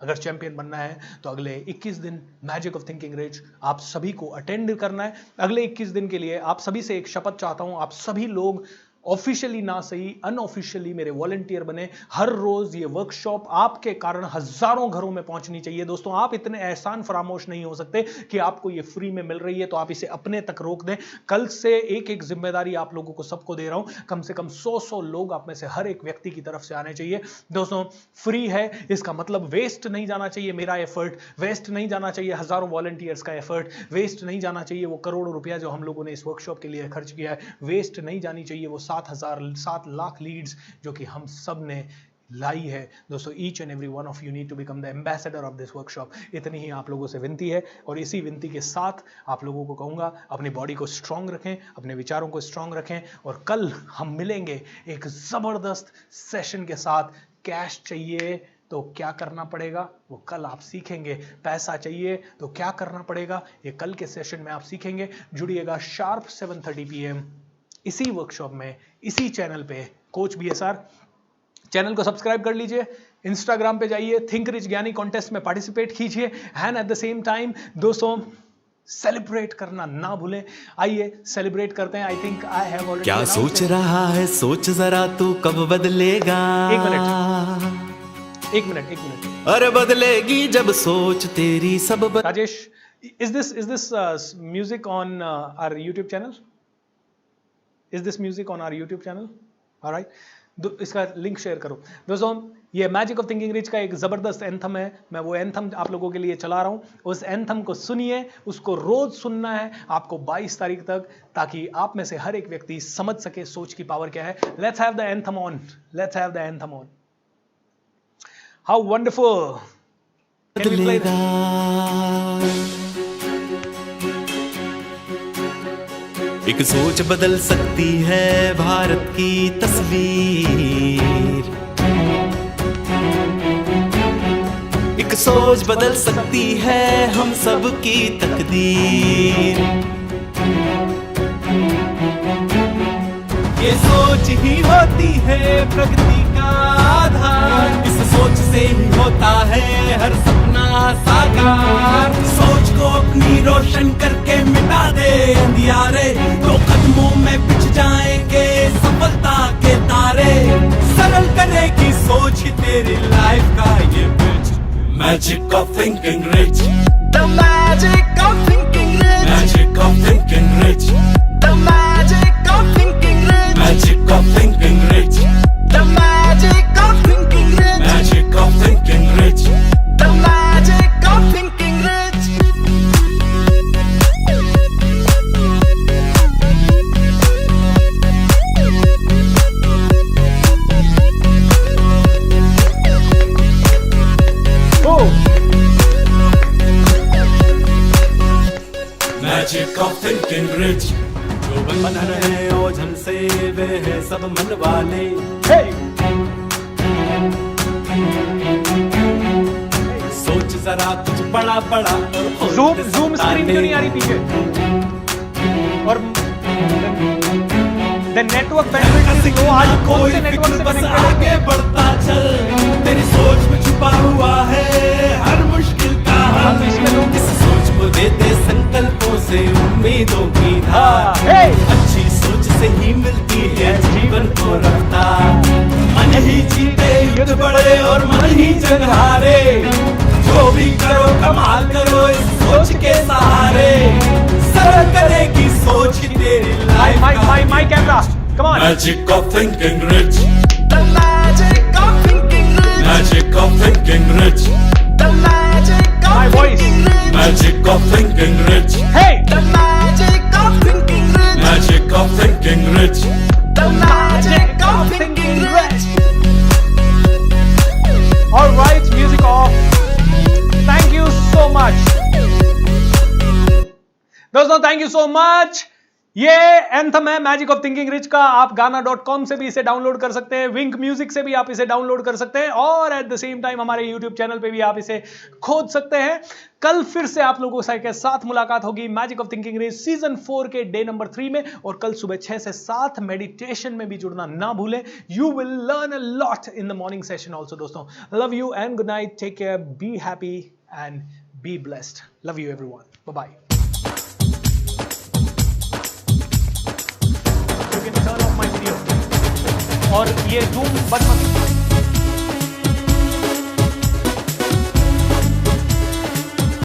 अगर चैंपियन बनना है तो अगले 21 दिन मैजिक ऑफ थिंकिंग रिच आप सभी को अटेंड करना है। अगले 21 दिन के लिए आप सभी से एक शपथ चाहता हूं, आप सभी लोग ऑफिशियली ना सही अनऑफिशियली मेरे वॉलंटियर बने। हर रोज ये वर्कशॉप आपके कारण हजारों घरों में पहुंचनी चाहिए। दोस्तों आप इतने एहसान फरामोश नहीं हो सकते कि आपको ये फ्री में मिल रही है तो आप इसे अपने तक रोक दें। कल से एक एक जिम्मेदारी आप लोगों को सबको दे रहा हूं, कम से कम 100 लोग आप में से हर एक व्यक्ति की तरफ से आने चाहिए। दोस्तों फ्री है, इसका मतलब वेस्ट नहीं जाना चाहिए मेरा एफर्ट, वेस्ट नहीं जाना चाहिए हजारों वॉलंटियर्स का एफर्ट, वेस्ट नहीं जाना चाहिए वो करोड़ों रुपया जो हम लोगों ने इस वर्कशॉप के लिए खर्च किया है, वेस्ट नहीं जानी चाहिए वो 7 लाख लीड्स जो कि हम सब ने लाई है। दोस्तों each and every one of you need to become the ambassador of this workshop. इतनी ही आप लोगों से विनती है, और इसी विनती के साथ आप लोगों को कहूंगा अपनी बॉडी को स्ट्रांग रखें, अपने विचारों को स्ट्रांग रखें, और कल हम मिलेंगे एक जबरदस्त सेशन के साथ। कैश चाहिए तो क्या करना पड़ेगा वो कल आप सीखेंगे, पैसा चाहिए तो क्या करना पड़ेगा ये कल के सेशन में आप सीखेंगे। जुड़िएगा शार्प 7:30 PM इसी वर्कशॉप में, इसी चैनल पे, कोच BSR। चैनल को सब्सक्राइब कर लीजिए, इंस्टाग्राम पे जाइए, थिंक रिच ज्ञानी कॉन्टेस्ट में पार्टिसिपेट कीजिए, and at the same time दोस्तों सेलिब्रेट करना ना भूलें। आइए सेलिब्रेट करते हैं। I think I have already. क्या सोच रहा है सोच जरा तू कब बदलेगा। एक मिनट अरे बदलेगी जब सोच तेरी सब Rajesh, is this music on our YouTube channel? Is this music on our YouTube channel? All right. इसका लिंक शेयर करो। दोस्तों ये मैजिक ऑफ थिंकिंग रिच का एक जबरदस्त एंथम है, मैं वो एंथम आप लोगों के लिए चला रहा हूं। उस एंथम को सुनिए, उसको रोज सुनना है आपको 22 तारीख तक, ताकि आप में से हर एक व्यक्ति समझ सके सोच की पावर क्या है। Let's have the anthem on, let's have the anthem on. How wonderful. Can we play that? एक सोच बदल सकती है भारत की तस्वीर, एक सोच बदल सकती है हम सब की तकदीर। ये सोच ही होती है प्रगति का आधार, इस सोच से ही होता है हर सपना साकार। सोच को अपनी रोशन करके मिटा दे अंधियारे, दो कदमों में बिछ जाएंगे सफलता के तारे। सरल करेगी सोच ही तेरी लाइफ का ये bridge. Magic of thinking rich, the magic of thinking rich, magic of thinking rich, the magic of thinking rich, magic of thinking rich, the magic of thinking rich, magic of thinking rich, the magic of thinking rich. Magic of thinking rich, जो बंधन है ओझल से वे है सब मन वाले। Hey! सोच जरा कुछ बड़ा बड़ा, जूम स्क्रीन क्यों नहीं आ रही पीछे? और नेटवर्क बैंडविड्थ इज लो, आज कौन से नेटवर्क से बस कनेक्टेड है? आगे बढ़ता चल, तेरी सोच में छुपा हुआ है हर मुश्किल का हल। इस सोच को देते संकल्पों से उम्मीदों की धार, अच्छी सोच से ही मिलती है जीवन को रफ्तार। मन ही जीते युद्ध बड़े और मन ही जंग हारे, जो भी करो कमाल करो इस सोच के सहारे। सरल करेगी सोच ही तेरी लाइफ का। My camera, come on. Magic of thinking rich, the magic of thinking rich, magic of thinking rich, the magic of My voice. thinking rich, magic of thinking rich, Hey! the magic of thinking rich, magic of thinking rich, the magic of thinking rich. All right, music off. Thank you so much. दोस्तों, thank you so much. ये anthem है magic of thinking rich का। आप गाना.com से भी इसे download कर सकते हैं, विंक म्यूजिक से भी आप इसे डाउनलोड कर सकते हैं, और एट द सेम टाइम हमारे यूट्यूब चैनल पे भी आप इसे खोज सकते हैं। कल फिर से आप लोगों के साथ मुलाकात होगी magic of thinking rich season 4 के डे नंबर 3 में, और कल सुबह 6 से 7 मेडिटेशन में भी जुड़ना ना भूलें। You will learn a lot in the morning session also. दोस्तों, love you and good night, take care, be happy and be blessed. Love you everyone, bye bye. Turn off my video, और ये zoom बंद मत